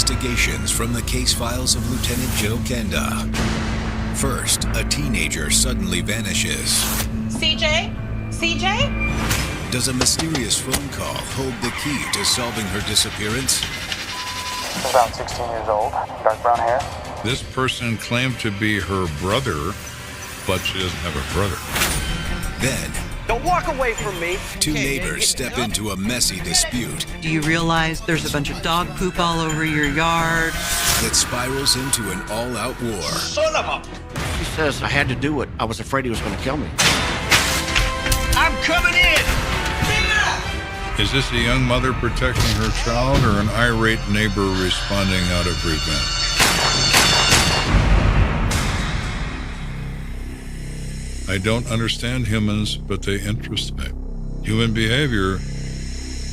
investigations from the case files of Lieutenant Joe Kenda. First, a teenager suddenly vanishes. CJ? CJ? Does a mysterious phone call hold the key to solving her disappearance? She's about 16 years old, dark brown hair. This person claimed to be her brother, but she doesn't have a brother. Then, don't walk away from me. Two neighbors step into a messy dispute. Do you realize there's a bunch of dog poop all over your yard? That spirals into an all-out war. Son of a... She says I had to do it. I was afraid he was going to kill me. I'm coming in! Is this a young mother protecting her child or an irate neighbor responding out of revenge? I don't understand humans, but they interest me. Human behavior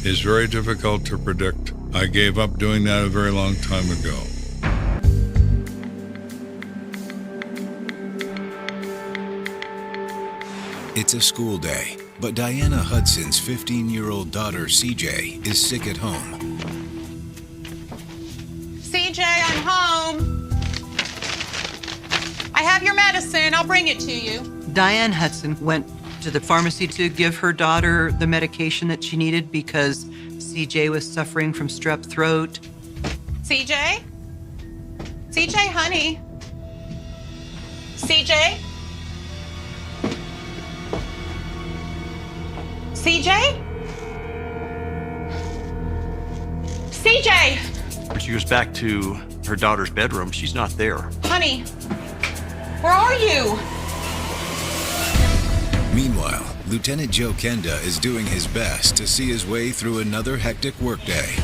is very difficult to predict. I gave up doing that a very long time ago. It's a school day, but Diana Hudson's 15-year-old daughter, CJ, is sick at home. CJ, I'm home. I have your medicine. I'll bring it to you. Diane Hudson went to the pharmacy to give her daughter the medication that she needed because CJ was suffering from strep throat. CJ? CJ, honey. CJ? CJ? CJ! When she goes back to her daughter's bedroom, she's not there. Honey, where are you? Meanwhile, Lieutenant Joe Kenda is doing his best to see his way through another hectic workday.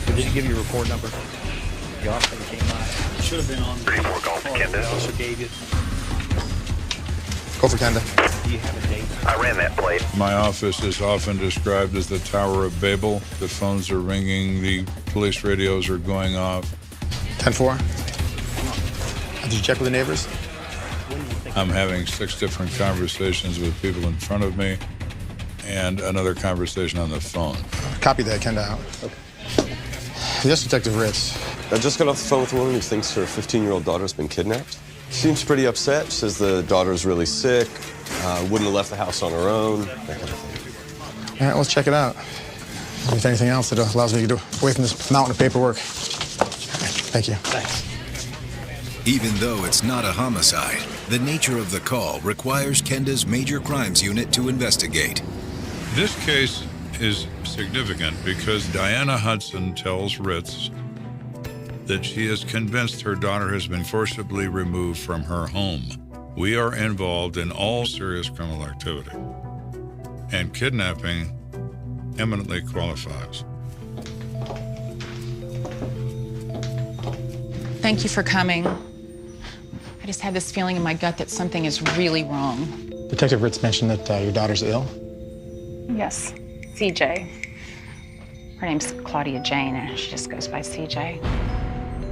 Did he give you a report number? The officer came by. Should have been on. 34 call for Kenda. The officer gave you. Go for Kenda. Do you have a date? I ran that plate. My office is often described as the Tower of Babel. The phones are ringing, the police radios are going off. 10-4. Did you check with the neighbors? I'm having 6 different conversations with people in front of me and another conversation on the phone. Copy that, Kenda out. Okay. Yes, Detective Ritz. I just got off the phone with a woman who thinks her 15-year-old daughter's been kidnapped. Seems pretty upset. She says the daughter's really sick, wouldn't have left the house on her own, that kind of thing. All right, let's check it out. If anything else that allows me to get away from this mountain of paperwork. Thank you. Thanks. Even though it's not a homicide, the nature of the call requires Kenda's Major Crimes Unit to investigate. This case is significant because Diana Hudson tells Ritz that she is convinced her daughter has been forcibly removed from her home. We are involved in all serious criminal activity, and kidnapping eminently qualifies. Thank you for coming. I just have this feeling in my gut that something is really wrong. Detective Ritz mentioned that your daughter's ill. Yes, CJ. Her name's Claudia Jane, and she just goes by CJ.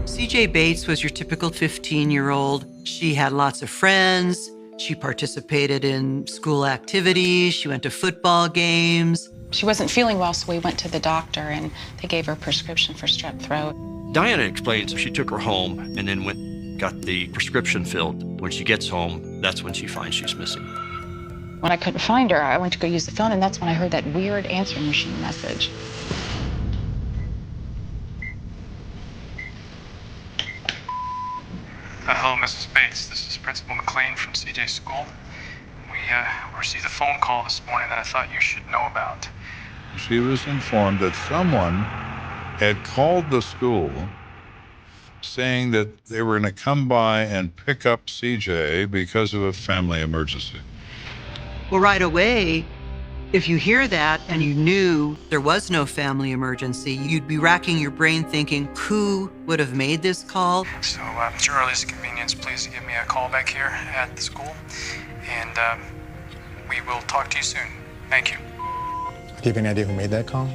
CJ Bates was your typical 15-year-old. She had lots of friends. She participated in school activities. She went to football games. She wasn't feeling well, so we went to the doctor, and they gave her a prescription for strep throat. Diana explains she took her home and then got the prescription filled. When she gets home, that's when she finds she's missing. When I couldn't find her, I went to go use the phone, and that's when I heard that weird answering machine message. Hello, Mrs. Bates. This is Principal McLean from CJ School. We received a phone call this morning that I thought you should know about. She was informed that someone had called the school saying that they were going to come by and pick up CJ because of a family emergency. Well, right away, if you hear that and you knew there was no family emergency, you'd be racking your brain thinking, who would have made this call? So, at your earliest convenience, please give me a call back here at the school, and we will talk to you soon. Thank you. Do you have any idea who made that call?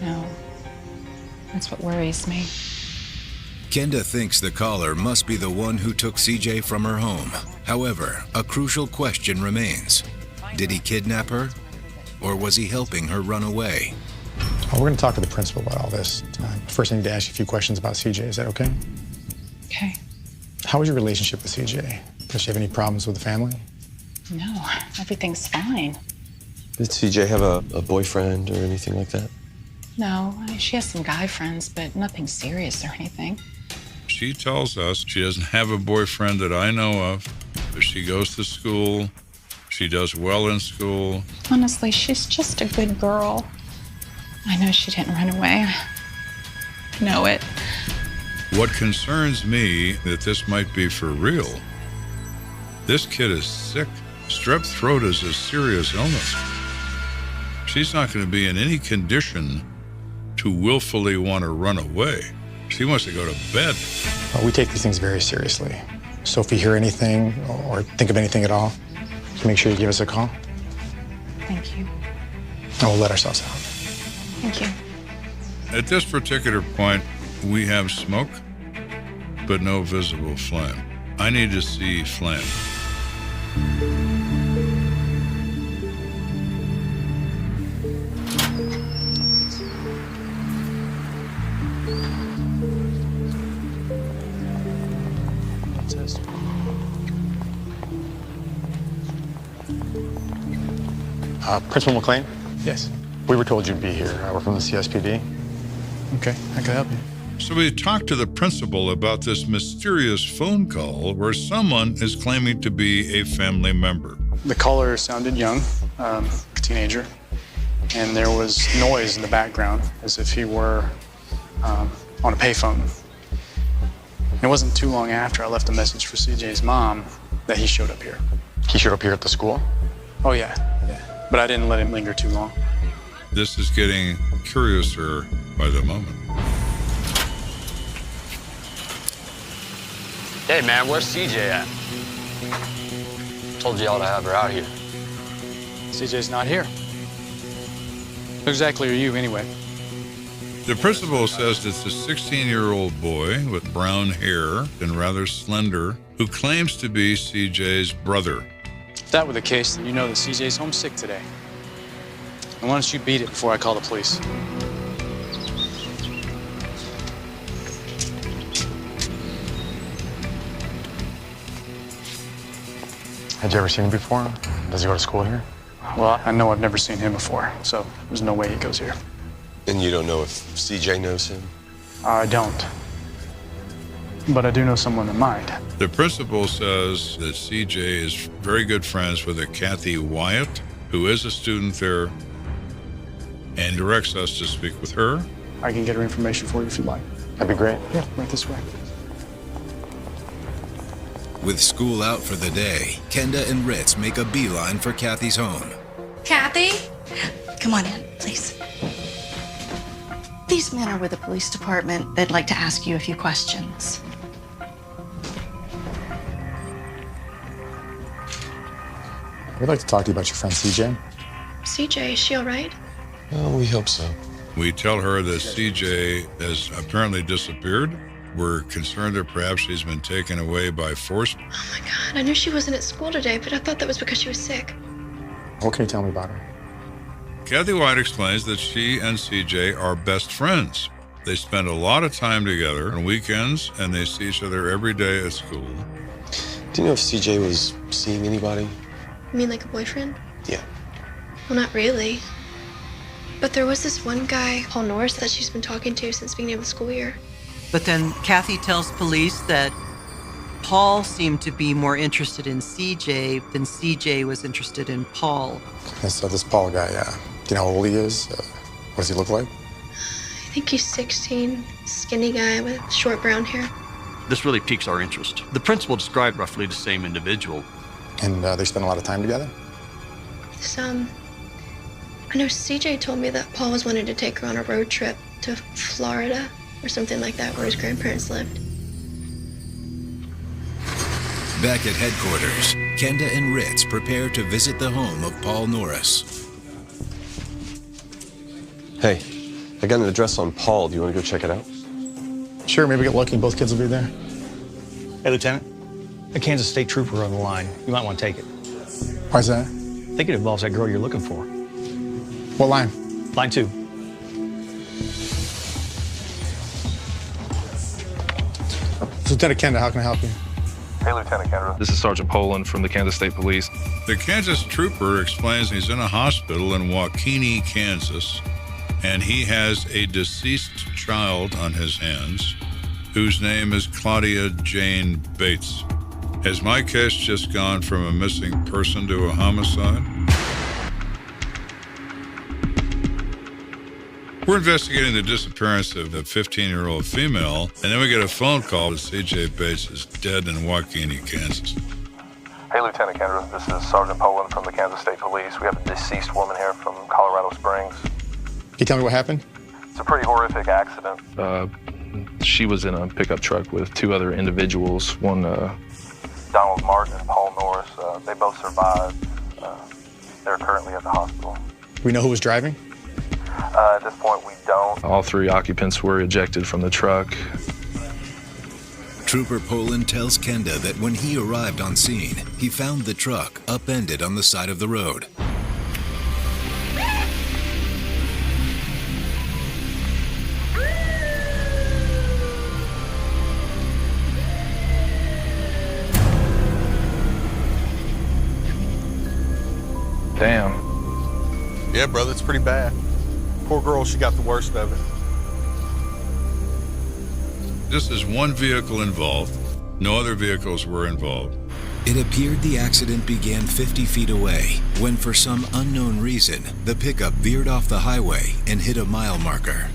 No. That's what worries me. Kenda thinks the caller must be the one who took CJ from her home. However, a crucial question remains. Did he kidnap her? Or was he helping her run away? We're going to talk to the principal about all this. First, I need to ask you a few questions about CJ. Is that okay? Okay. How was your relationship with CJ? Does she have any problems with the family? No, everything's fine. Did CJ have a boyfriend or anything like that? No, she has some guy friends, but nothing serious or anything. She tells us she doesn't have a boyfriend that I know of, but she goes to school. She does well in school. Honestly, she's just a good girl. I know she didn't run away. I know it. What concerns me that this might be for real. This kid is sick. Strep throat is a serious illness. She's not going to be in any condition to willfully want to run away. She wants to go to bed. We take these things very seriously. So if you hear anything or think of anything at all, make sure you give us a call. Thank you. And we'll let ourselves out. Thank you. At this particular point, we have smoke, but no visible flame. I need to see flame. Principal McLean? Yes. We were told you'd be here. We're from the CSPD. Okay, I can help you. So we talked to the principal about this mysterious phone call where someone is claiming to be a family member. The caller sounded young, a teenager, and there was noise in the background as if he were on a payphone. It wasn't too long after I left a message for CJ's mom that he showed up here. He showed up here at the school? Oh, yeah. But I didn't let him linger too long. This is getting curiouser by the moment. Hey, man, where's CJ at? Told y'all to have her out here. CJ's not here. Who exactly are you, anyway? The principal says it's a 16-year-old boy with brown hair and rather slender who claims to be CJ's brother. If that were the case, then you know that CJ's homesick today. And why don't you beat it before I call the police? Had you ever seen him before? Does he go to school here? Well, I know I've never seen him before, so there's no way he goes here. And you don't know if CJ knows him? I don't. But I do know someone that might. The principal says that CJ is very good friends with a Kathy Wyatt, who is a student there, and directs us to speak with her. I can get her information for you if you'd like. That'd be great. Yeah, right this way. With school out for the day, Kenda and Ritz make a beeline for Kathy's home. Kathy? Come on in, please. These men are with the police department. They'd like to ask you a few questions. We'd like to talk to you about your friend CJ. CJ, is she all right? Oh, we hope so. We tell her that CJ has apparently disappeared. We're concerned that perhaps she's been taken away by force. Oh my God, I knew she wasn't at school today, but I thought that was because she was sick. What can you tell me about her? Kathy White explains that she and CJ are best friends. They spend a lot of time together on weekends, and they see each other every day at school. Do you know if CJ was seeing anybody? You mean like a boyfriend? Yeah. Well, not really. But there was this one guy, Paul Norris, that she's been talking to since the beginning of the school year. But then Kathy tells police that Paul seemed to be more interested in CJ than CJ was interested in Paul. And so this Paul guy, do you know how old he is? What does he look like? I think he's 16, skinny guy with short brown hair. This really piques our interest. The principal described roughly the same individual. And they spend a lot of time together? Some. I know CJ told me that Paul was wanting to take her on a road trip to Florida or something like that, where his grandparents lived. Back at headquarters, Kenda and Ritz prepare to visit the home of Paul Norris. Hey, I got an address on Paul. Do you want to go check it out? Sure, maybe get lucky and both kids will be there. Hey, Lieutenant. A Kansas State trooper on the line. You might want to take it. Why's that? I think it involves that girl you're looking for. What line? Line 2. Lieutenant Kenda, how can I help you? Hey, Lieutenant Kenda. This is Sergeant Poland from the Kansas State Police. The Kansas trooper explains he's in a hospital in Waukene, Kansas, and he has a deceased child on his hands whose name is Claudia Jane Bates. Has my case just gone from a missing person to a homicide? We're investigating the disappearance of a 15-year-old female, and then we get a phone call that C.J. Bates is dead in Waukene, Kansas. Hey, Lieutenant Kenda. This is Sergeant Poland from the Kansas State Police. We have a deceased woman here from Colorado Springs. Can you tell me what happened? It's a pretty horrific accident. She was in a pickup truck with two other individuals. One, Donald Martin and Paul Norris. They both survived. They're currently at the hospital. We know who was driving? At this point, we don't. All three occupants were ejected from the truck. Trooper Poland tells Kenda that when he arrived on scene, he found the truck upended on the side of the road. Damn. Yeah, brother, it's pretty bad. Poor girl, she got the worst of it. This is one vehicle involved. No other vehicles were involved. It appeared the accident began 50 feet away when, for some unknown reason, the pickup veered off the highway and hit a mile marker.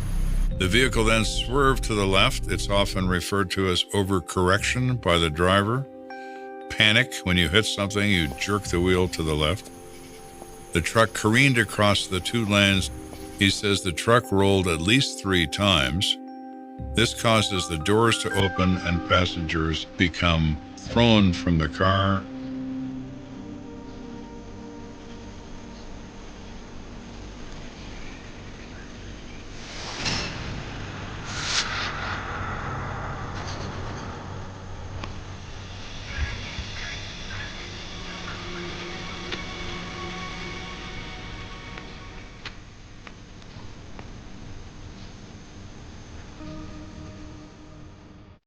The vehicle then swerved to the left. It's often referred to as overcorrection by the driver. Panic: when you hit something, you jerk the wheel to the left. The truck careened across the two lanes. He says the truck rolled at least 3 times. This causes the doors to open and passengers become thrown from the car.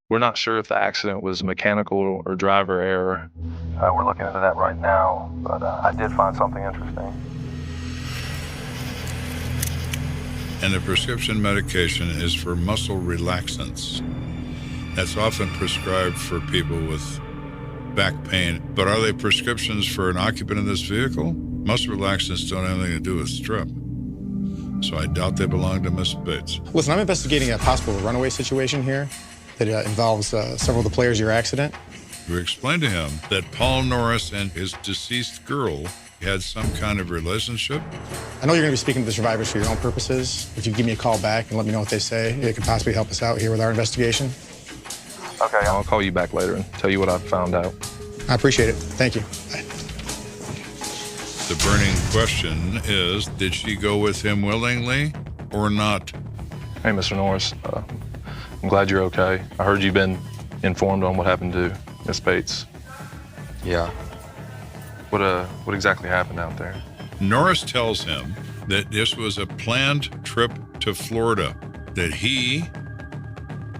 We're not sure if the accident was mechanical or driver error. We're looking into that right now, but I did find something interesting. And the prescription medication is for muscle relaxants. That's often prescribed for people with back pain. But are they prescriptions for an occupant of this vehicle? Muscle relaxants don't have anything to do with strep. So I doubt they belong to Miss Bates. Listen, I'm investigating a possible runaway situation here that involves several of the players of your accident. We explained to him that Paul Norris and his deceased girl had some kind of relationship. I know you're going to be speaking to the survivors for your own purposes. If you give me a call back and let me know what they say, it could possibly help us out here with our investigation. Okay. I'll call you back later and tell you what I've found out. I appreciate it. Thank you. Bye. The burning question is, did she go with him willingly or not? Hey, Mr. Norris. I'm glad you're okay. I heard you've been informed on what happened to Miss Bates. Yeah. What exactly happened out there? Norris tells him that this was a planned trip to Florida, that he,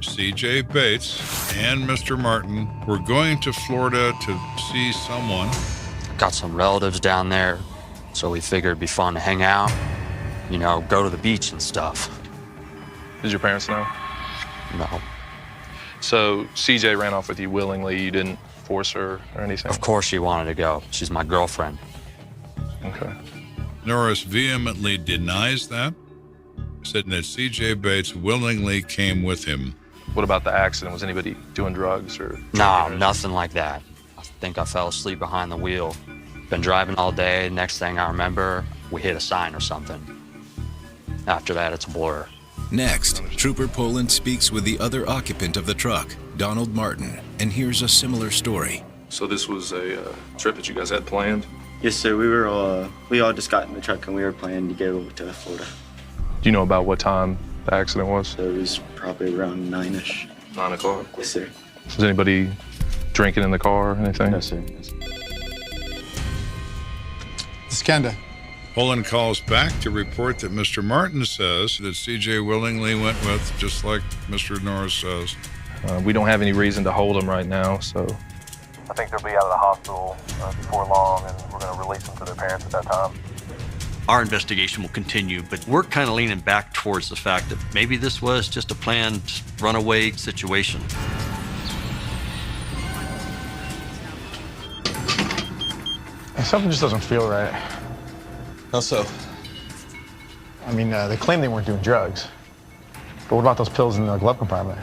C.J. Bates, and Mr. Martin were going to Florida to see someone. Got some relatives down there, so we figured it'd be fun to hang out, go to the beach and stuff. Did your parents know? No. So CJ ran off with you willingly. You didn't force her or anything? Of course she wanted to go. She's my girlfriend. Okay. Norris vehemently denies that, saying that C.J. Bates willingly came with him. What about the accident? Was anybody doing drugs or? No, nothing like that. I think I fell asleep behind the wheel. Been driving all day. Next thing I remember, we hit a sign or something. After that, it's a blur. Next, Trooper Poland speaks with the other occupant of the truck, Donald Martin, and hears a similar story. So this was a trip that you guys had planned? Yes, sir. We all just got in the truck and we were planning to go to Florida. Do you know about what time the accident was? So it was probably around 9-ish. 9 o'clock? Yes, sir. Was anybody drinking in the car or anything? No, sir. No, sir. This is Kenda. Poland calls back to report that Mr. Martin says that C.J. willingly went with, just like Mr. Norris says. We don't have any reason to hold them right now, so. I think they'll be out of the hospital before long, and we're going to release them to their parents at that time. Our investigation will continue, but we're kind of leaning back towards the fact that maybe this was just a planned runaway situation. Something just doesn't feel right. How so? I mean, they claim they weren't doing drugs. But what about those pills in the glove compartment?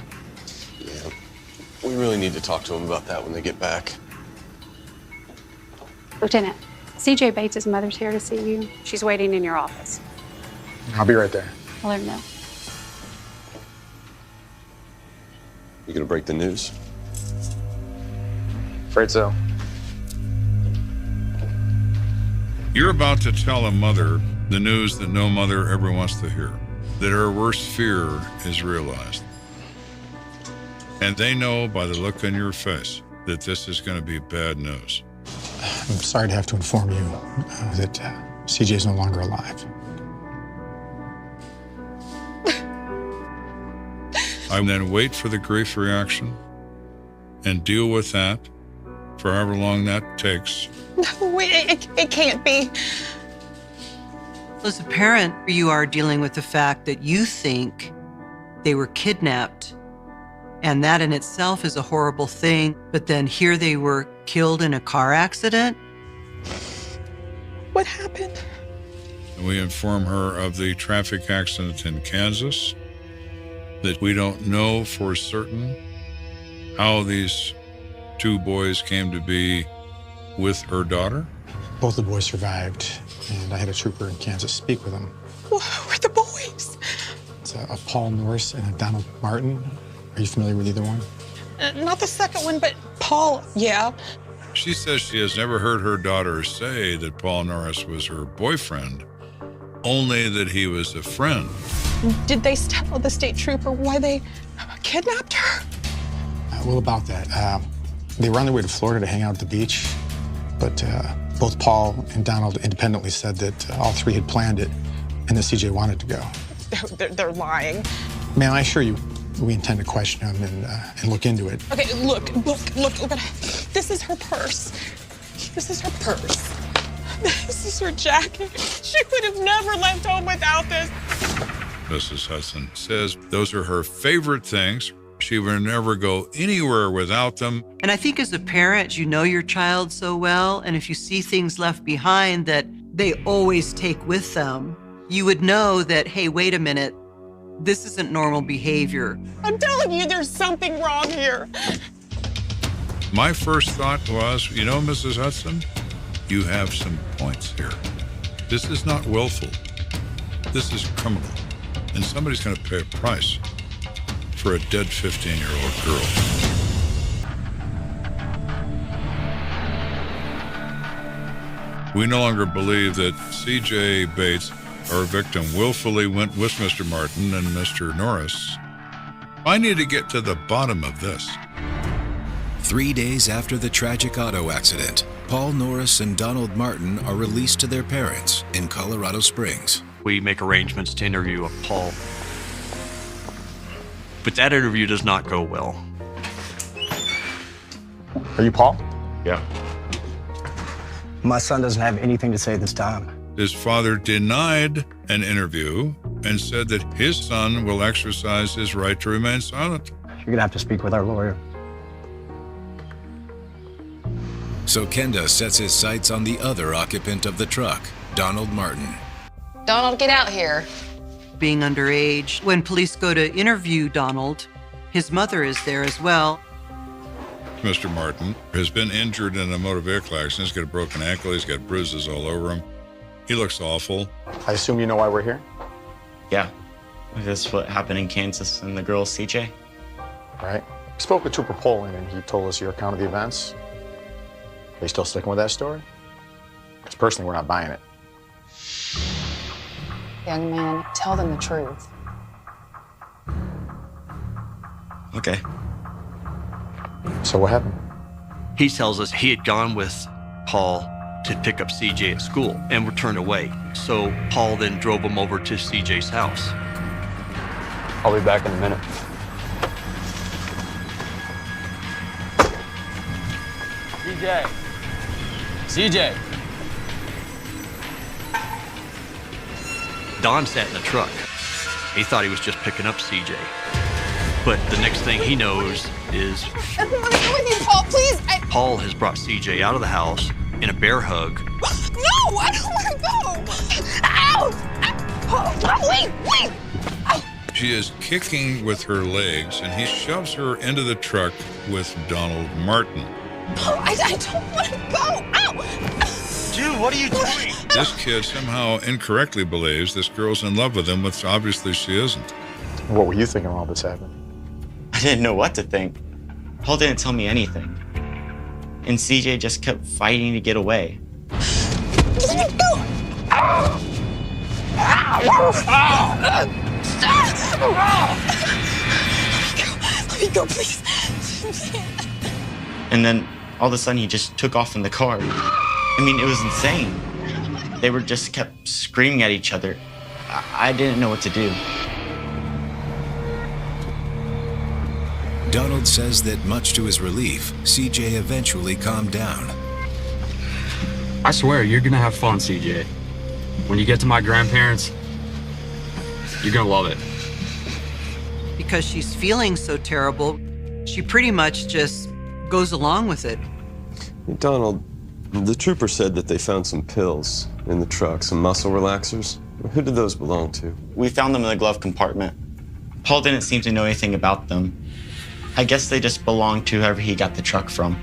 Yeah, we really need to talk to them about that when they get back. Lieutenant, CJ Bates' mother's here to see you. She's waiting in your office. I'll be right there. I'll let her know. You gonna break the news? Afraid so. You're about to tell a mother the news that no mother ever wants to hear, that her worst fear is realized. And they know by the look on your face that this is going to be bad news. I'm sorry to have to inform you that CJ is no longer alive. I then wait for the grief reaction and deal with that for however long that takes. No, it can't be. As a parent, you are dealing with the fact that you think they were kidnapped, and that in itself is a horrible thing, but then here they were killed in a car accident. What happened? We inform her of the traffic accident in Kansas, that we don't know for certain how these two boys came to be with her daughter. Both the boys survived, and I had a trooper in Kansas speak with them. Who are the boys? It's a Paul Norris and a Donald Martin. Are you familiar with either one? Not the second one, but Paul, yeah. She says she has never heard her daughter say that Paul Norris was her boyfriend, only that he was a friend. Did they tell the state trooper why they kidnapped her? Well, about that. They were on their way to Florida to hang out at the beach, but both Paul and Donald independently said that all three had planned it and that CJ wanted to go. They're lying. Ma'am, I assure you, we intend to question them and look into it. Okay, look at her. This is her purse. This is her purse. This is her jacket. She would have never left home without this. Mrs. Hudson says those are her favorite things. She would never go anywhere without them. And I think as a parent, you know your child so well, and if you see things left behind that they always take with them, you would know that, hey, wait a minute, this isn't normal behavior. I'm telling you, there's something wrong here. My first thought was, you know, Mrs. Hudson, you have some points here. This is not willful. This is criminal. And somebody's going to pay a price for a dead 15-year-old girl. We no longer believe that C.J. Bates, our victim, willfully went with Mr. Martin and Mr. Norris. I need to get to the bottom of this. 3 days after the tragic auto accident, Paul Norris and Donald Martin are released to their parents in Colorado Springs. We make arrangements to interview Paul. But that interview does not go well. Are you Paul? Yeah. My son doesn't have anything to say this time. His father denied an interview and said that his son will exercise his right to remain silent. You're gonna have to speak with our lawyer. So Kenda sets his sights on the other occupant of the truck, Donald Martin. Donald, get out here. Being underage, when police go to interview Donald, his mother is there as well. Mr. Martin has been injured in a motor vehicle accident. He's got a broken ankle. He's got bruises all over him. He looks awful. I assume you know why we're here? Yeah. This is what happened in Kansas and the girl, CJ. Right. We spoke with Trooper Poland and he told us your account of the events. Are you still sticking with that story? Because personally, we're not buying it. Young man, tell them the truth. Okay. So what happened? He tells us he had gone with Paul to pick up CJ at school and were turned away. So Paul then drove him over to CJ's house. I'll be back in a minute. CJ. Don sat in the truck. He thought he was just picking up CJ. But the next thing he knows is Let me go with you, Paul, please. Paul has brought CJ out of the house in a bear hug. No, I don't want to go. Ow! Paul, wait. Ow. She is kicking with her legs, and he shoves her into the truck with Donald Martin. Paul, I don't want to go. Ow! Dude, what are you doing? This kid somehow incorrectly believes this girl's in love with him, which obviously she isn't. What were you thinking while all this happened? I didn't know what to think. Paul didn't tell me anything. And CJ just kept fighting to get away. Let me go. Ow! Let me go, please. And then all of a sudden he just took off in the car. I mean, it was insane. They were just kept screaming at each other. I didn't know what to do. Donald says that much to his relief, CJ eventually calmed down. I swear, you're gonna have fun, CJ. When you get to my grandparents, you're gonna love it. Because she's feeling so terrible, she pretty much just goes along with it. Donald, the trooper said that they found some pills in the truck, some muscle relaxers. Who did those belong to? We found them in the glove compartment. Paul didn't seem to know anything about them. I guess they just belonged to whoever he got the truck from.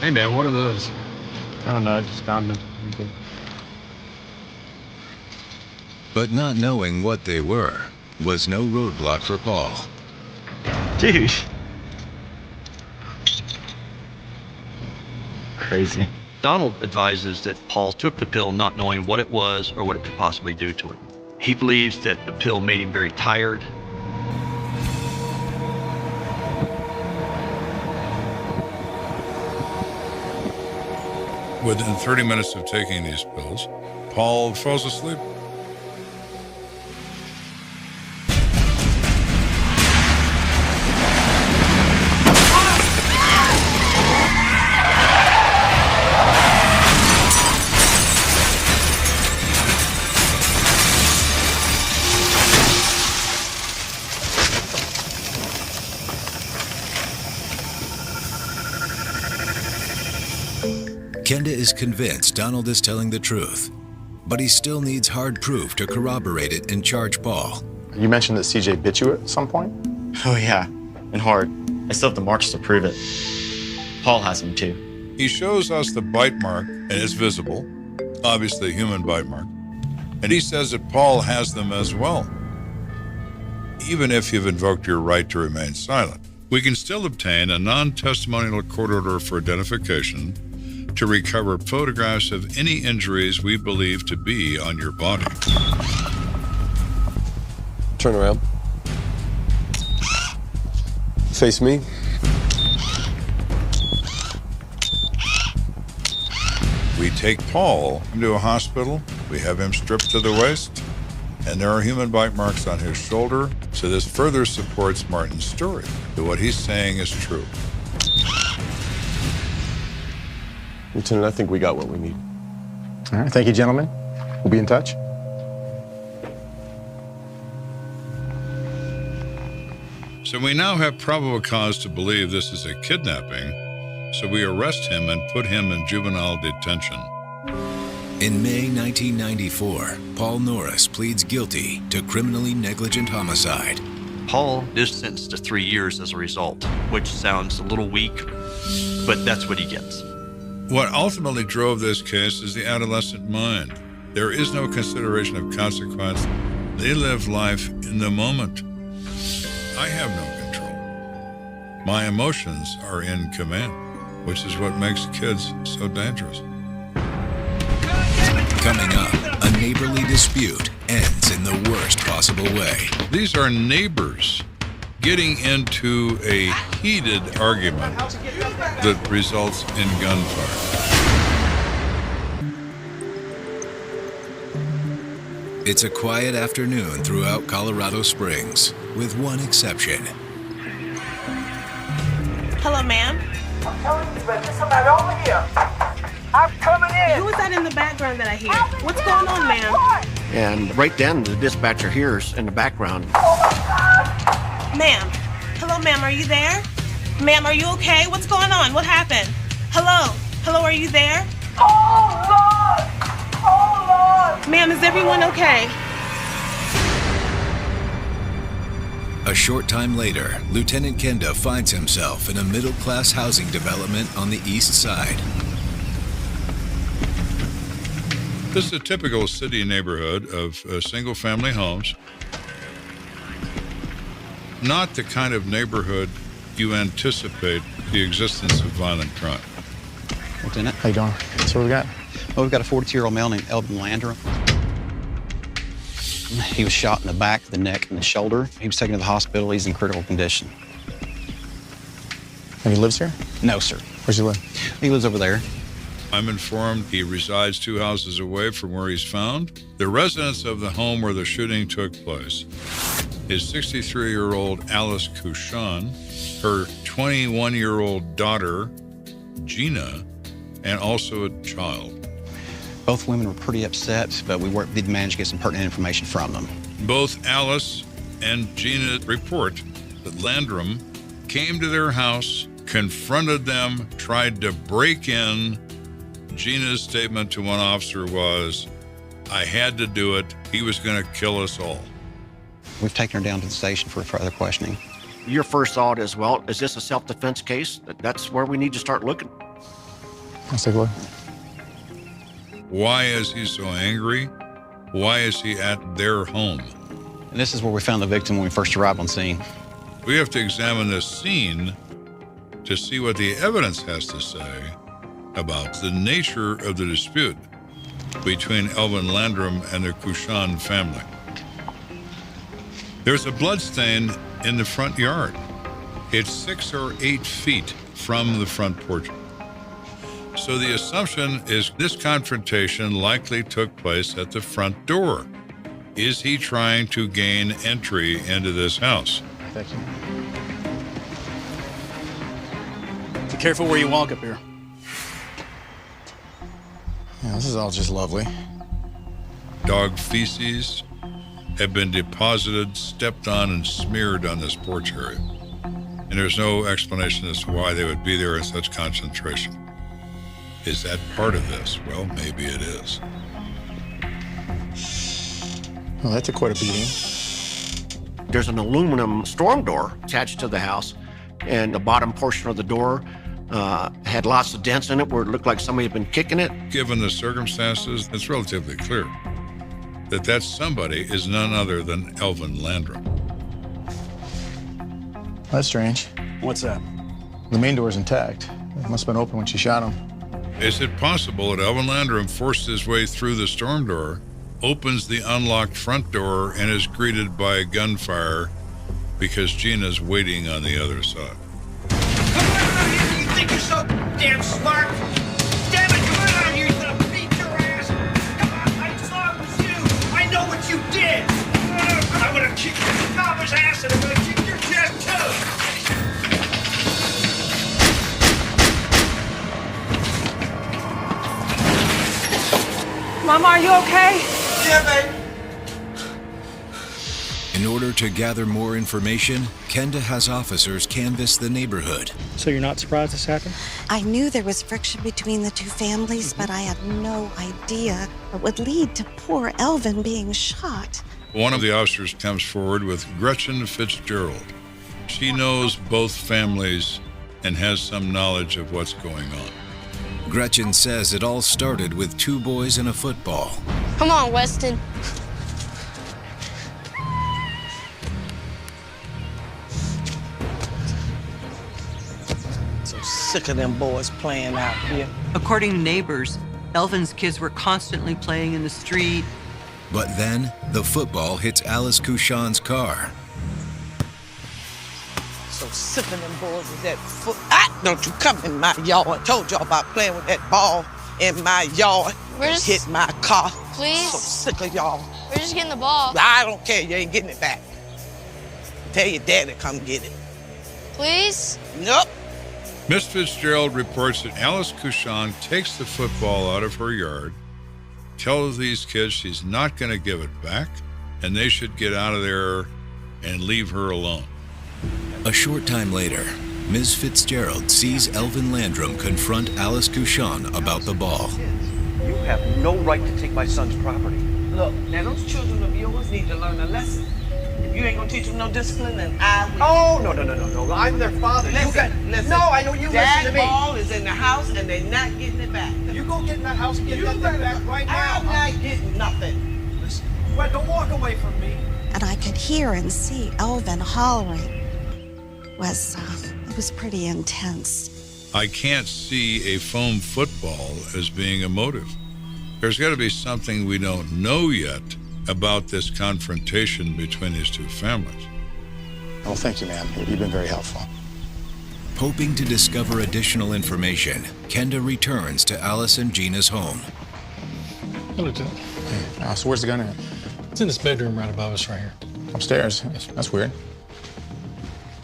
Hey man, what are those? I don't know, I just found them. But not knowing what they were was no roadblock for Paul. Dude. Crazy. Donald advises that Paul took the pill not knowing what it was or what it could possibly do to him. He believes that the pill made him very tired. Within 30 minutes of taking these pills, Paul falls asleep. Kenda is convinced Donald is telling the truth, but he still needs hard proof to corroborate it and charge Paul. You mentioned that CJ bit you at some point? Oh yeah, and hard. I still have the marks to prove it. Paul has them too. He shows us the bite mark, and it's visible, obviously a human bite mark. And he says that Paul has them as well. Even if you've invoked your right to remain silent, we can still obtain a non-testimonial court order for identification to recover photographs of any injuries we believe to be on your body. Turn around. Face me. We take Paul into a hospital, we have him stripped to the waist, and there are human bite marks on his shoulder, so this further supports Martin's story that what he's saying is true. Lieutenant, I think we got what we need. All right, thank you, gentlemen. We'll be in touch. So we now have probable cause to believe this is a kidnapping, so we arrest him and put him in juvenile detention. In May 1994, Paul Norris pleads guilty to criminally negligent homicide. Paul is sentenced to 3 years as a result, which sounds a little weak, but that's what he gets. What ultimately drove this case is the adolescent mind. There is no consideration of consequence. They live life in the moment. I have no control. My emotions are in command, which is what makes kids so dangerous. Coming up, a neighborly dispute ends in the worst possible way. These are neighbors getting into a heated argument that results in gunfire. It's a quiet afternoon throughout Colorado Springs, with one exception. Hello, ma'am. I'm telling you, but there's somebody over here. I'm coming in. Who is that in the background that I hear? What's going on, ma'am? And right then, the dispatcher hears in the background. Ma'am. Hello, ma'am. Are you there? Ma'am, are you okay? What's going on? What happened? Hello? Hello, are you there? Oh, Lord! Oh, Lord! Ma'am, is everyone okay? A short time later, Lieutenant Kenda finds himself in a middle-class housing development on the east side. This is a typical city neighborhood of single-family homes. Not the kind of neighborhood you anticipate the existence of violent crime. Lieutenant. How you doing? So what we got? Well, we've got a 42-year-old male named Elvin Landrum. He was shot in the back, the neck, and the shoulder. He was taken to the hospital. He's in critical condition. And he lives here? No, sir. Where's he live? He lives over there. I'm informed he resides 2 houses away from where he's found. The residence of the home where the shooting took place is 63-year-old Alice Couchon, her 21-year-old daughter, Gina, and also a child. Both women were pretty upset, but we did manage to get some pertinent information from them. Both Alice and Gina report that Landrum came to their house, confronted them, tried to break in. Gina's statement to one officer was, "I had to do it. He was going to kill us all." We've taken her down to the station for further questioning. Your first thought is, well, is this a self-defense case? That's where we need to start looking. Let's take a look. Why is he so angry? Why is he at their home? And this is where we found the victim when we first arrived on scene. We have to examine this scene to see what the evidence has to say about the nature of the dispute between Elvin Landrum and the Couchon family. There's a bloodstain in the front yard. It's 6 or 8 feet from the front porch. So the assumption is this confrontation likely took place at the front door. Is he trying to gain entry into this house? Thank you. Be careful where you walk up here. Yeah, this is all just lovely. Dog feces have been deposited, stepped on, and smeared on this porch area. And there's no explanation as to why they would be there in such concentration. Is that part of this? Well, maybe it is. Well, that took quite a beating. There's an aluminum storm door attached to the house, and the bottom portion of the door had lots of dents in it where it looked like somebody had been kicking it. Given the circumstances, it's relatively clear that that somebody is none other than Elvin Landrum. That's strange. What's that? The main door's intact. It must have been open when she shot him. Is it possible that Elvin Landrum forced his way through the storm door, opens the unlocked front door, and is greeted by gunfire because Gina's waiting on the other side? You think you're so damn smart? Damn it, come on, you're gonna beat your ass. Come on, I saw it was you. I know what you did. I'm gonna kick your mama's ass and I'm gonna kick your chest too. Mama, are you okay? Yeah, baby. In order to gather more information, Kenda has officers canvass the neighborhood. So you're not surprised this happened? I knew there was friction between the two families, but I had no idea what would lead to poor Elvin being shot. One of the officers comes forward with Gretchen Fitzgerald. She knows both families and has some knowledge of what's going on. Gretchen says it all started with 2 boys and a football. Come on, Weston. So sick of them boys playing out here. According to neighbors, Elvin's kids were constantly playing in the street. But then, the football hits Alice Couchon's car. So sick of them boys with that foot. Don't you come in my yard. I told y'all about playing with that ball in my yard. Where's... Hit my car. Please? So sick of y'all. We're just getting the ball. I don't care. You ain't getting it back. Tell your dad to come get it. Please? Nope. Miss Fitzgerald reports that Alice Couchon takes the football out of her yard, tells these kids she's not going to give it back, and they should get out of there and leave her alone. A short time later, Ms. Fitzgerald sees Elvin Landrum confront Alice Couchon about the ball. You have no right to take my son's property. Look, now those children of yours need to learn a lesson. If you ain't gonna teach them no discipline, then I will. Oh, no. I'm their father. Listen. No, I know you listen to me. That ball is in the house and they're not getting it back. You go get in that house and get that thing back right now. I'm not getting nothing. Listen, well, don't walk away from me. And I could hear and see Elvin hollering. It was pretty intense. I can't see a foam football as being a motive. There's got to be something we don't know yet about this confrontation between these two families. Well, thank you, ma'am. You've been very helpful. Hoping to discover additional information, Kenda returns to Alice and Gina's home. Hello, Lieutenant. Hey, so where's the gun at? It's in this bedroom right above us right here. Upstairs? That's weird.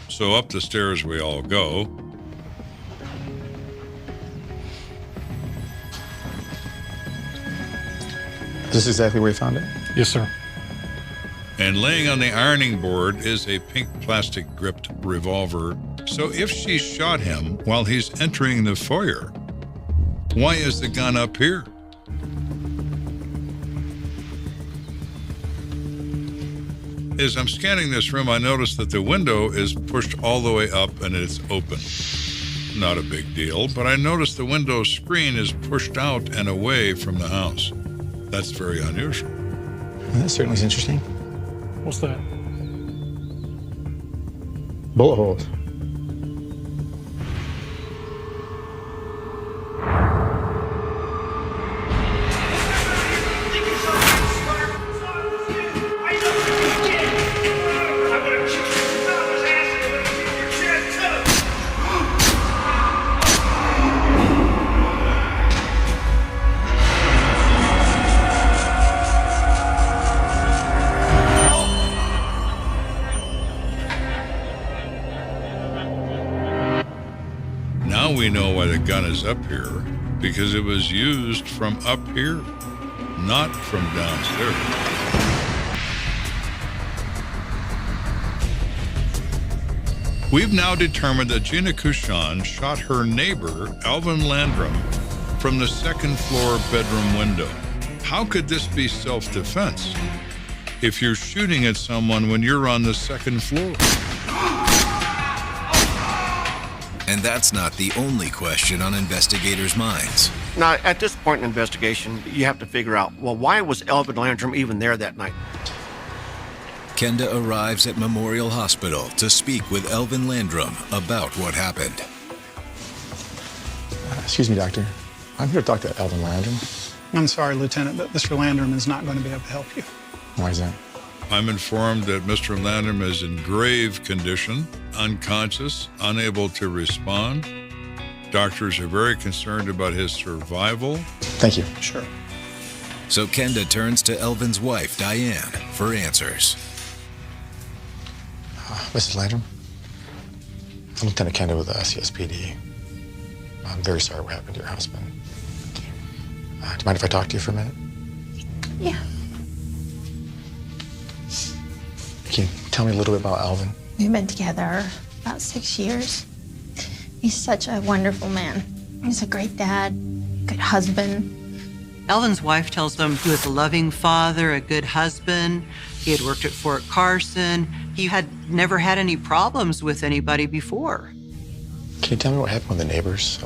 So up the stairs we all go. Is this exactly where you found it? Yes, sir. And laying on the ironing board is a pink plastic gripped revolver. So if she shot him while he's entering the foyer, why is the gun up here? As I'm scanning this room, I notice that the window is pushed all the way up and it's open. Not a big deal, but I notice the window screen is pushed out and away from the house. That's very unusual. Well, that certainly is interesting. What's that? Bullet holes. We know why the gun is up here, because it was used from up here, not from downstairs. We've now determined that Gina Couchon shot her neighbor, Elvin Landrum, from the second floor bedroom window. How could this be self-defense if you're shooting at someone when you're on the second floor? And that's not the only question on investigators' minds. Now, at this point in the investigation, you have to figure out, well, why was Elvin Landrum even there that night? Kenda arrives at Memorial Hospital to speak with Elvin Landrum about what happened. Excuse me, doctor. I'm here to talk to Elvin Landrum. I'm sorry, Lieutenant, but Mr. Landrum is not going to be able to help you. Why is that? I'm informed that Mr. Landrum is in grave condition, unconscious, unable to respond. Doctors are very concerned about his survival. Thank you. Sure. So Kenda turns to Elvin's wife, Diane, for answers. Mrs. Landrum, I'm Lieutenant Kenda with the CSPD. I'm very sorry what happened to your husband. Do you mind if I talk to you for a minute? Yeah. Can you tell me a little bit about Elvin? We've been together about 6 years. He's such a wonderful man. He's a great dad, good husband. Elvin's wife tells them he was a loving father, a good husband. He had worked at Fort Carson. He had never had any problems with anybody before. Can you tell me what happened with the neighbors?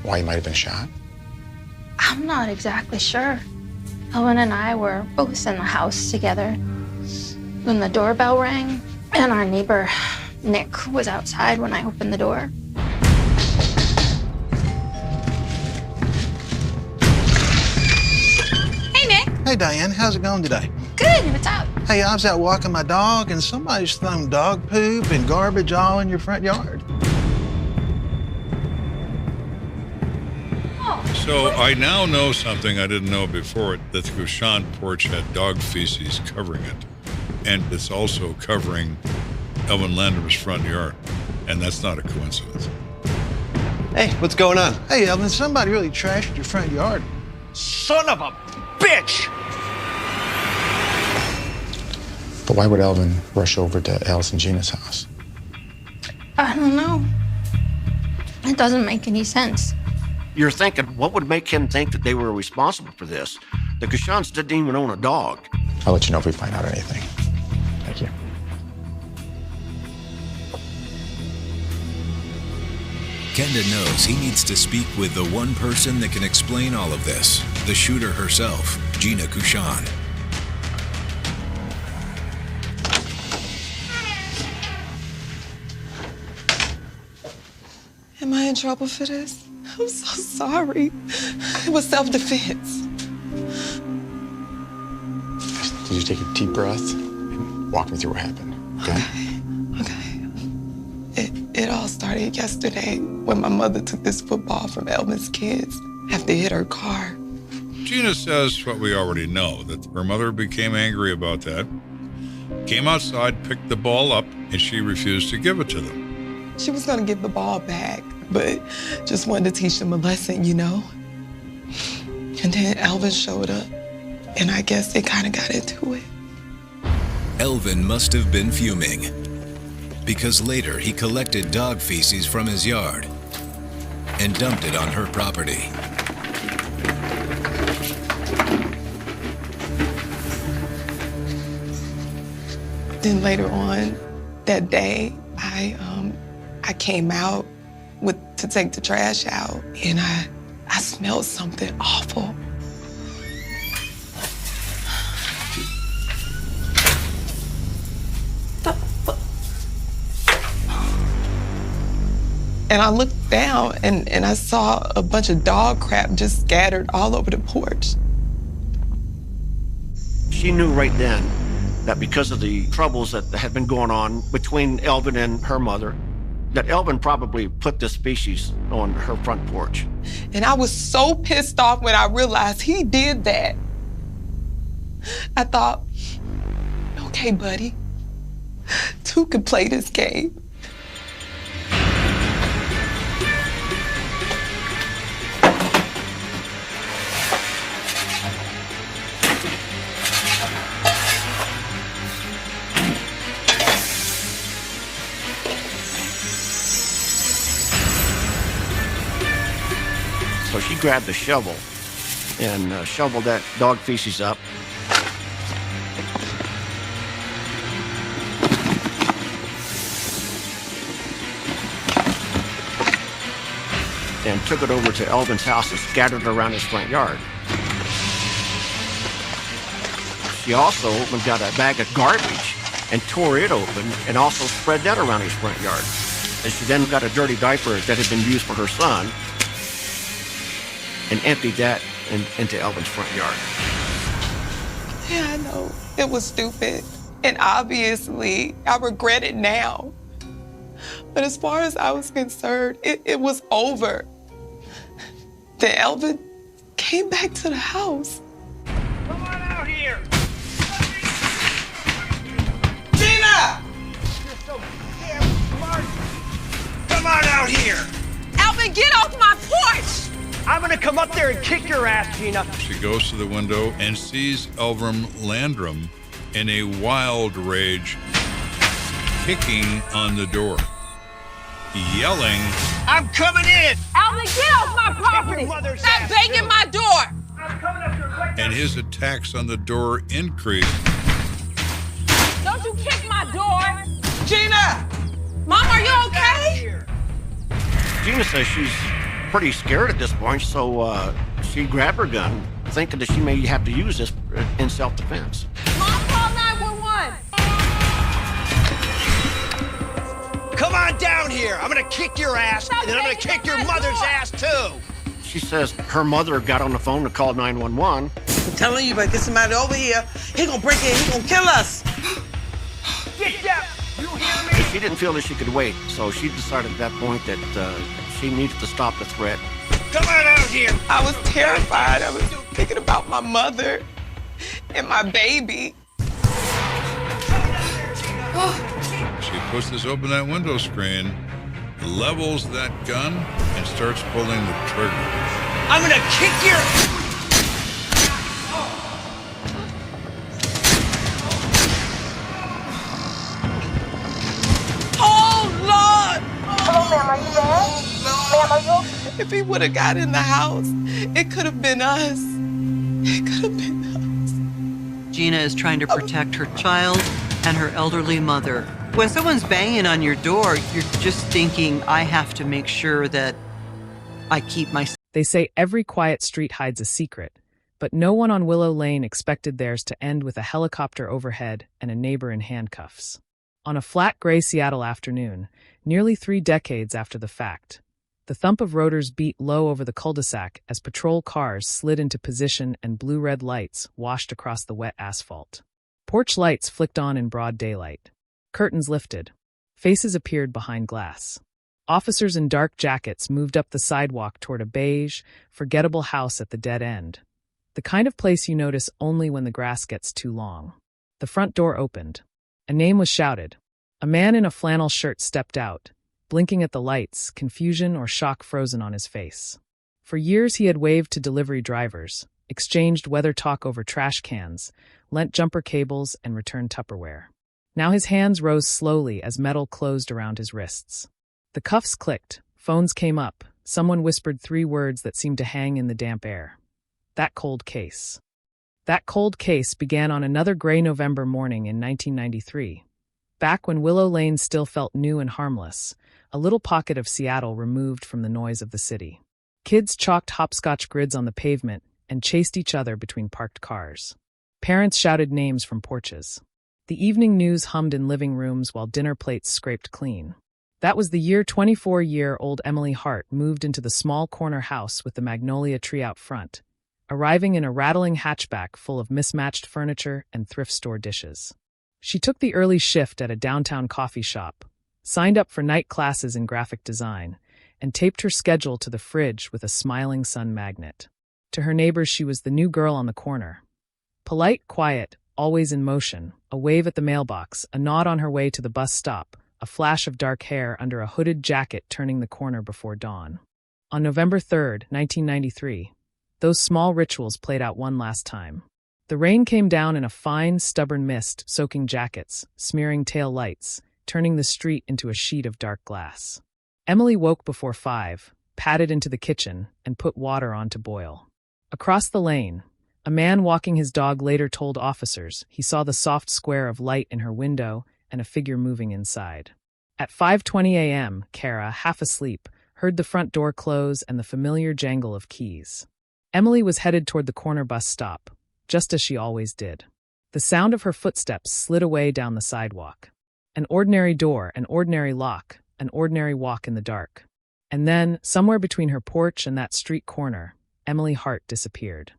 Why he might have been shot? I'm not exactly sure. Elvin and I were both in the house together when the doorbell rang, and our neighbor, Nick, was outside when I opened the door. Hey, Nick. Hey, Diane, how's it going today? Good, what's up? Hey, I was out walking my dog, and somebody's thrown dog poop and garbage all in your front yard. So I now know something I didn't know before, that the Kushan porch had dog feces covering it. And it's also covering Elvin Landrum's front yard. And that's not a coincidence. Hey, what's going on? Hey, Elvin, somebody really trashed your front yard. Son of a bitch! But why would Elvin rush over to Alice and Gina's house? I don't know. It doesn't make any sense. You're thinking, what would make him think that they were responsible for this? The Kushans didn't even own a dog. I'll let you know if we find out anything. Thank you. Kenda knows he needs to speak with the one person that can explain all of this, the shooter herself, Gina Kushan. Am I in trouble for this? I'm so sorry. It was self-defense. Did you take a deep breath and walk me through what happened, okay? It all started yesterday when my mother took this football from Elvin's kids after it hit her car. Gina says what we already know, that her mother became angry about that, came outside, picked the ball up, and she refused to give it to them. She was gonna give the ball back, but just wanted to teach them a lesson, you know? And then Elvin showed up, and I guess they kind of got into it. Elvin must have been fuming, because later he collected dog feces from his yard and dumped it on her property. Then later on that day, I came out to take the trash out, and I smelled something awful. And I looked down and I saw a bunch of dog crap just scattered all over the porch. She knew right then that because of the troubles that had been going on between Elvin and her mother, that Elvin probably put this species on her front porch. And I was so pissed off when I realized he did that. I thought, okay, buddy, two could play this game. So she grabbed the shovel and shoveled that dog feces up. And took it over to Elvin's house and scattered it around his front yard. She also got a bag of garbage and tore it open and also spread that around his front yard. And she then got a dirty diaper that had been used for her son and emptied that into Elvin's front yard. Yeah, I know. It was stupid. And obviously, I regret it now. But as far as I was concerned, it was over. Then Elvin came back to the house. Come on out here! Gina! You're so damn smart. Come on out here! Elvin, get off my porch! I'm gonna come up there and kick your ass, Gina. She goes to the window and sees Elvin Landrum in a wild rage, kicking on the door, yelling, I'm coming in! Alvin, get off my property! Stop banging my door! I'm coming up here. and his attacks on the door increased. Don't you kick my door! Gina! Mom, are you okay? Gina says she's pretty scared at this point, so she grabbed her gun, thinking that she may have to use this in self-defense. Mom, call 911! Come on down here. I'm gonna kick your ass, and then I'm gonna kick your mother's ass, too. She says her mother got on the phone to call 911. I'm telling you, better get somebody over here. He gonna break in, he gonna kill us. Get down. You hear me? She didn't feel that she could wait, so she decided at that point that she needed to stop the threat Come on out here! I was terrified. I was thinking about my mother and my baby. She pushes open that window screen, levels that gun, and starts pulling the trigger. I'm gonna kick your... Hello, ma'am, are you there? Ma'am, are you? If he would have got in the house, it could have been us. It could have been us. Gina is trying to protect her child and her elderly mother. When someone's banging on your door, you're just thinking, I have to make sure that I keep my... They say every quiet street hides a secret, but no one on Willow Lane expected theirs to end with a helicopter overhead and a neighbor in handcuffs. On a flat gray Seattle afternoon, nearly 3 decades after the fact, the thump of rotors beat low over the cul-de-sac as patrol cars slid into position and blue-red lights washed across the wet asphalt. Porch lights flicked on in broad daylight. Curtains lifted. Faces appeared behind glass. Officers in dark jackets moved up the sidewalk toward a beige, forgettable house at the dead end. The kind of place you notice only when the grass gets too long. The front door opened. A name was shouted. A man in a flannel shirt stepped out, blinking at the lights, confusion or shock frozen on his face. For years he had waved to delivery drivers, exchanged weather talk over trash cans, lent jumper cables, and returned Tupperware. Now his hands rose slowly as metal closed around his wrists. The cuffs clicked, phones came up, someone whispered 3 words that seemed to hang in the damp air. That cold case. That cold case began on another gray November morning in 1993. Back when Willow Lane still felt new and harmless, a little pocket of Seattle removed from the noise of the city. Kids chalked hopscotch grids on the pavement and chased each other between parked cars. Parents shouted names from porches. The evening news hummed in living rooms while dinner plates scraped clean. That was the year 24-year-old Emily Hart moved into the small corner house with the magnolia tree out front, arriving in a rattling hatchback full of mismatched furniture and thrift store dishes. She took the early shift at a downtown coffee shop, signed up for night classes in graphic design, and taped her schedule to the fridge with a smiling sun magnet. To her neighbors, she was the new girl on the corner. Polite, quiet, always in motion, a wave at the mailbox, a nod on her way to the bus stop, a flash of dark hair under a hooded jacket turning the corner before dawn. On November 3rd, 1993, those small rituals played out one last time. The rain came down in a fine, stubborn mist, soaking jackets, smearing tail lights, turning the street into a sheet of dark glass. Emily woke before 5, padded into the kitchen, and put water on to boil. Across the lane, a man walking his dog later told officers he saw the soft square of light in her window and a figure moving inside. At 5:20 a.m., Kara, half asleep, heard the front door close and the familiar jangle of keys. Emily was headed toward the corner bus stop, just as she always did. The sound of her footsteps slid away down the sidewalk. An ordinary door, an ordinary lock, an ordinary walk in the dark. And then, somewhere between her porch and that street corner, Emily Hart disappeared.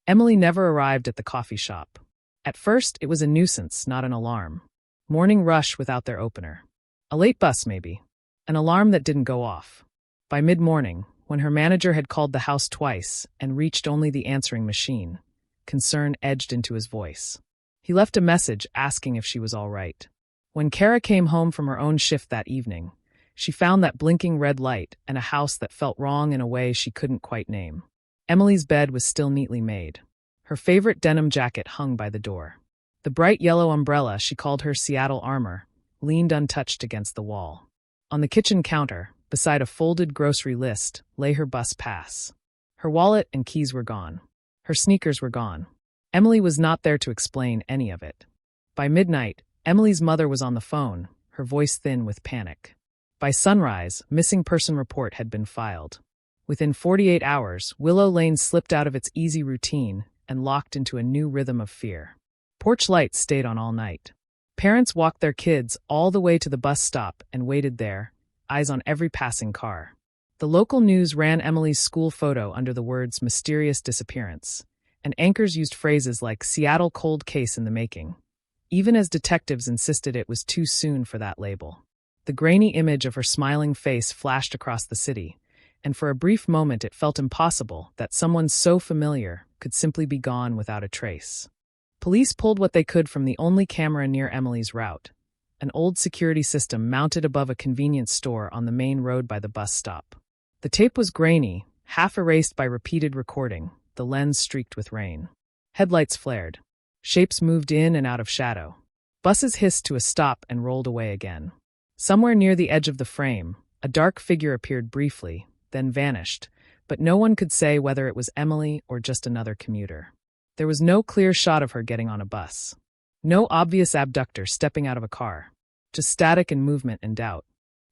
Emily never arrived at the coffee shop. At first, it was a nuisance, not an alarm. Morning rush without their opener. A late bus, maybe. An alarm that didn't go off. By mid-morning, when her manager had called the house twice and reached only the answering machine, concern edged into his voice. He left a message asking if she was all right. When Kara came home from her own shift that evening, she found that blinking red light and a house that felt wrong in a way she couldn't quite name. Emily's bed was still neatly made. Her favorite denim jacket hung by the door. The bright yellow umbrella she called her Seattle armor leaned untouched against the wall. On the kitchen counter, beside a folded grocery list, lay her bus pass. Her wallet and keys were gone. Her sneakers were gone. Emily was not there to explain any of it. By midnight, Emily's mother was on the phone, her voice thin with panic. By sunrise, missing person report had been filed. Within 48 hours, Willow Lane slipped out of its easy routine and locked into a new rhythm of fear. Porch lights stayed on all night. Parents walked their kids all the way to the bus stop and waited there, eyes on every passing car. The local news ran Emily's school photo under the words mysterious disappearance, and anchors used phrases like Seattle cold case in the making, even as detectives insisted it was too soon for that label. The grainy image of her smiling face flashed across the city, and for a brief moment it felt impossible that someone so familiar could simply be gone without a trace. Police pulled what they could from the only camera near Emily's route, an old security system mounted above a convenience store on the main road by the bus stop. The tape was grainy, half erased by repeated recording, the lens streaked with rain. Headlights flared. Shapes moved in and out of shadow. Buses hissed to a stop and rolled away again. Somewhere near the edge of the frame, a dark figure appeared briefly, then vanished, but no one could say whether it was Emily or just another commuter. There was no clear shot of her getting on a bus. No obvious abductor stepping out of a car. Just static and movement and doubt.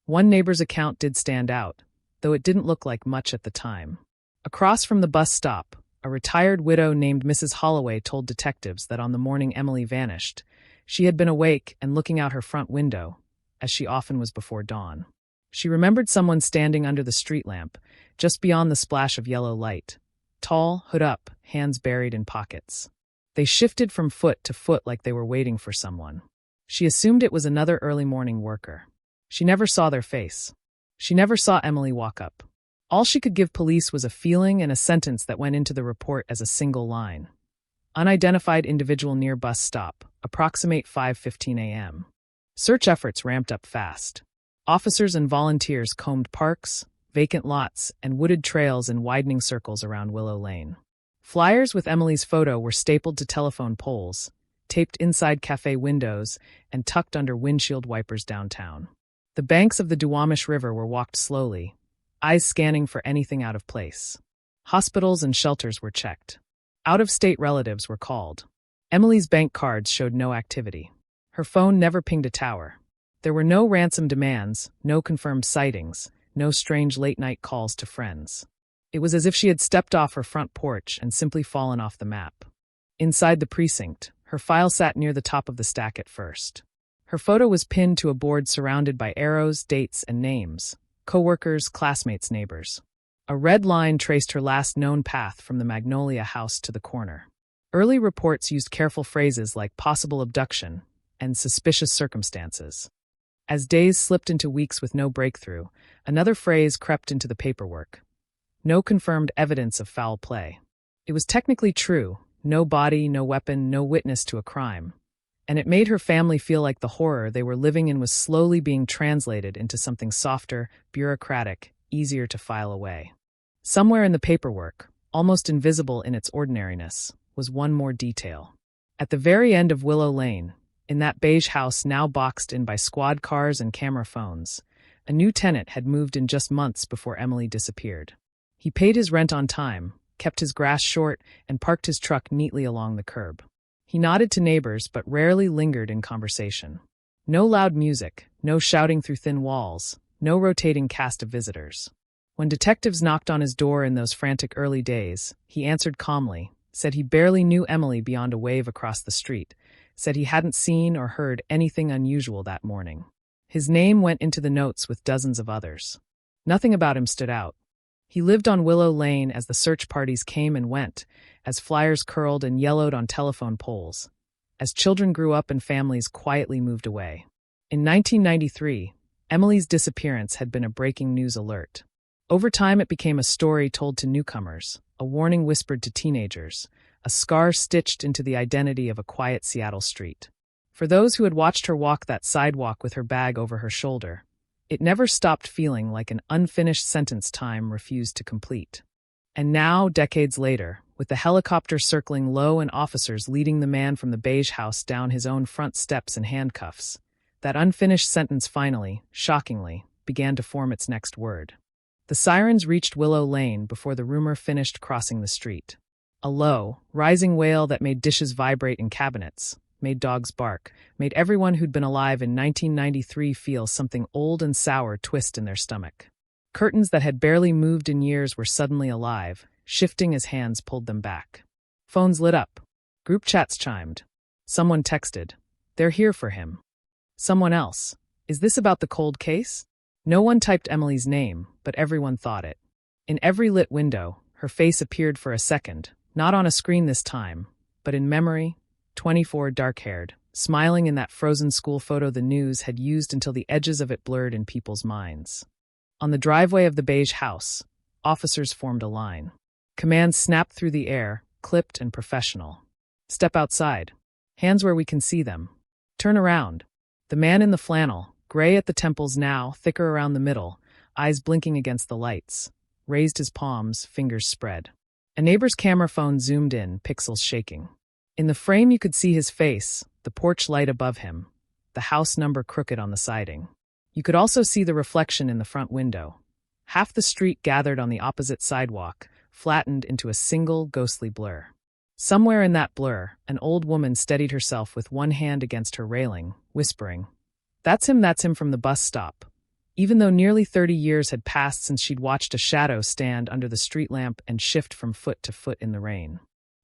One neighbor's account did stand out, though it didn't look like much at the time. Across from the bus stop, a retired widow named Mrs. Holloway told detectives that on the morning Emily vanished, she had been awake and looking out her front window, as she often was before dawn. She remembered someone standing under the street lamp, just beyond the splash of yellow light. Tall, hood up, hands buried in pockets. They shifted from foot to foot like they were waiting for someone. She assumed it was another early morning worker. She never saw their face. She never saw Emily walk up. All she could give police was a feeling and a sentence that went into the report as a single line. Unidentified individual near bus stop, approximate 5:15 a.m. Search efforts ramped up fast. Officers and volunteers combed parks, vacant lots, and wooded trails in widening circles around Willow Lane. Flyers with Emily's photo were stapled to telephone poles, taped inside cafe windows, and tucked under windshield wipers downtown. The banks of the Duwamish River were walked slowly, eyes scanning for anything out of place. Hospitals and shelters were checked. Out-of-state relatives were called. Emily's bank cards showed no activity. Her phone never pinged a tower. There were no ransom demands, no confirmed sightings, no strange late-night calls to friends. It was as if she had stepped off her front porch and simply fallen off the map. Inside the precinct, her file sat near the top of the stack at first. Her photo was pinned to a board surrounded by arrows, dates, and names, co-workers, classmates, neighbors. A red line traced her last known path from the Magnolia house to the corner. Early reports used careful phrases like possible abduction and suspicious circumstances. As days slipped into weeks with no breakthrough, another phrase crept into the paperwork. No confirmed evidence of foul play. It was technically true, no body, no weapon, no witness to a crime. And it made her family feel like the horror they were living in was slowly being translated into something softer, bureaucratic, easier to file away. Somewhere in the paperwork, almost invisible in its ordinariness, was one more detail. At the very end of Willow Lane, in that beige house now boxed in by squad cars and camera phones, a new tenant had moved in just months before Emily disappeared. He paid his rent on time, kept his grass short, and parked his truck neatly along the curb. He nodded to neighbors but rarely lingered in conversation. No loud music, no shouting through thin walls, no rotating cast of visitors. When detectives knocked on his door in those frantic early days, he answered calmly, said he barely knew Emily beyond a wave across the street, said he hadn't seen or heard anything unusual that morning. His name went into the notes with dozens of others. Nothing about him stood out. He lived on Willow Lane as the search parties came and went, as flyers curled and yellowed on telephone poles, as children grew up and families quietly moved away. In 1993, Emily's disappearance had been a breaking news alert. Over time it became a story told to newcomers, a warning whispered to teenagers, a scar stitched into the identity of a quiet Seattle street. For those who had watched her walk that sidewalk with her bag over her shoulder, it never stopped feeling like an unfinished sentence time refused to complete. And now, decades later, with the helicopter circling low and officers leading the man from the beige house down his own front steps in handcuffs, that unfinished sentence finally, shockingly, began to form its next word. The sirens reached Willow Lane before the rumor finished crossing the street. A low, rising wail that made dishes vibrate in cabinets, made dogs bark, made everyone who'd been alive in 1993 feel something old and sour twist in their stomach. Curtains that had barely moved in years were suddenly alive, shifting as hands pulled them back. Phones lit up. Group chats chimed. Someone texted, "They're here for him." Someone else, "Is this about the cold case?" No one typed Emily's name, but everyone thought it. In every lit window, her face appeared for a second, not on a screen this time, but in memory, 24, dark-haired, smiling in that frozen school photo the news had used until the edges of it blurred in people's minds. On the driveway of the beige house, Officers formed a line. Commands snapped through the air, clipped and professional. Step outside. Hands where we can see them. Turn around. The man in the flannel, gray at the temples now, thicker around the middle, eyes blinking against the lights, raised his palms, fingers spread. A neighbor's camera phone zoomed in, pixels shaking. In the frame you could see his face, the porch light above him, the house number crooked on the siding. You could also see the reflection in the front window. Half the street gathered on the opposite sidewalk, flattened into a single ghostly blur. Somewhere in that blur, an old woman steadied herself with one hand against her railing, whispering, that's him from the bus stop," even though nearly 30 years had passed since she'd watched a shadow stand under the street lamp and shift from foot to foot in the rain.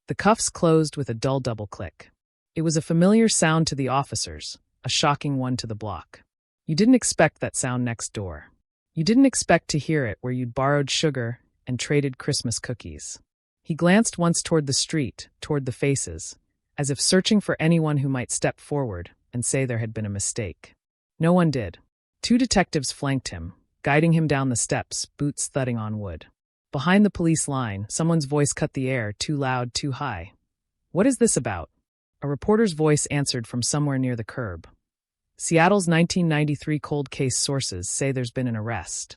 The cuffs closed with a dull double click. It was a familiar sound to the officers, a shocking one to the block. You didn't expect that sound next door. You didn't expect to hear it where you'd borrowed sugar and traded Christmas cookies. He glanced once toward the street, toward the faces, as if searching for anyone who might step forward and say there had been a mistake. No one did. 2 detectives flanked him, guiding him down the steps, boots thudding on wood. Behind the police line, someone's voice cut the air, too loud, too high. "What is this about?" A reporter's voice answered from somewhere near the curb. "Seattle's 1993 cold case sources say there's been an arrest."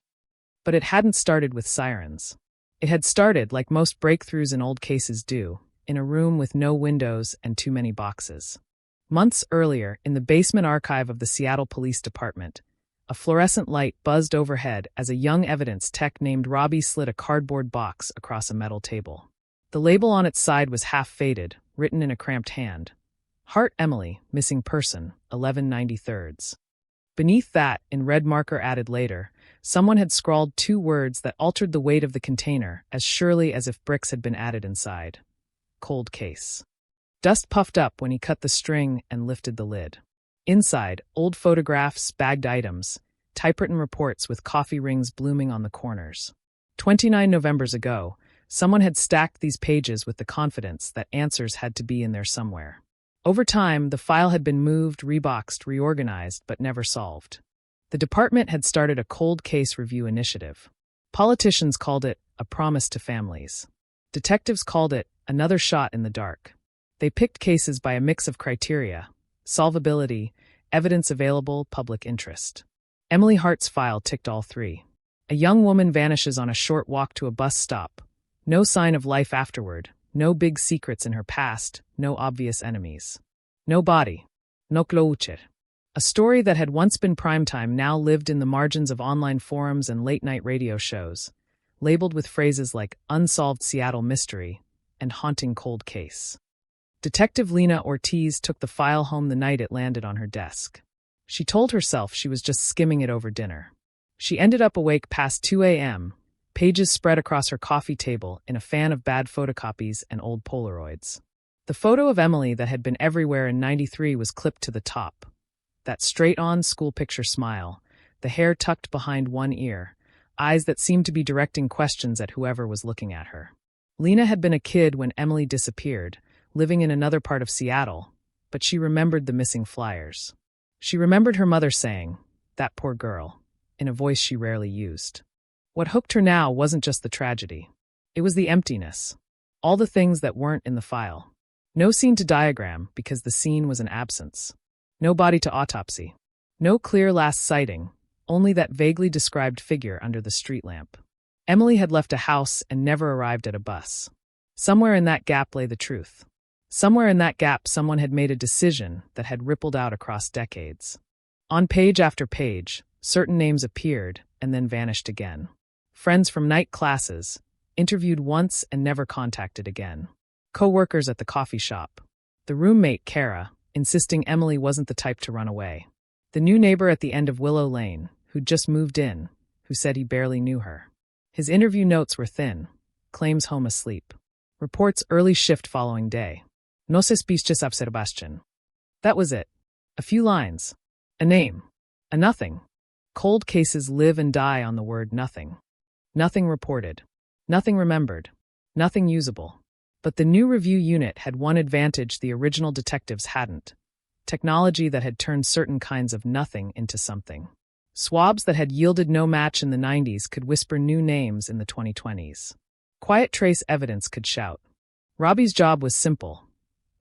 But it hadn't started with sirens. It had started, like most breakthroughs in old cases do, in a room with no windows and too many boxes. Months earlier, in the basement archive of the Seattle Police Department, a fluorescent light buzzed overhead as a young evidence tech named Robbie slid a cardboard box across a metal table. The label on its side was half faded, written in a cramped hand. Hart Emily, missing person, 1193. Beneath that, in red marker added later, someone had scrawled 2 words that altered the weight of the container as surely as if bricks had been added inside. Cold case. Dust puffed up when he cut the string and lifted the lid. Inside, old photographs, bagged items, typewritten reports with coffee rings blooming on the corners. 29 Novembers ago, someone had stacked these pages with the confidence that answers had to be in there somewhere. Over time, the file had been moved, reboxed, reorganized, but never solved. The department had started a cold case review initiative. Politicians called it a promise to families. Detectives called it another shot in the dark. They picked cases by a mix of criteria: solvability, evidence available, public interest. Emily Hart's file ticked all 3. A young woman vanishes on a short walk to a bus stop. No sign of life afterward, no big secrets in her past, no obvious enemies. No body. No closure. A story that had once been primetime now lived in the margins of online forums and late-night radio shows, labeled with phrases like Unsolved Seattle Mystery and Haunting Cold Case. Detective Lena Ortiz took the file home the night it landed on her desk. She told herself she was just skimming it over dinner. She ended up awake past 2 a.m., pages spread across her coffee table in a fan of bad photocopies and old Polaroids. The photo of Emily that had been everywhere in '93 was clipped to the top. That straight-on school picture smile, the hair tucked behind one ear, eyes that seemed to be directing questions at whoever was looking at her. Lena had been a kid when Emily disappeared, living in another part of Seattle, but she remembered the missing flyers. She remembered her mother saying, "That poor girl," in a voice she rarely used. What hooked her now wasn't just the tragedy. It was the emptiness. All the things that weren't in the file. No scene to diagram because the scene was an absence. No body to autopsy. No clear last sighting, only that vaguely described figure under the street lamp. Emily had left a house and never arrived at a bus. Somewhere in that gap lay the truth. Somewhere in that gap someone had made a decision that had rippled out across decades. On page after page, certain names appeared and then vanished again. Friends from night classes, interviewed once and never contacted again. Co-workers at the coffee shop. The roommate, Kara, insisting Emily wasn't the type to run away. The new neighbor at the end of Willow Lane, who'd just moved in, who said he barely knew her. His interview notes were thin. Claims home asleep. Reports early shift following day. No suspicious of Sebastian. That was it. A few lines. A name. A nothing. Cold cases live and die on the word nothing. Nothing reported. Nothing remembered. Nothing usable. But the new review unit had one advantage the original detectives hadn't. Technology that had turned certain kinds of nothing into something. Swabs that had yielded no match in the 90s could whisper new names in the 2020s. Quiet trace evidence could shout. Robbie's job was simple.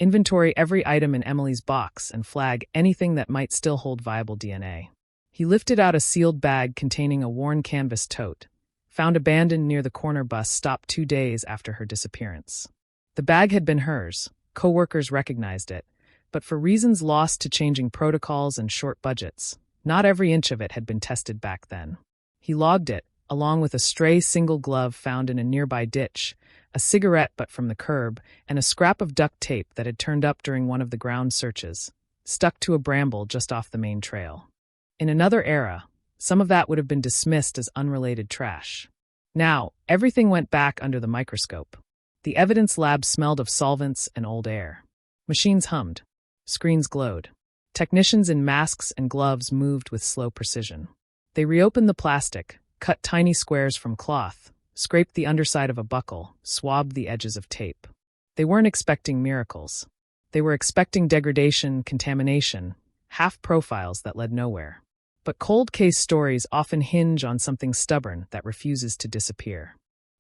Inventory every item in Emily's box and flag anything that might still hold viable DNA. He lifted out a sealed bag containing a worn canvas tote, found abandoned near the corner bus stop 2 days after her disappearance. The bag had been hers. Co-workers recognized it, but for reasons lost to changing protocols and short budgets, not every inch of it had been tested back then. He logged it, along with a stray single glove found in a nearby ditch, a cigarette butt from the curb, and a scrap of duct tape that had turned up during one of the ground searches, stuck to a bramble just off the main trail. In another era, some of that would have been dismissed as unrelated trash. Now, everything went back under the microscope. The evidence lab smelled of solvents and old air. Machines hummed. Screens glowed. Technicians in masks and gloves moved with slow precision. They reopened the plastic, cut tiny squares from cloth, scraped the underside of a buckle, swabbed the edges of tape. They weren't expecting miracles. They were expecting degradation, contamination, half profiles that led nowhere. But cold case stories often hinge on something stubborn that refuses to disappear.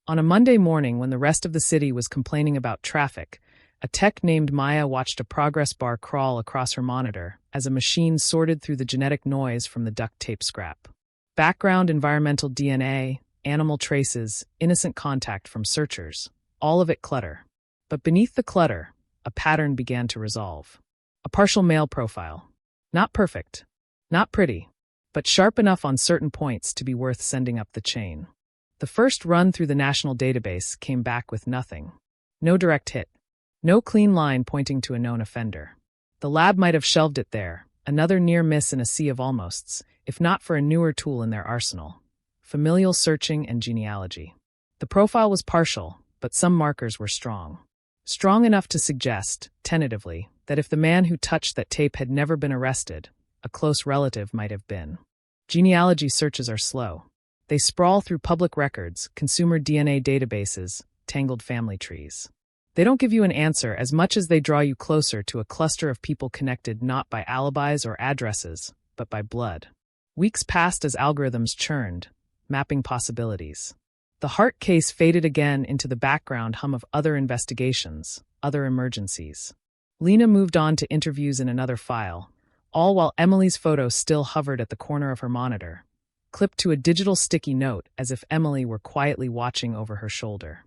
On a Monday morning when the rest of the city was complaining about traffic, a tech named Maya watched a progress bar crawl across her monitor as a machine sorted through the genetic noise from the duct tape scrap. Background environmental DNA, animal traces, innocent contact from searchers, all of it clutter. But beneath the clutter, a pattern began to resolve. A partial male profile. Not perfect, not pretty, but sharp enough on certain points to be worth sending up the chain. The first run through the national database came back with nothing. No direct hit. No clean line pointing to a known offender. The lab might have shelved it there, another near miss in a sea of almosts, if not for a newer tool in their arsenal: familial searching and genealogy. The profile was partial, but some markers were strong. Strong enough to suggest, tentatively, that if the man who touched that tape had never been arrested, a close relative might have been. Genealogy searches are slow. They sprawl through public records, consumer DNA databases, tangled family trees. They don't give you an answer as much as they draw you closer to a cluster of people connected not by alibis or addresses, but by blood. Weeks passed as algorithms churned, mapping possibilities. The Hart case faded again into the background hum of other investigations, other emergencies. Lena moved on to interviews in another file, all while Emily's photo still hovered at the corner of her monitor, clipped to a digital sticky note as if Emily were quietly watching over her shoulder.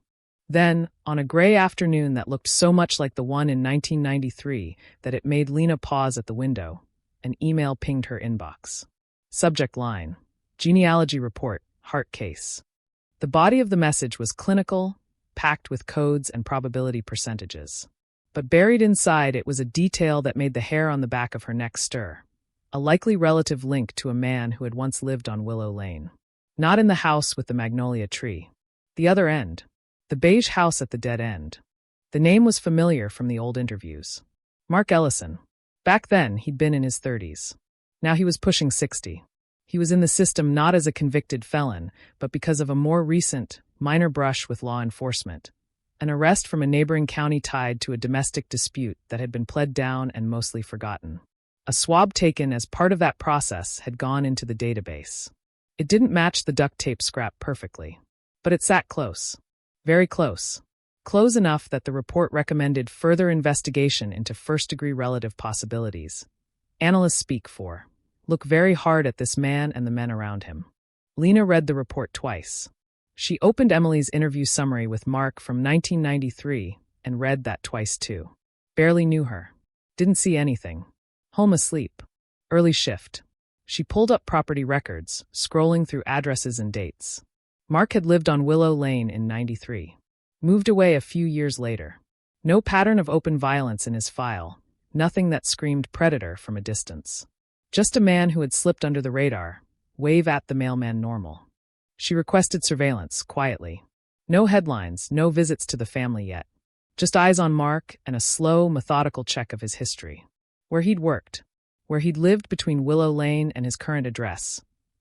Then, on a gray afternoon that looked so much like the one in 1993 that it made Lena pause at the window, an email pinged her inbox. Subject line: Genealogy report, Hart case. The body of the message was clinical, packed with codes and probability percentages. But buried inside it was a detail that made the hair on the back of her neck stir. A likely relative link to a man who had once lived on Willow Lane. Not in the house with the magnolia tree. The other end. The beige house at the dead end. The name was familiar from the old interviews. Mark Ellison. Back then, he'd been in his 30s. Now he was pushing 60. He was in the system not as a convicted felon, but because of a more recent, minor brush with law enforcement. An arrest from a neighboring county tied to a domestic dispute that had been pled down and mostly forgotten. A swab taken as part of that process had gone into the database. It didn't match the duct tape scrap perfectly, but it sat close. Very close. Close enough that the report recommended further investigation into first-degree relative possibilities. Analysts speak for. Look very hard at this man and the men around him. Lena read the report twice. She opened Emily's interview summary with Mark from 1993 and read that twice too. Barely knew her. Didn't see anything. Home asleep. Early shift. She pulled up property records, scrolling through addresses and dates. Mark had lived on Willow Lane in 93. Moved away a few years later. No pattern of open violence in his file, nothing that screamed predator from a distance. Just a man who had slipped under the radar, wave at the mailman normal. She requested surveillance, quietly. No headlines, no visits to the family yet. Just eyes on Mark and a slow, methodical check of his history. Where he'd worked. Where he'd lived between Willow Lane and his current address.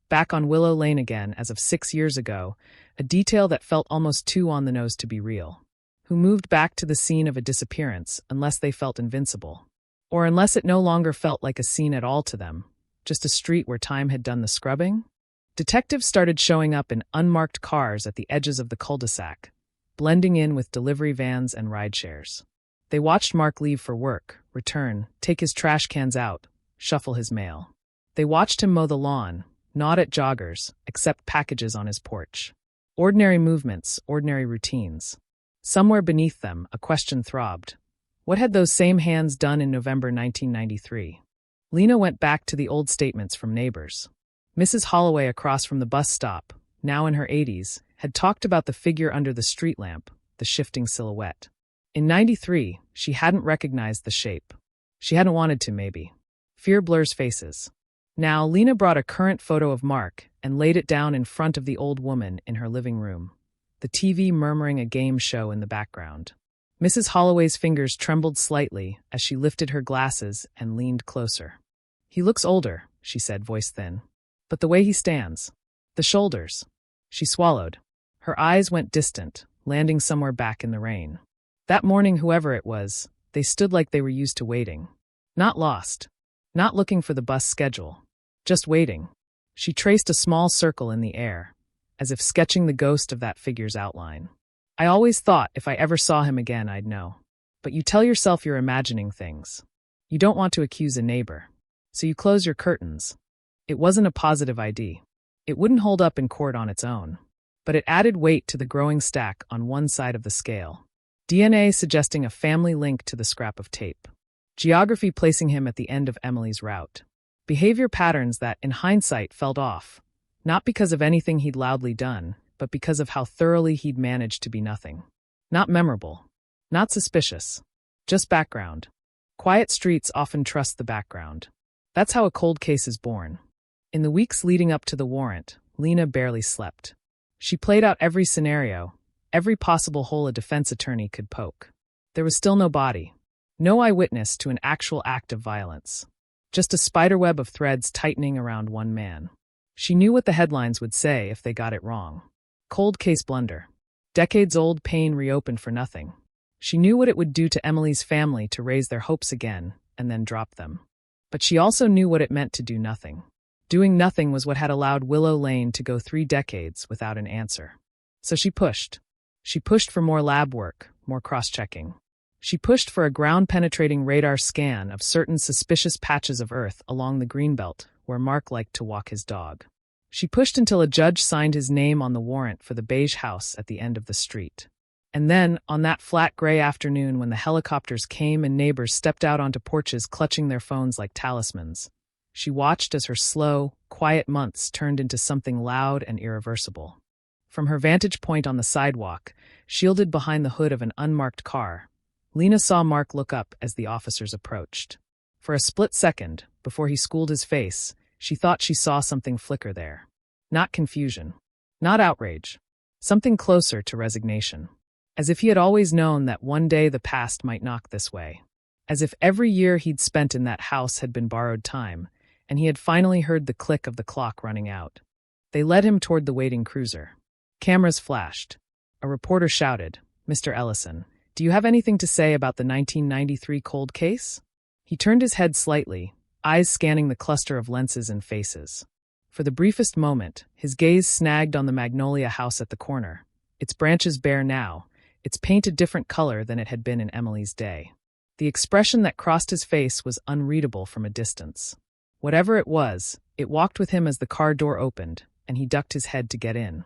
Back on Willow Lane again as of 6 years ago, a detail that felt almost too on the nose to be real. Who moved back to the scene of a disappearance unless they felt invincible. Or unless it no longer felt like a scene at all to them, Just a street where time had done the scrubbing? Detectives started showing up in unmarked cars at the edges of the cul-de-sac, blending in with delivery vans and rideshares. They watched Mark leave for work, return, take his trash cans out, shuffle his mail. They watched him mow the lawn, nod at joggers, accept packages on his porch. Ordinary movements, ordinary routines. Somewhere beneath them, a question throbbed. What had those same hands done in November 1993? Lena went back to the old statements from neighbors. Mrs. Holloway across from the bus stop, now in her 80s, had talked about the figure under the street lamp, the shifting silhouette. In 93, she hadn't recognized the shape. She hadn't wanted to, maybe. Fear blurs faces. Now, Lena brought a current photo of Mark and laid it down in front of the old woman in her living room, the TV murmuring a game show in the background. Mrs. Holloway's fingers trembled slightly as she lifted her glasses and leaned closer. "He looks older," she said, voice thin. "But the way he stands. The shoulders." She swallowed. Her eyes went distant, landing somewhere back in the rain. That morning, whoever it was, they stood like they were used to waiting. Not lost. Not looking for the bus schedule. Just waiting. She traced a small circle in the air, as if sketching the ghost of that figure's outline. "I always thought if I ever saw him again, I'd know. But you tell yourself you're imagining things. You don't want to accuse a neighbor. So you close your curtains." It wasn't a positive ID. It wouldn't hold up in court on its own. But it added weight to the growing stack on one side of the scale. DNA suggesting a family link to the scrap of tape. Geography placing him at the end of Emily's route. Behavior patterns that, in hindsight, felt off. Not because of anything he'd loudly done, but because of how thoroughly he'd managed to be nothing. Not memorable. Not suspicious. Just background. Quiet streets often trust the background. That's how a cold case is born. In the weeks leading up to the warrant, Lena barely slept. She played out every scenario, every possible hole a defense attorney could poke. There was still no body. No eyewitness to an actual act of violence. Just a spiderweb of threads tightening around one man. She knew what the headlines would say if they got it wrong. Cold case blunder. Decades-old pain reopened for nothing. She knew what it would do to Emily's family to raise their hopes again and then drop them. But she also knew what it meant to do nothing. Doing nothing was what had allowed Willow Lane to go 3 decades without an answer. So she pushed. She pushed for more lab work, more cross-checking. She pushed for a ground-penetrating radar scan of certain suspicious patches of earth along the Greenbelt where Mark liked to walk his dog. She pushed until a judge signed his name on the warrant for the beige house at the end of the street. And then, on that flat gray afternoon when the helicopters came and neighbors stepped out onto porches clutching their phones like talismans, she watched as her slow, quiet months turned into something loud and irreversible. From her vantage point on the sidewalk, shielded behind the hood of an unmarked car, Lena saw Mark look up as the officers approached. For a split second, before he schooled his face, she thought she saw something flicker there. Not confusion. Not outrage. Something closer to resignation. As if he had always known that one day the past might knock this way. As if every year he'd spent in that house had been borrowed time, and he had finally heard the click of the clock running out. They led him toward the waiting cruiser. Cameras flashed. A reporter shouted, "Mr. Ellison, do you have anything to say about the 1993 cold case?" He turned his head slightly, eyes scanning the cluster of lenses and faces. For the briefest moment, his gaze snagged on the magnolia house at the corner, its branches bare now, its paint a different color than it had been in Emily's day. The expression that crossed his face was unreadable from a distance. Whatever it was, it walked with him as the car door opened, and he ducked his head to get in.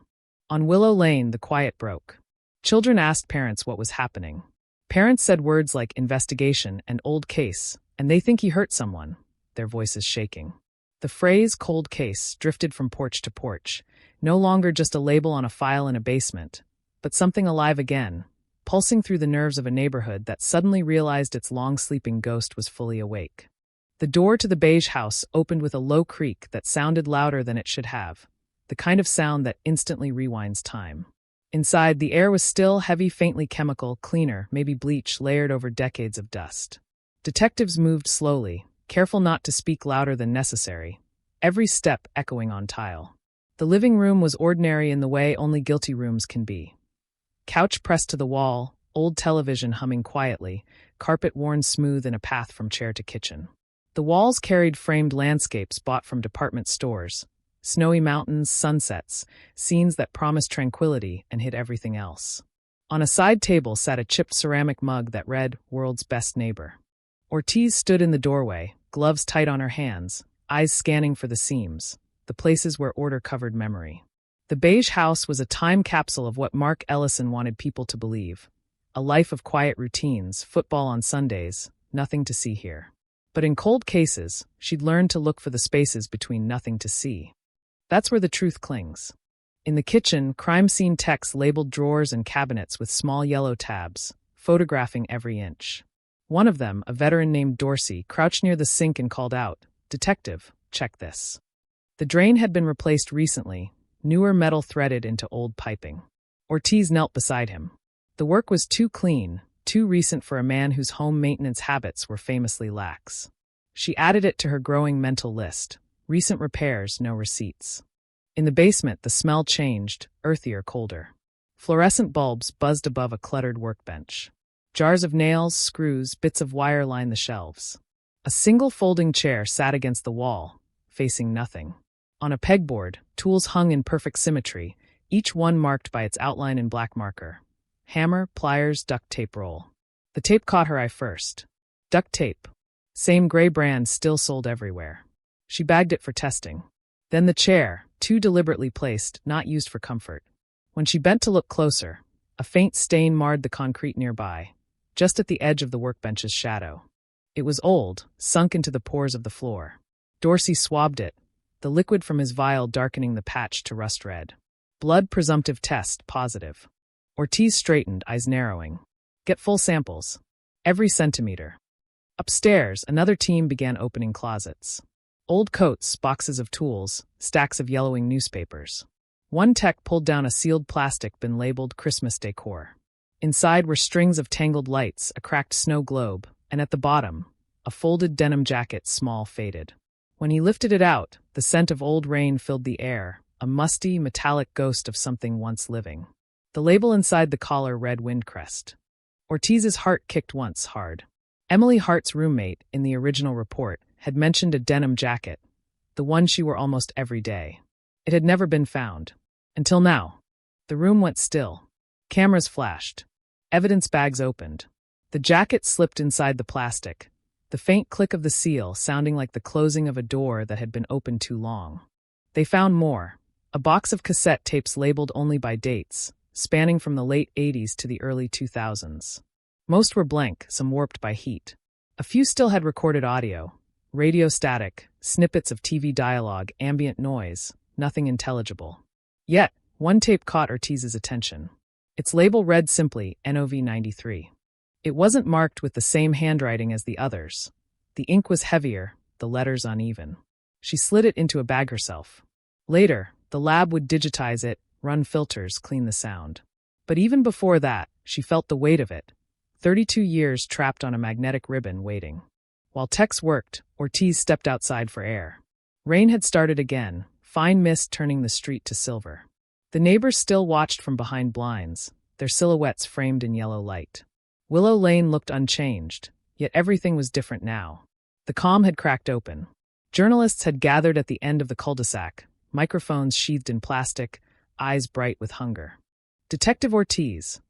On Willow Lane, the quiet broke. Children asked parents what was happening. Parents said words like investigation and old case, and they think he hurt someone, their voices shaking. The phrase cold case drifted from porch to porch, no longer just a label on a file in a basement, but something alive again, pulsing through the nerves of a neighborhood that suddenly realized its long-sleeping ghost was fully awake. The door to the beige house opened with a low creak that sounded louder than it should have, the kind of sound that instantly rewinds time. Inside, the air was still heavy, faintly chemical, cleaner, maybe bleach layered over decades of dust. Detectives moved slowly, careful not to speak louder than necessary, every step echoing on tile. The living room was ordinary in the way only guilty rooms can be. Couch pressed to the wall, old television humming quietly, carpet worn smooth in a path from chair to kitchen. The walls carried framed landscapes bought from department stores, snowy mountains, sunsets, scenes that promised tranquility and hid everything else. On a side table sat a chipped ceramic mug that read, "World's Best Neighbor." Ortiz stood in the doorway, gloves tight on her hands, eyes scanning for the seams, the places where order covered memory. The beige house was a time capsule of what Mark Ellison wanted people to believe. A life of quiet routines, football on Sundays, nothing to see here. But in cold cases, she'd learned to look for the spaces between nothing to see. That's where the truth clings. In the kitchen, crime scene techs labeled drawers and cabinets with small yellow tabs, photographing every inch. One of them, a veteran named Dorsey, crouched near the sink and called out, "Detective, check this." The drain had been replaced recently, newer metal threaded into old piping. Ortiz knelt beside him. The work was too clean, too recent for a man whose home maintenance habits were famously lax. She added it to her growing mental list. Recent repairs, no receipts. In the basement, the smell changed, earthier, colder. Fluorescent bulbs buzzed above a cluttered workbench. Jars of nails, screws, bits of wire lined the shelves. A single folding chair sat against the wall, facing nothing. On a pegboard, tools hung in perfect symmetry, each one marked by its outline in black marker. Hammer, pliers, duct tape roll. The tape caught her eye first. Duct tape. Same gray brand still sold everywhere. She bagged it for testing. Then the chair, too deliberately placed, not used for comfort. When she bent to look closer, a faint stain marred the concrete nearby, just at the edge of the workbench's shadow. It was old, sunk into the pores of the floor. Dorsey swabbed it, the liquid from his vial darkening the patch to rust red. Blood presumptive test, positive. Ortiz straightened, eyes narrowing. Get full samples. Every centimeter. Upstairs, another team began opening closets. Old coats, boxes of tools, stacks of yellowing newspapers. One tech pulled down a sealed plastic bin labeled Christmas decor. Inside were strings of tangled lights, a cracked snow globe, and at the bottom, a folded denim jacket, small, faded. When he lifted it out, the scent of old rain filled the air, a musty, metallic ghost of something once living. The label inside the collar read Windcrest. Ortiz's heart kicked once, hard. Emily Hart's roommate, in the original report, had mentioned a denim jacket, the one she wore almost every day. It had never been found. Until now. The room went still. Cameras flashed. Evidence bags opened. The jacket slipped inside the plastic, the faint click of the seal sounding like the closing of a door that had been opened too long. They found more. A box of cassette tapes labeled only by dates, spanning from the late 80s to the early 2000s. Most were blank, some warped by heat. A few still had recorded audio, radio static, snippets of TV dialogue, ambient noise, nothing intelligible. Yet, one tape caught Ortiz's attention. Its label read simply NOV 93. It wasn't marked with the same handwriting as the others. The ink was heavier, the letters uneven. She slid it into a bag herself. Later, the lab would digitize it, run filters, clean the sound. But even before that, she felt the weight of it. 32 years trapped on a magnetic ribbon waiting. While techs worked, Ortiz stepped outside for air. Rain had started again, fine mist turning the street to silver. The neighbors still watched from behind blinds, their silhouettes framed in yellow light. Willow Lane looked unchanged, yet everything was different now. The calm had cracked open. Journalists had gathered at the end of the cul-de-sac, microphones sheathed in plastic, eyes bright with hunger. "Detective Ortiz,"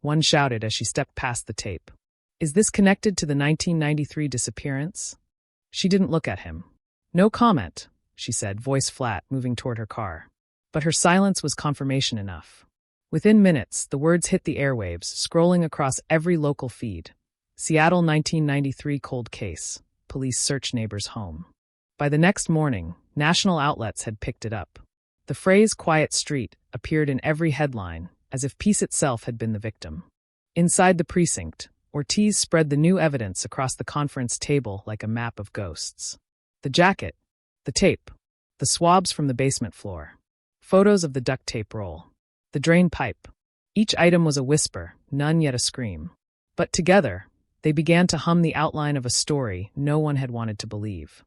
one shouted as she stepped past the tape. "Is this connected to the 1993 disappearance?" She didn't look at him. "No comment," she said, voice flat, moving toward her car. But her silence was confirmation enough. Within minutes, the words hit the airwaves, scrolling across every local feed. Seattle 1993 cold case. Police search neighbor's home. By the next morning, national outlets had picked it up. The phrase "quiet street" appeared in every headline, as if peace itself had been the victim. Inside the precinct, Ortiz spread the new evidence across the conference table like a map of ghosts. The jacket, the tape, the swabs from the basement floor, photos of the duct tape roll, the drain pipe. Each item was a whisper, none yet a scream. But together, they began to hum the outline of a story no one had wanted to believe.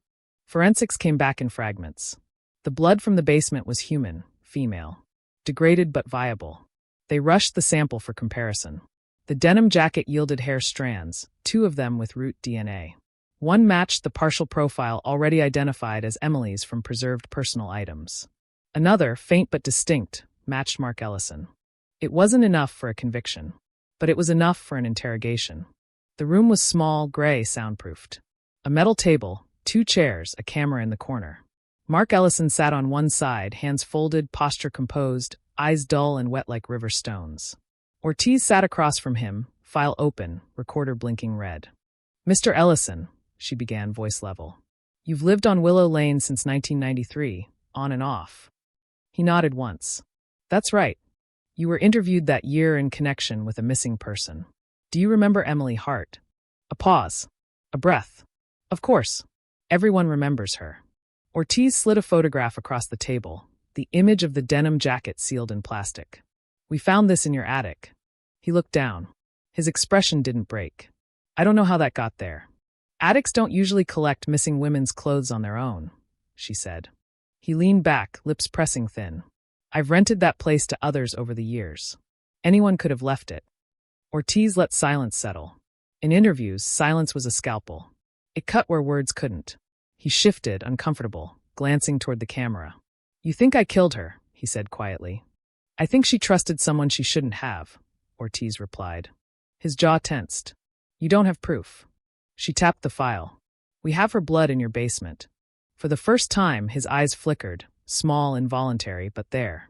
Forensics came back in fragments. The blood from the basement was human, female, degraded but viable. They rushed the sample for comparison. The denim jacket yielded hair strands, 2 of them with root DNA. One matched the partial profile already identified as Emily's from preserved personal items. Another, faint but distinct, matched Mark Ellison. It wasn't enough for a conviction, but it was enough for an interrogation. The room was small, gray, soundproofed. A metal table, 2 chairs, a camera in the corner. Mark Ellison sat on one side, hands folded, posture composed, eyes dull and wet like river stones. Ortiz sat across from him, file open, recorder blinking red. "Mr. Ellison," she began, voice level. "You've lived on Willow Lane since 1993, on and off." He nodded once. "That's right. You were interviewed that year in connection with a missing person. Do you remember Emily Hart?" A pause. A breath. "Of course. Everyone remembers her." Ortiz slid a photograph across the table, the image of the denim jacket sealed in plastic. "We found this in your attic." He looked down. His expression didn't break. "I don't know how that got there. Attics don't usually collect missing women's clothes on their own," she said. He leaned back, lips pressing thin. "I've rented that place to others over the years. Anyone could have left it." Ortiz let silence settle. In interviews, silence was a scalpel. It cut where words couldn't. He shifted, uncomfortable, glancing toward the camera. "You think I killed her," he said quietly. "I think she trusted someone she shouldn't have," Ortiz replied. His jaw tensed. "You don't have proof." She tapped the file. "We have her blood in your basement." For the first time, his eyes flickered, small, involuntary, but there.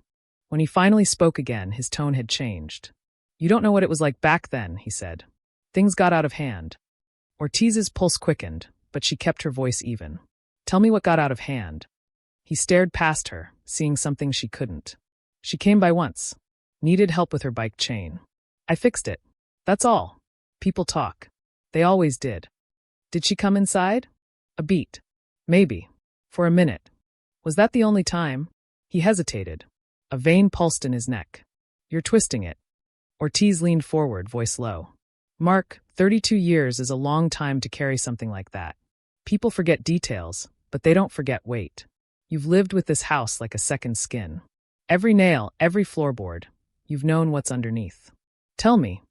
When he finally spoke again, his tone had changed. "You don't know what it was like back then," he said. "Things got out of hand." Ortiz's pulse quickened, but she kept her voice even. "Tell me what got out of hand." He stared past her, seeing something she couldn't. "She came by once. Needed help with her bike chain. I fixed it. That's all. People talk. They always did." "Did she come inside?" "A beat. Maybe. For a minute." "Was that the only time?" He hesitated. A vein pulsed in his neck. "You're twisting it." Ortiz leaned forward, voice low. "Mark, 32 years is a long time to carry something like that. People forget details, but they don't forget weight. You've lived with this house like a second skin. Every nail, every floorboard. You've known what's underneath. Tell me."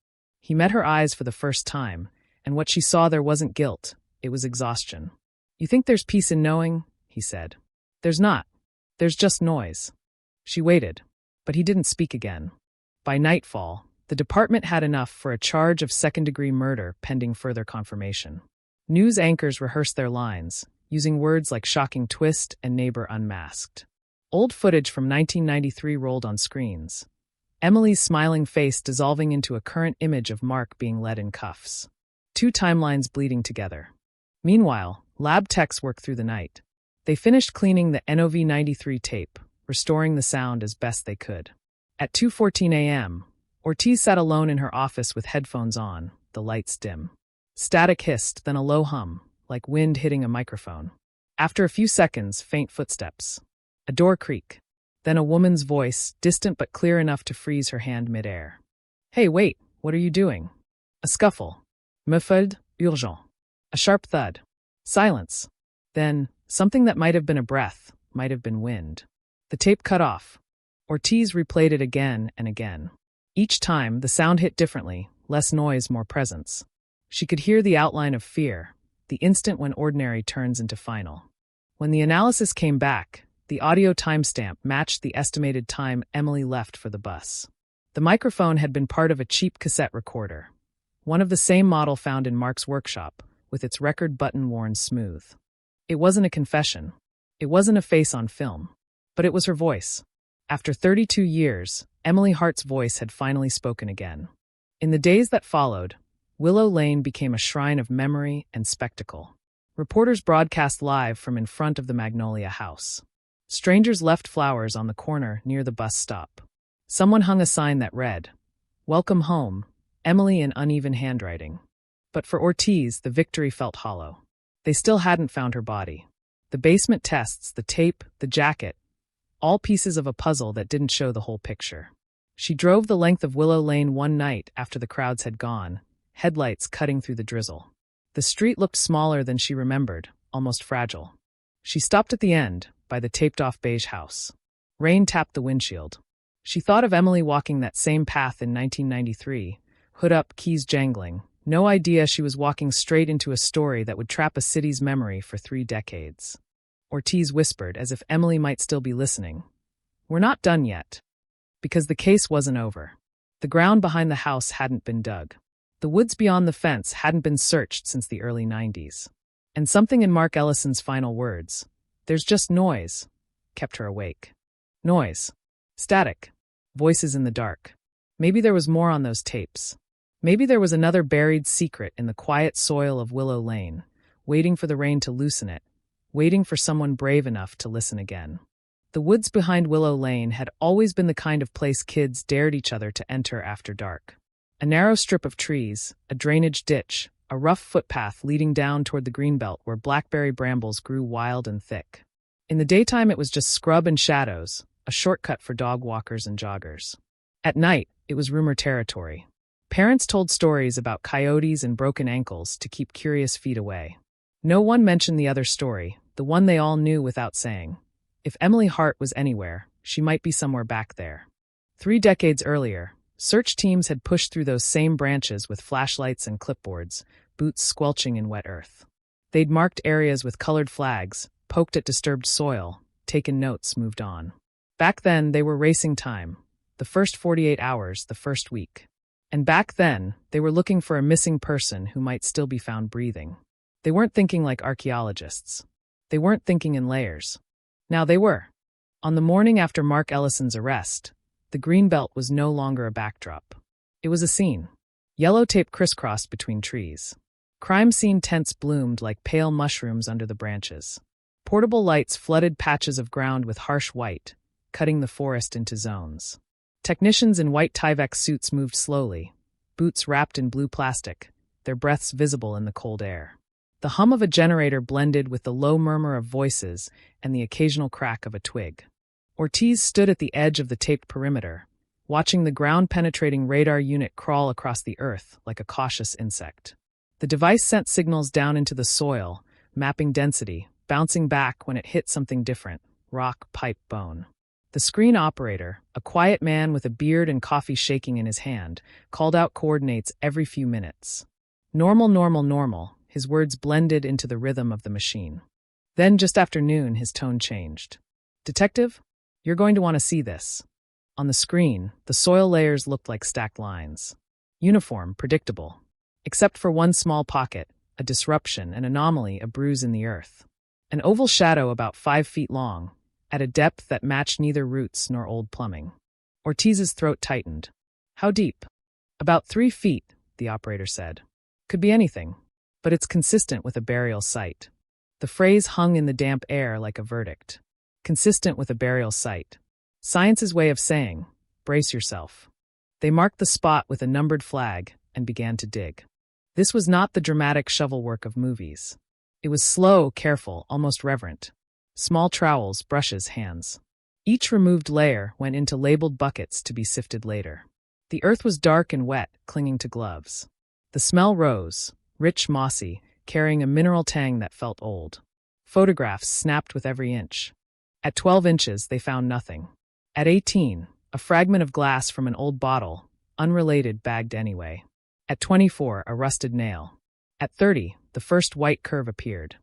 He met her eyes for the first time, and what she saw there wasn't guilt, it was exhaustion. "You think there's peace in knowing?" he said. "There's not. There's just noise." She waited, but he didn't speak again. By nightfall, the department had enough for a charge of second-degree murder pending further confirmation. News anchors rehearsed their lines, using words like shocking twist and neighbor unmasked. Old footage from 1993 rolled on screens. Emily's smiling face dissolving into a current image of Mark being led in cuffs. 2 timelines bleeding together. Meanwhile, lab techs worked through the night. They finished cleaning the NOV93 tape, restoring the sound as best they could. At 2:14 a.m., Ortiz sat alone in her office with headphones on, the lights dim. Static hissed, then a low hum, like wind hitting a microphone. After a few seconds, faint footsteps. A door creak. Then a woman's voice, distant but clear enough to freeze her hand midair. "Hey, wait, what are you doing?" A scuffle. Muffled, urgent. A sharp thud. Silence. Then, something that might have been a breath, might have been wind. The tape cut off. Ortiz replayed it again and again. Each time, the sound hit differently, less noise, more presence. She could hear the outline of fear, the instant when ordinary turns into final. When the analysis came back, the audio timestamp matched the estimated time Emily left for the bus. The microphone had been part of a cheap cassette recorder, one of the same model found in Mark's workshop, with its record button worn smooth. It wasn't a confession. It wasn't a face on film. But it was her voice. After 32 years, Emily Hart's voice had finally spoken again. In the days that followed, Willow Lane became a shrine of memory and spectacle. Reporters broadcast live from in front of the Magnolia House. Strangers left flowers on the corner near the bus stop. Someone hung a sign that read, "Welcome home, Emily," in uneven handwriting. But for Ortiz, the victory felt hollow. They still hadn't found her body. The basement tests, the tape, the jacket, all pieces of a puzzle that didn't show the whole picture. She drove the length of Willow Lane one night after the crowds had gone, headlights cutting through the drizzle. The street looked smaller than she remembered, almost fragile. She stopped at the end, by the taped-off beige house. Rain tapped the windshield. She thought of Emily walking that same path in 1993, hood up, keys jangling, No idea she was walking straight into a story that would trap a city's memory for 3 decades. Ortiz whispered, as if Emily might still be listening. We're not done yet. Because the case wasn't over. The ground behind the house hadn't been dug. The woods beyond the fence hadn't been searched since the early 90s. And something in Mark Ellison's final words, "There's just noise," kept her awake. Noise. Static. Voices in the dark. Maybe there was more on those tapes. Maybe there was another buried secret in the quiet soil of Willow Lane, waiting for the rain to loosen it, waiting for someone brave enough to listen again. The woods behind Willow Lane had always been the kind of place kids dared each other to enter after dark. A narrow strip of trees, a drainage ditch, a rough footpath leading down toward the greenbelt where blackberry brambles grew wild and thick. In the daytime it was just scrub and shadows, a shortcut for dog walkers and joggers. At night, it was rumor territory. Parents told stories about coyotes and broken ankles to keep curious feet away. No one mentioned the other story, the one they all knew without saying. If Emily Hart was anywhere, she might be somewhere back there. 3 decades earlier, search teams had pushed through those same branches with flashlights and clipboards, boots squelching in wet earth. They'd marked areas with colored flags, poked at disturbed soil, taken notes, moved on. Back then, they were racing time. The first 48 hours, the first week. And back then, they were looking for a missing person who might still be found breathing. They weren't thinking like archaeologists. They weren't thinking in layers. Now they were. On the morning after Mark Ellison's arrest, the greenbelt was no longer a backdrop. It was a scene. Yellow tape crisscrossed between trees. Crime scene tents bloomed like pale mushrooms under the branches. Portable lights flooded patches of ground with harsh white, cutting the forest into zones. Technicians in white Tyvek suits moved slowly, boots wrapped in blue plastic, their breaths visible in the cold air. The hum of a generator blended with the low murmur of voices and the occasional crack of a twig. Ortiz stood at the edge of the taped perimeter, watching the ground-penetrating radar unit crawl across the earth like a cautious insect. The device sent signals down into the soil, mapping density, bouncing back when it hit something different, rock, pipe, bone. The screen operator, a quiet man with a beard and coffee shaking in his hand, called out coordinates every few minutes. Normal, normal, normal, his words blended into the rhythm of the machine. Then, just after noon, his tone changed. Detective, you're going to want to see this. On the screen, the soil layers looked like stacked lines. Uniform, predictable. Except for one small pocket, a disruption, an anomaly, a bruise in the earth. An oval shadow about 5 feet long, at a depth that matched neither roots nor old plumbing. Ortiz's throat tightened. How deep? About 3 feet, the operator said. Could be anything, but it's consistent with a burial site. The phrase hung in the damp air like a verdict. Consistent with a burial site. Science's way of saying, brace yourself. They marked the spot with a numbered flag and began to dig. This was not the dramatic shovel work of movies. It was slow, careful, almost reverent. Small trowels, brushes, hands. Each removed layer went into labeled buckets to be sifted later. The earth was dark and wet, clinging to gloves. The smell rose, rich, mossy, carrying a mineral tang that felt old. Photographs snapped with every inch. At 12 inches, they found nothing. At 18, a fragment of glass from an old bottle, unrelated, bagged anyway. At 24, a rusted nail. At 30, the first white curve appeared.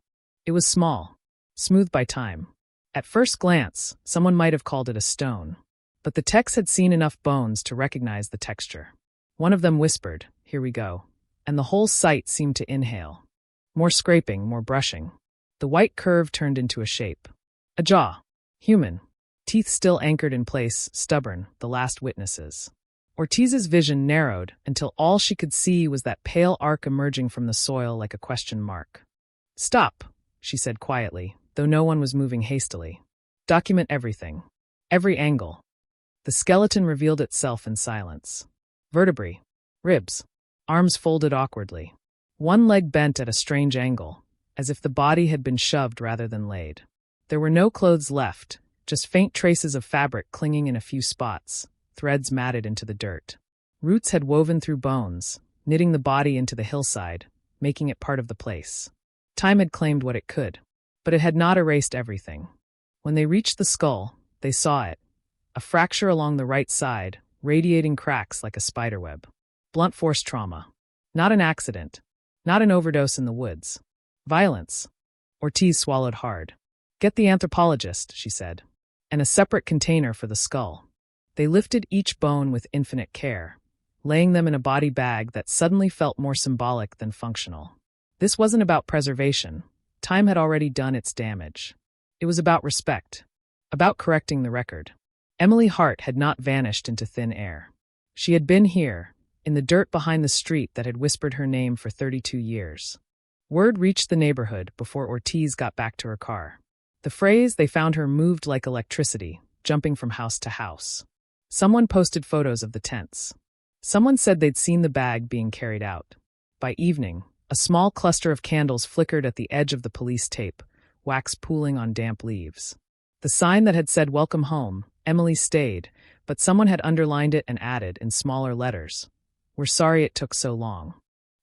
It was small, smooth by time. At first glance, someone might have called it a stone. But the techs had seen enough bones to recognize the texture. One of them whispered, "Here we go." And the whole site seemed to inhale. More scraping, more brushing. The white curve turned into a shape. A jaw. Human. Teeth still anchored in place, stubborn, the last witnesses. Ortiz's vision narrowed until all she could see was that pale arc emerging from the soil like a question mark. "Stop," she said quietly, though no one was moving hastily. "Document everything. Every angle." The skeleton revealed itself in silence. Vertebrae. Ribs. Arms folded awkwardly. One leg bent at a strange angle, as if the body had been shoved rather than laid. There were no clothes left, just faint traces of fabric clinging in a few spots, threads matted into the dirt. Roots had woven through bones, knitting the body into the hillside, making it part of the place. Time had claimed what it could, but it had not erased everything. When they reached the skull, they saw it. A fracture along the right side, radiating cracks like a spiderweb. Blunt force trauma. Not an accident. Not an overdose in the woods. Violence. Ortiz swallowed hard. Get the anthropologist, she said, and a separate container for the skull. They lifted each bone with infinite care, laying them in a body bag that suddenly felt more symbolic than functional. This wasn't about preservation. Time had already done its damage. It was about respect, about correcting the record. Emily Hart had not vanished into thin air. She had been here, in the dirt behind the street that had whispered her name for 32 years. Word reached the neighborhood before Ortiz got back to her car. The phrase "they found her" moved like electricity, jumping from house to house. Someone posted photos of the tents. Someone said they'd seen the bag being carried out. By evening, a small cluster of candles flickered at the edge of the police tape, wax pooling on damp leaves. The sign that had said "Welcome home," Emily stayed, but someone had underlined it and added, in smaller letters, "We're sorry it took so long."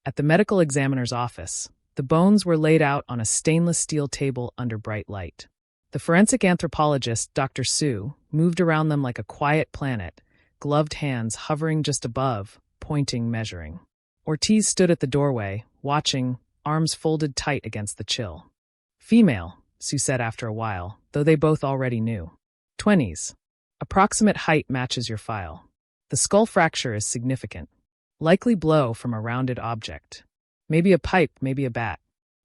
At the medical examiner's office, the bones were laid out on a stainless steel table under bright light. The forensic anthropologist, Dr. Sue, moved around them like a quiet planet, gloved hands hovering just above, pointing, measuring. Ortiz stood at the doorway, watching, arms folded tight against the chill. "Female," Sue said after a while, though they both already knew. 20s. Approximate height matches your file. The skull fracture is significant. Likely blow from a rounded object. Maybe a pipe, maybe a bat.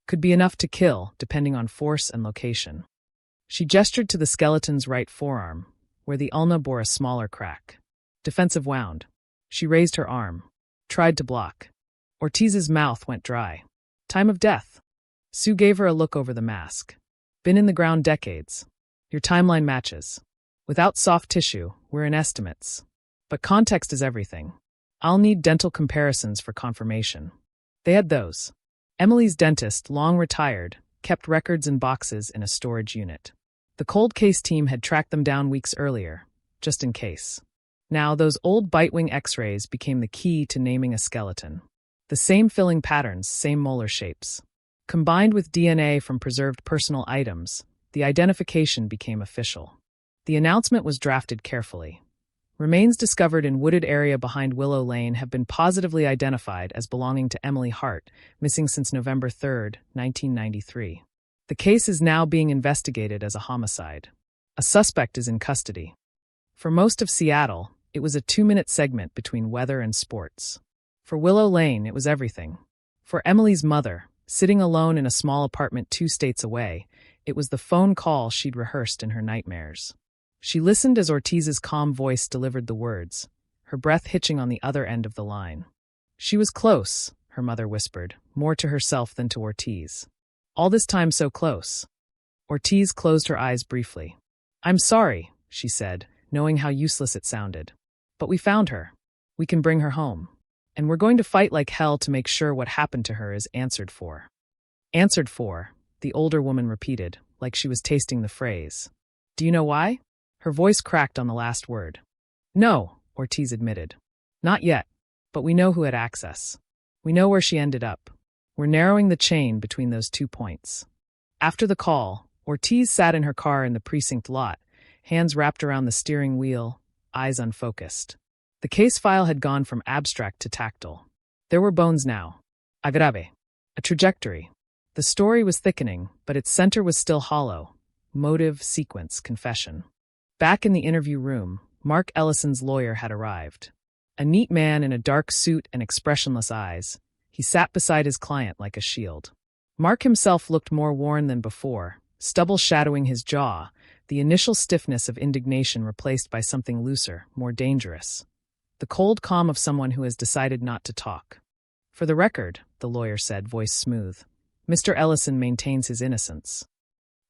Could be enough to kill, depending on force and location. She gestured to the skeleton's right forearm, where the ulna bore a smaller crack. Defensive wound. She raised her arm. Tried to block. Ortiz's mouth went dry. Time of death. Sue gave her a look over the mask. Been in the ground decades. Your timeline matches. Without soft tissue, we're in estimates. But context is everything. I'll need dental comparisons for confirmation. They had those. Emily's dentist, long retired, kept records in boxes in a storage unit. The cold case team had tracked them down weeks earlier, just in case. Now, those old bitewing x-rays became the key to naming a skeleton. The same filling patterns, same molar shapes. Combined with DNA from preserved personal items, the identification became official. The announcement was drafted carefully. Remains discovered in wooded area behind Willow Lane have been positively identified as belonging to Emily Hart, missing since November 3, 1993. The case is now being investigated as a homicide. A suspect is in custody. For most of Seattle, it was a 2-minute segment between weather and sports. For Willow Lane, it was everything. For Emily's mother, sitting alone in a small apartment 2 states away, it was the phone call she'd rehearsed in her nightmares. She listened as Ortiz's calm voice delivered the words, her breath hitching on the other end of the line. She was close, her mother whispered, more to herself than to Ortiz. All this time so close. Ortiz closed her eyes briefly. "I'm sorry," she said, knowing how useless it sounded. "But we found her. We can bring her home. And we're going to fight like hell to make sure what happened to her is answered for." Answered for, the older woman repeated, like she was tasting the phrase. "Do you know why?" Her voice cracked on the last word. "No," Ortiz admitted. "Not yet, but we know who had access. We know where she ended up. We're narrowing the chain between those 2 points." After the call, Ortiz sat in her car in the precinct lot, hands wrapped around the steering wheel, eyes unfocused. The case file had gone from abstract to tactile. There were bones now. Aggrave. A trajectory. The story was thickening, but its center was still hollow. Motive, sequence, confession. Back in the interview room, Mark Ellison's lawyer had arrived. A neat man in a dark suit and expressionless eyes, he sat beside his client like a shield. Mark himself looked more worn than before, stubble shadowing his jaw, the initial stiffness of indignation replaced by something looser, more dangerous. The cold calm of someone who has decided not to talk. "For the record," the lawyer said, voice smooth, "Mr. Ellison maintains his innocence."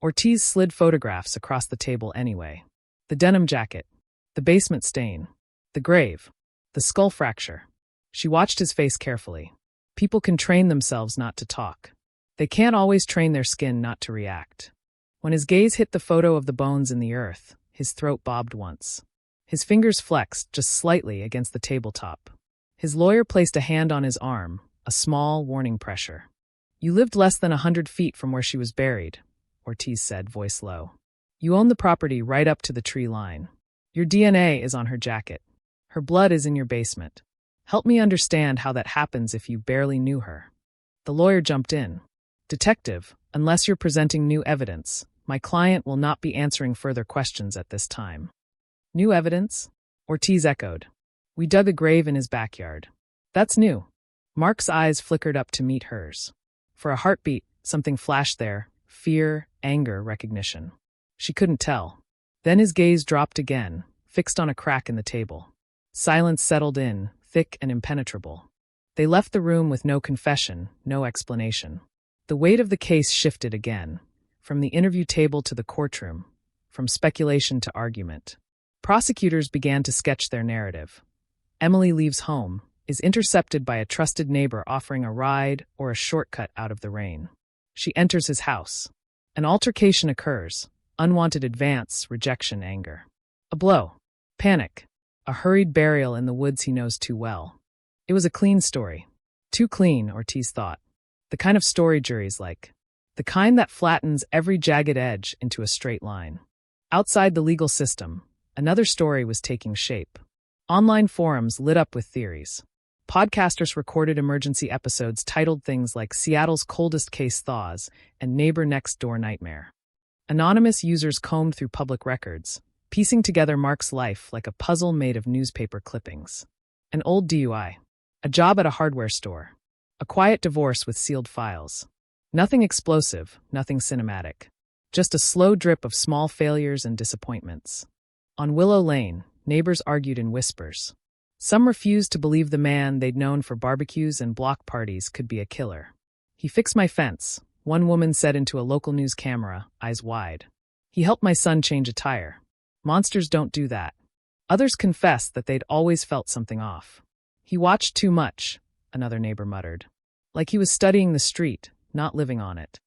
Ortiz slid photographs across the table anyway. The denim jacket, the basement stain, the grave, the skull fracture. She watched his face carefully. People can train themselves not to talk. They can't always train their skin not to react. When his gaze hit the photo of the bones in the earth, his throat bobbed once. His fingers flexed just slightly against the tabletop. His lawyer placed a hand on his arm, a small, warning pressure. "You lived less than 100 feet from where she was buried," Ortiz said, voice low. "You own the property right up to the tree line. Your DNA is on her jacket. Her blood is in your basement. Help me understand how that happens if you barely knew her. The lawyer jumped in. Detective, unless you're presenting new evidence, my client will not be answering further questions at this time. New evidence? Ortiz echoed. We dug a grave in his backyard. That's new. Mark's eyes flickered up to meet hers. For a heartbeat, something flashed there, fear, anger, recognition. She couldn't tell. Then his gaze dropped again, fixed on a crack in the table. Silence settled in, thick and impenetrable. They left the room with no confession, no explanation. The weight of the case shifted again, from the interview table to the courtroom, from speculation to argument. Prosecutors began to sketch their narrative. Emily leaves home, is intercepted by a trusted neighbor offering a ride or a shortcut out of the rain. She enters his house. An altercation occurs, unwanted advance, rejection, anger. A blow. Panic. A hurried burial in the woods he knows too well. It was a clean story. Too clean, Ortiz thought. The kind of story juries like. The kind that flattens every jagged edge into a straight line. Outside the legal system, another story was taking shape. Online forums lit up with theories. Podcasters recorded emergency episodes titled things like Seattle's Coldest Case Thaws and Neighbor Next Door Nightmare. Anonymous users combed through public records, piecing together Mark's life like a puzzle made of newspaper clippings. An old DUI. A job at a hardware store. A quiet divorce with sealed files. Nothing explosive, nothing cinematic. Just a slow drip of small failures and disappointments. On Willow Lane, neighbors argued in whispers. Some refused to believe the man they'd known for barbecues and block parties could be a killer. He fixed my fence, one woman said into a local news camera, eyes wide. He helped my son change a tire. Monsters don't do that. Others confessed that they'd always felt something off. He watched too much, another neighbor muttered. Like he was studying the street, not living on it.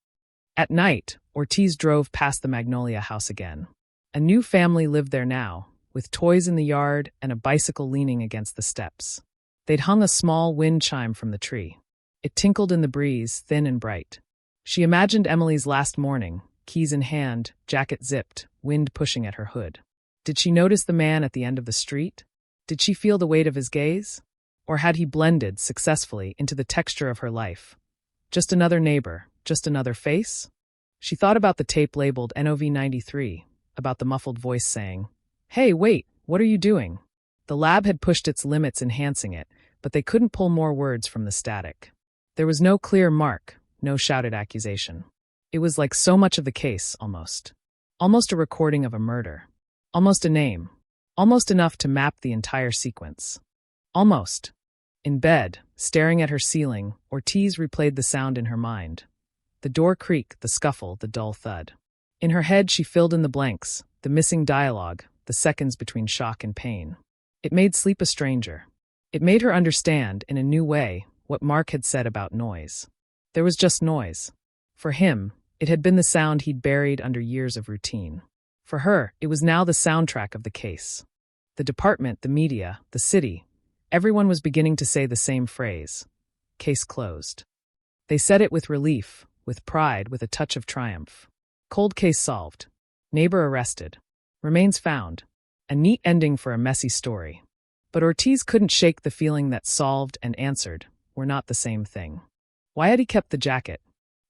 At night, Ortiz drove past the Magnolia house again. A new family lived there now, with toys in the yard and a bicycle leaning against the steps. They'd hung a small wind chime from the tree. It tinkled in the breeze, thin and bright. She imagined Emily's last morning, keys in hand, jacket zipped, wind pushing at her hood. Did she notice the man at the end of the street? Did she feel the weight of his gaze? Or had he blended, successfully, into the texture of her life? Just another neighbor, just another face? She thought about the tape labeled NOV 93, about the muffled voice saying, "Hey, wait, what are you doing?" The lab had pushed its limits enhancing it, but they couldn't pull more words from the static. There was no clear mark, no shouted accusation. It was like so much of the case, almost. Almost a recording of a murder. Almost a name. Almost enough to map the entire sequence. Almost. In bed, staring at her ceiling, Ortiz replayed the sound in her mind. The door creak, the scuffle, the dull thud. In her head she filled in the blanks, the missing dialogue, the seconds between shock and pain. It made sleep a stranger. It made her understand, in a new way, what Mark had said about noise. There was just noise. For him, it had been the sound he'd buried under years of routine. For her, it was now the soundtrack of the case. The department, the media, the city, everyone was beginning to say the same phrase. Case closed. They said it with relief, with pride, with a touch of triumph. Cold case solved. Neighbor arrested. Remains found. A neat ending for a messy story. But Ortiz couldn't shake the feeling that solved and answered were not the same thing. Why had he kept the jacket?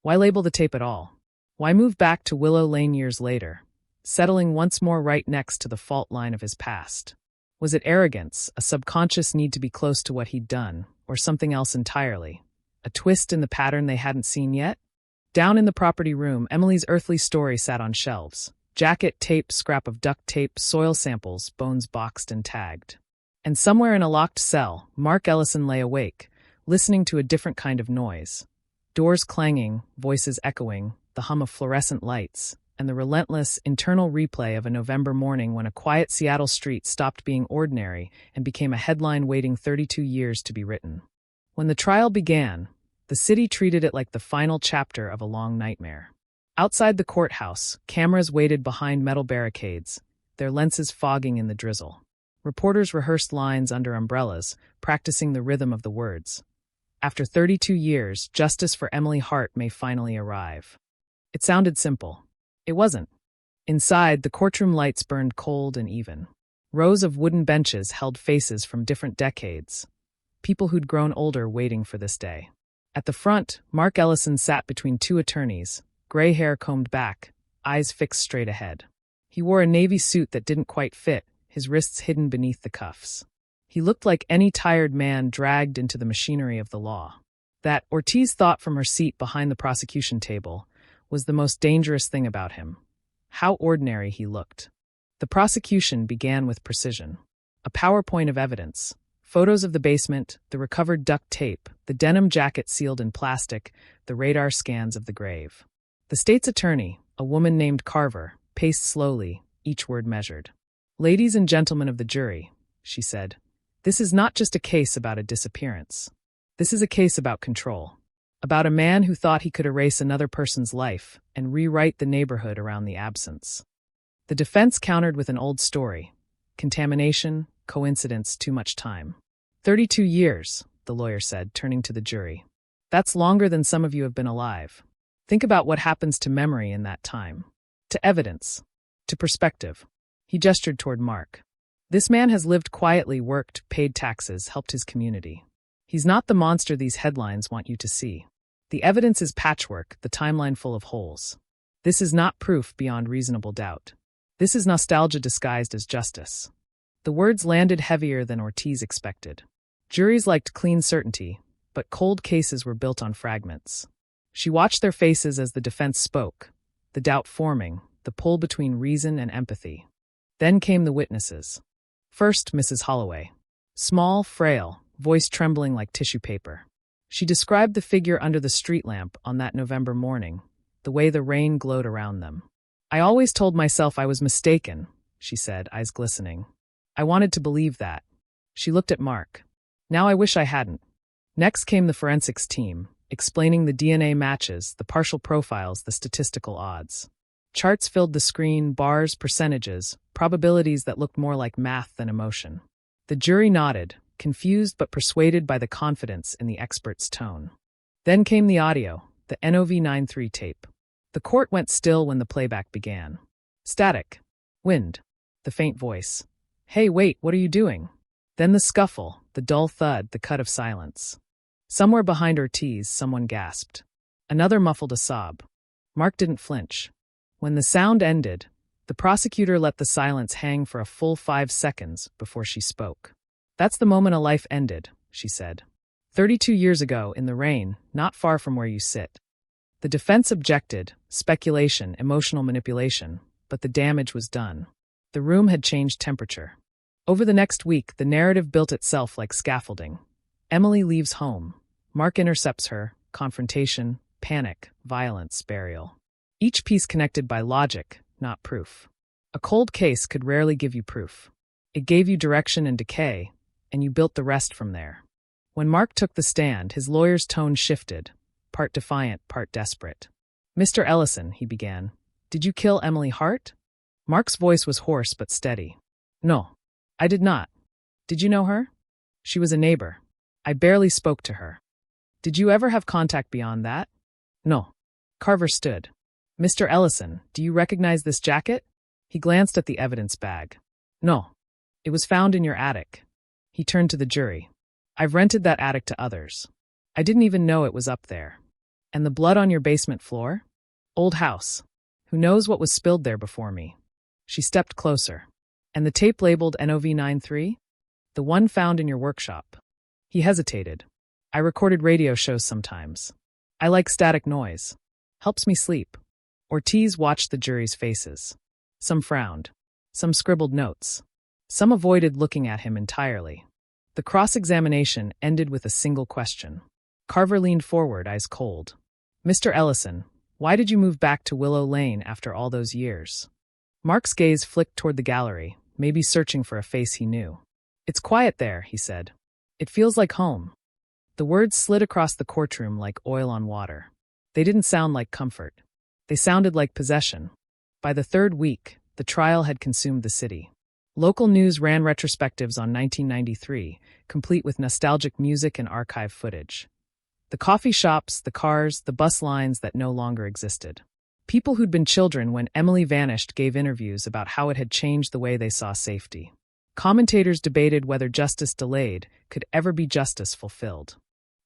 Why label the tape at all? Why move back to Willow Lane years later, settling once more right next to the fault line of his past? Was it arrogance, a subconscious need to be close to what he'd done, or something else entirely? A twist in the pattern they hadn't seen yet? Down in the property room, Emily's earthly story sat on shelves. Jacket, tape, scrap of duct tape, soil samples, bones boxed and tagged. And somewhere in a locked cell, Mark Ellison lay awake, listening to a different kind of noise. Doors clanging, voices echoing, the hum of fluorescent lights, and the relentless, internal replay of a November morning when a quiet Seattle street stopped being ordinary and became a headline waiting 32 years to be written. When the trial began, the city treated it like the final chapter of a long nightmare. Outside the courthouse, cameras waited behind metal barricades, their lenses fogging in the drizzle. Reporters rehearsed lines under umbrellas, practicing the rhythm of the words. After 32 years, justice for Emily Hart may finally arrive. It sounded simple. It wasn't. Inside, the courtroom lights burned cold and even. Rows of wooden benches held faces from different decades. people who'd grown older waiting for this day. At the front, Mark Ellison sat between two attorneys, gray hair combed back, eyes fixed straight ahead. He wore a navy suit that didn't quite fit, his wrists hidden beneath the cuffs. He looked like any tired man dragged into the machinery of the law. That, Ortiz thought from her seat behind the prosecution table, was the most dangerous thing about him. How ordinary he looked. The prosecution began with precision. A PowerPoint of evidence. Photos of the basement, the recovered duct tape, the denim jacket sealed in plastic, the radar scans of the grave. The state's attorney, a woman named Carver, paced slowly, each word measured. "Ladies and gentlemen of the jury," she said, "this is not just a case about a disappearance. This is a case about control. About a man who thought he could erase another person's life and rewrite the neighborhood around the absence." The defense countered with an old story. Contamination, coincidence, too much time. 32 years, the lawyer said, turning to the jury. That's longer than some of you have been alive. Think about what happens to memory in that time. To evidence. To perspective. He gestured toward Mark. This man has lived quietly, worked, paid taxes, helped his community. He's not the monster these headlines want you to see. The evidence is patchwork, the timeline full of holes. This is not proof beyond reasonable doubt. This is nostalgia disguised as justice. The words landed heavier than Ortiz expected. Juries liked clean certainty, but cold cases were built on fragments. She watched their faces as the defense spoke, the doubt forming, the pull between reason and empathy. Then came the witnesses. First, Mrs. Holloway. Small, frail, voice trembling like tissue paper. She described the figure under the street lamp on that November morning, the way the rain glowed around them. "I always told myself I was mistaken," she said, eyes glistening. "I wanted to believe that." She looked at Mark. "Now I wish I hadn't." Next came the forensics team, explaining the DNA matches, the partial profiles, the statistical odds. Charts filled the screen, bars, percentages, probabilities that looked more like math than emotion. The jury nodded, confused but persuaded by the confidence in the expert's tone. Then came the audio, the NOV93 tape. The court went still when the playback began. Static. Wind. The faint voice. "Hey, wait, what are you doing?" Then the scuffle, the dull thud, the cut of silence. Somewhere behind Ortiz, someone gasped. Another muffled a sob. Mark didn't flinch. When the sound ended, the prosecutor let the silence hang for a full 5 seconds before she spoke. "That's the moment a life ended," she said. 32 years ago, in the rain, not far from where you sit." The defense objected, speculation, emotional manipulation, but the damage was done. The room had changed temperature. Over the next week, the narrative built itself like scaffolding. Emily leaves home. Mark intercepts her, confrontation, panic, violence, burial. Each piece connected by logic, not proof. A cold case could rarely give you proof. It gave you direction and decay, and you built the rest from there. When Mark took the stand, his lawyer's tone shifted, part defiant, part desperate. "Mr. Ellison," he began, "did you kill Emily Hart?" Mark's voice was hoarse but steady. "No, I did not." "Did you know her?" "She was a neighbor. I barely spoke to her." "Did you ever have contact beyond that?" "No." Carver stood. "Mr. Ellison, do you recognize this jacket?" He glanced at the evidence bag. "No. It was found in your attic." He turned to the jury. "I've rented that attic to others. I didn't even know it was up there. And the blood on your basement floor? Old house. Who knows what was spilled there before me?" She stepped closer. "And the tape labeled NOV93? The one found in your workshop." He hesitated. "I recorded radio shows sometimes. I like static noise. Helps me sleep." Ortiz watched the jury's faces. Some frowned. Some scribbled notes. Some avoided looking at him entirely. The cross-examination ended with a single question. Carver leaned forward, eyes cold. "Mr. Ellison, why did you move back to Willow Lane after all those years?" Mark's gaze flicked toward the gallery, maybe searching for a face he knew. "It's quiet there," he said. "It feels like home." The words slid across the courtroom like oil on water. They didn't sound like comfort. They sounded like possession. By the third week, the trial had consumed the city. Local news ran retrospectives on 1993, complete with nostalgic music and archive footage. The coffee shops, the cars, the bus lines that no longer existed. People who'd been children when Emily vanished gave interviews about how it had changed the way they saw safety. Commentators debated whether justice delayed could ever be justice fulfilled.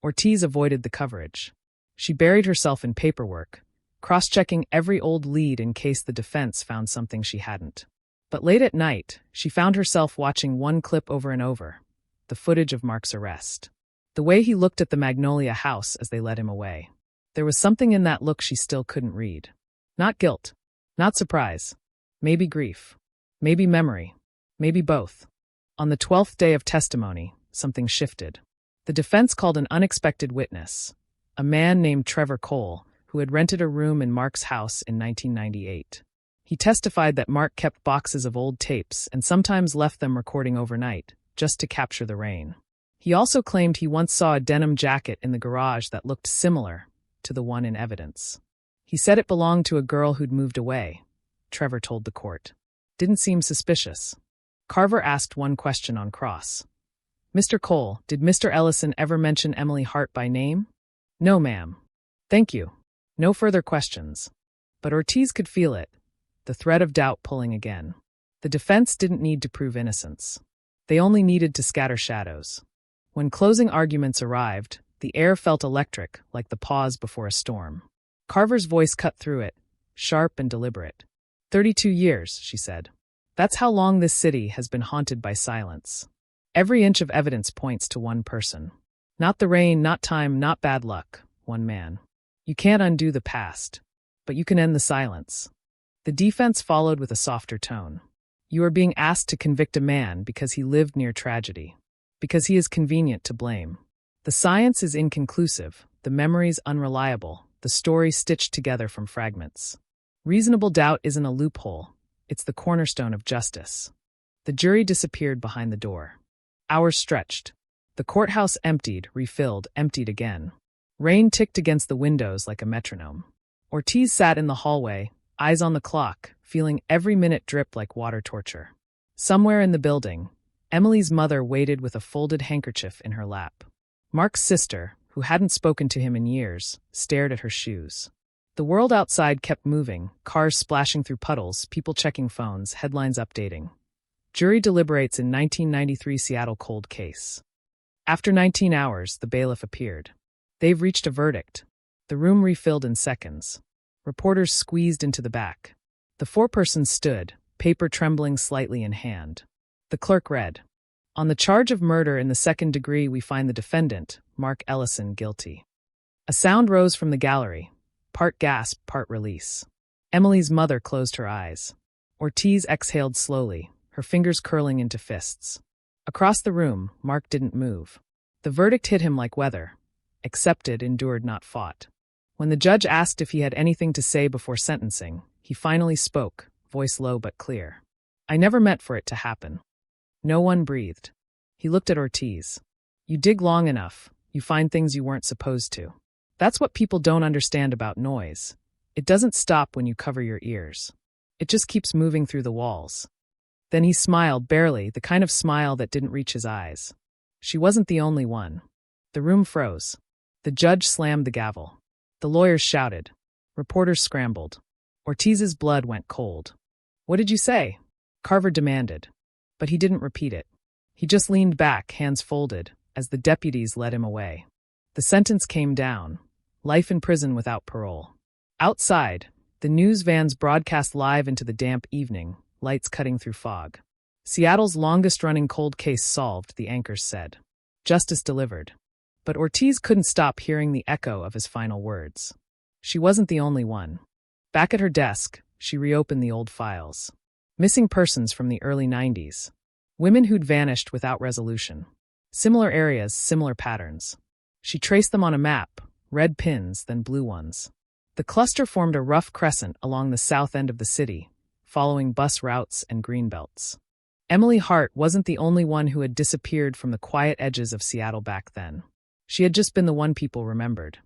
Ortiz avoided the coverage. She buried herself in paperwork, cross-checking every old lead in case the defense found something she hadn't. But late at night, she found herself watching one clip over and over, the footage of Mark's arrest. The way he looked at the Magnolia house as they led him away. There was something in that look she still couldn't read. Not guilt, not surprise, maybe grief, maybe memory, maybe both. On the 12th day of testimony, something shifted. The defense called an unexpected witness, a man named Trevor Cole, who had rented a room in Mark's house in 1998. He testified that Mark kept boxes of old tapes and sometimes left them recording overnight, just to capture the rain. He also claimed he once saw a denim jacket in the garage that looked similar to the one in evidence. He said it belonged to a girl who'd moved away, Trevor told the court. Didn't seem suspicious. Carver asked one question on cross. Mr. Cole, did Mr. Ellison ever mention Emily Hart by name? No, ma'am. Thank you. No further questions. But Ortiz could feel it, the thread of doubt pulling again. The defense didn't need to prove innocence. They only needed to scatter shadows. When closing arguments arrived, the air felt electric, like the pause before a storm. Carver's voice cut through it, sharp and deliberate. 32 years, she said. That's how long this city has been haunted by silence. Every inch of evidence points to one person. Not the rain, not time, not bad luck. One man. You can't undo the past, but you can end the silence. The defense followed with a softer tone. You are being asked to convict a man because he lived near tragedy, because he is convenient to blame. The science is inconclusive, the memories unreliable, the story stitched together from fragments. Reasonable doubt isn't a loophole, it's the cornerstone of justice. The jury disappeared behind the door. Hours stretched. The courthouse emptied, refilled, emptied again. Rain ticked against the windows like a metronome. Ortiz sat in the hallway, eyes on the clock, feeling every minute drip like water torture. Somewhere in the building, Emily's mother waited with a folded handkerchief in her lap. Mark's sister, who hadn't spoken to him in years, stared at her shoes. The world outside kept moving, cars splashing through puddles, people checking phones, headlines updating. Jury deliberates in 1993 Seattle cold case. After 19 hours, the bailiff appeared. They've reached a verdict. The room refilled in seconds. Reporters squeezed into the back. The four persons stood, paper trembling slightly in hand. The clerk read, "On the charge of murder in the second degree, we find the defendant, Mark Ellison, guilty." A sound rose from the gallery, part gasp, part release. Emily's mother closed her eyes. Ortiz exhaled slowly, her fingers curling into fists. Across the room, Mark didn't move. The verdict hit him like weather. Accepted, endured, not fought. When the judge asked if he had anything to say before sentencing, he finally spoke, voice low but clear. "I never meant for it to happen." No one breathed. He looked at Ortiz. "You dig long enough, you find things you weren't supposed to. That's what people don't understand about noise. It doesn't stop when you cover your ears. It just keeps moving through the walls." Then he smiled, barely, the kind of smile that didn't reach his eyes. She wasn't the only one. The room froze. The judge slammed the gavel. The lawyers shouted. Reporters scrambled. Ortiz's blood went cold. "What did you say?" Carver demanded. But he didn't repeat it. He just leaned back, hands folded, as the deputies led him away. The sentence came down. Life in prison without parole. Outside, the news vans broadcast live into the damp evening, lights cutting through fog. Seattle's longest-running cold case solved, the anchors said. Justice delivered. But Ortiz couldn't stop hearing the echo of his final words. She wasn't the only one. Back at her desk, she reopened the old files. Missing persons from the early 90s. Women who'd vanished without resolution. Similar areas, similar patterns. She traced them on a map, red pins, then blue ones. The cluster formed a rough crescent along the south end of the city, following bus routes and greenbelts. Emily Hart wasn't the only one who had disappeared from the quiet edges of Seattle back then. She had just been the one people remembered.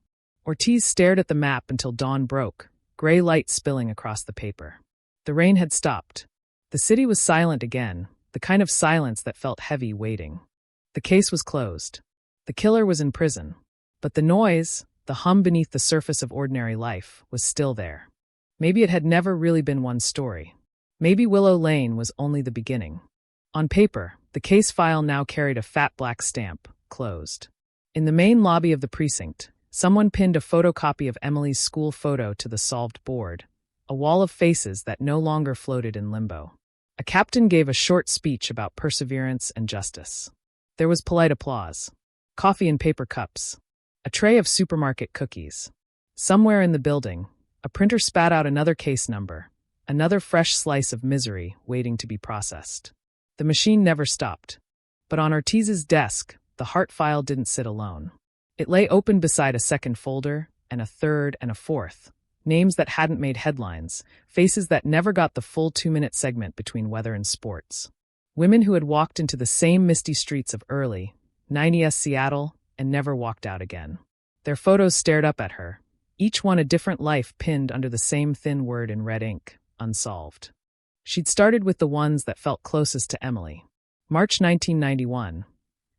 Ortiz stared at the map until dawn broke, gray light spilling across the paper. The rain had stopped. The city was silent again, the kind of silence that felt heavy waiting. The case was closed. The killer was in prison. But the noise, the hum beneath the surface of ordinary life, was still there. Maybe it had never really been one story. Maybe Willow Lane was only the beginning. On paper, the case file now carried a fat black stamp, closed. In the main lobby of the precinct, someone pinned a photocopy of Emily's school photo to the solved board, a wall of faces that no longer floated in limbo. A captain gave a short speech about perseverance and justice. There was polite applause. Coffee in paper cups. A tray of supermarket cookies. Somewhere in the building, a printer spat out another case number, another fresh slice of misery waiting to be processed. The machine never stopped. But on Ortiz's desk, the heart file didn't sit alone. It lay open beside a second folder, and a third and a fourth. Names that hadn't made headlines, faces that never got the full 2-minute segment between weather and sports. Women who had walked into the same misty streets of early, 90s Seattle, and never walked out again. Their photos stared up at her, each one a different life pinned under the same thin word in red ink, unsolved. She'd started with the ones that felt closest to Emily. March 1991.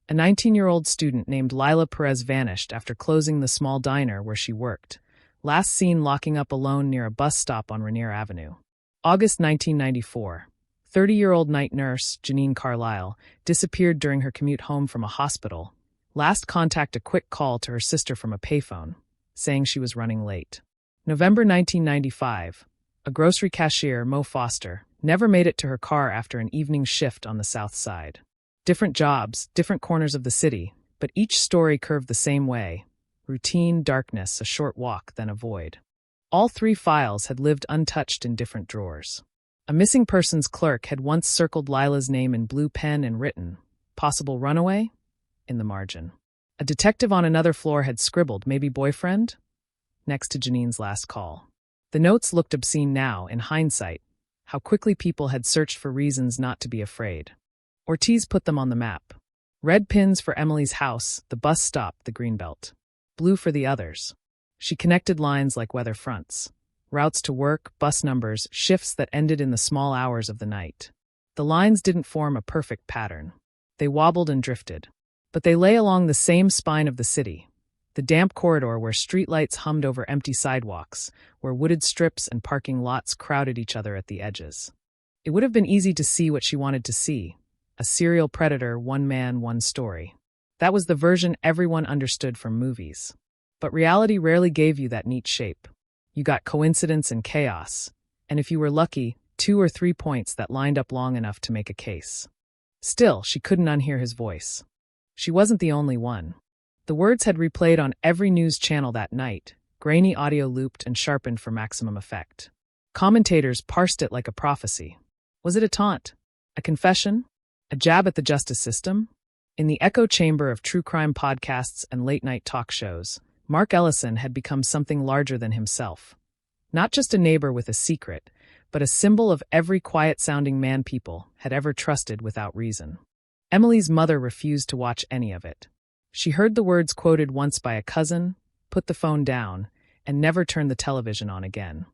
A 19-year-old student named Lila Perez vanished after closing the small diner where she worked, last seen locking up alone near a bus stop on Rainier Avenue. August 1994. 30-year-old night nurse, Janine Carlisle, disappeared during her commute home from a hospital. Last contact a quick call to her sister from a payphone, saying she was running late. November 1995. A grocery cashier, Mo Foster, never made it to her car after an evening shift on the south side. Different jobs, different corners of the city, but each story curved the same way. Routine, darkness, a short walk, then a void. All 3 files had lived untouched in different drawers. A missing persons clerk had once circled Lila's name in blue pen and written, "Possible runaway?" in the margin. A detective on another floor had scribbled, "Maybe boyfriend?" next to Janine's last call. The notes looked obscene now, in hindsight, how quickly people had searched for reasons not to be afraid. Ortiz put them on the map. Red pins for Emily's house, the bus stop, the greenbelt. Blue for the others. She connected lines like weather fronts. Routes to work, bus numbers, shifts that ended in the small hours of the night. The lines didn't form a perfect pattern. They wobbled and drifted. But they lay along the same spine of the city. The damp corridor where streetlights hummed over empty sidewalks, where wooded strips and parking lots crowded each other at the edges. It would have been easy to see what she wanted to see. A serial predator, one man, one story. That was the version everyone understood from movies. But reality rarely gave you that neat shape. You got coincidence and chaos, and if you were lucky, 2 or 3 points that lined up long enough to make a case. Still, she couldn't unhear his voice. She wasn't the only one. The words had replayed on every news channel that night, grainy audio looped and sharpened for maximum effect. Commentators parsed it like a prophecy. Was it a taunt? A confession? A jab at the justice system? In the echo chamber of true crime podcasts and late-night talk shows, Mark Ellison had become something larger than himself. Not just a neighbor with a secret, but a symbol of every quiet-sounding man people had ever trusted without reason. Emily's mother refused to watch any of it. She heard the words quoted once by a cousin, put the phone down, and never turned the television on again.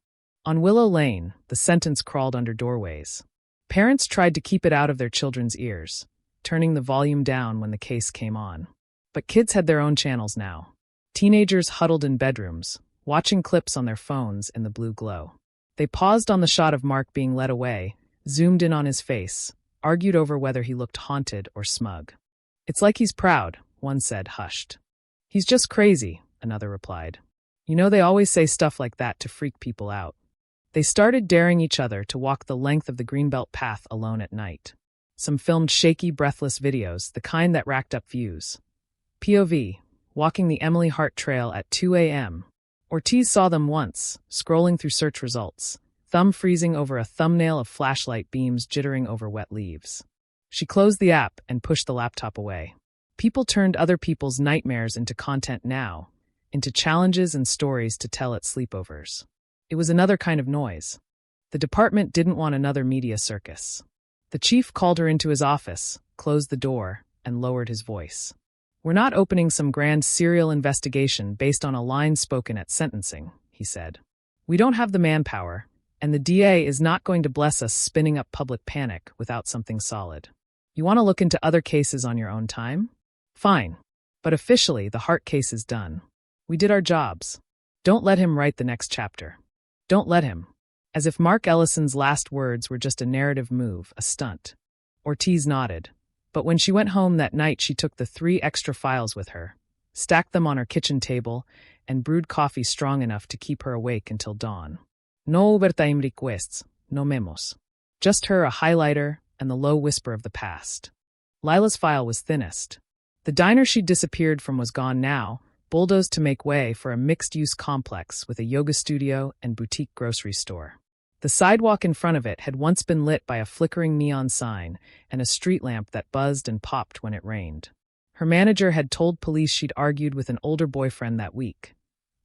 On Willow Lane, the sentence crawled under doorways. Parents tried to keep it out of their children's ears, turning the volume down when the case came on. But kids had their own channels now. Teenagers huddled in bedrooms, watching clips on their phones in the blue glow. They paused on the shot of Mark being led away, zoomed in on his face, argued over whether he looked haunted or smug. "It's like he's proud," one said, hushed. "He's just crazy," another replied. "You know they always say stuff like that to freak people out." They started daring each other to walk the length of the Greenbelt path alone at night. Some filmed shaky, breathless videos, the kind that racked up views. POV, walking the Emily Hart Trail at 2 a.m. Ortiz saw them once, scrolling through search results, thumb freezing over a thumbnail of flashlight beams jittering over wet leaves. She closed the app and pushed the laptop away. People turned other people's nightmares into content now, into challenges and stories to tell at sleepovers. It was another kind of noise. The department didn't want another media circus. The chief called her into his office, closed the door, and lowered his voice. "We're not opening some grand serial investigation based on a line spoken at sentencing," he said. "We don't have the manpower, and the DA is not going to bless us spinning up public panic without something solid. You want to look into other cases on your own time? Fine. But officially, the Hart case is done. We did our jobs. Don't let him write the next chapter. Don't let him." As if Mark Ellison's last words were just a narrative move, a stunt. Ortiz nodded. But when she went home that night, she took the 3 extra files with her, stacked them on her kitchen table, and brewed coffee strong enough to keep her awake until dawn. No overtime requests, no memos. Just her, a highlighter, and the low whisper of the past. Lila's file was thinnest. The diner she'd disappeared from was gone now, bulldozed to make way for a mixed-use complex with a yoga studio and boutique grocery store. The sidewalk in front of it had once been lit by a flickering neon sign and a street lamp that buzzed and popped when it rained. Her manager had told police she'd argued with an older boyfriend that week.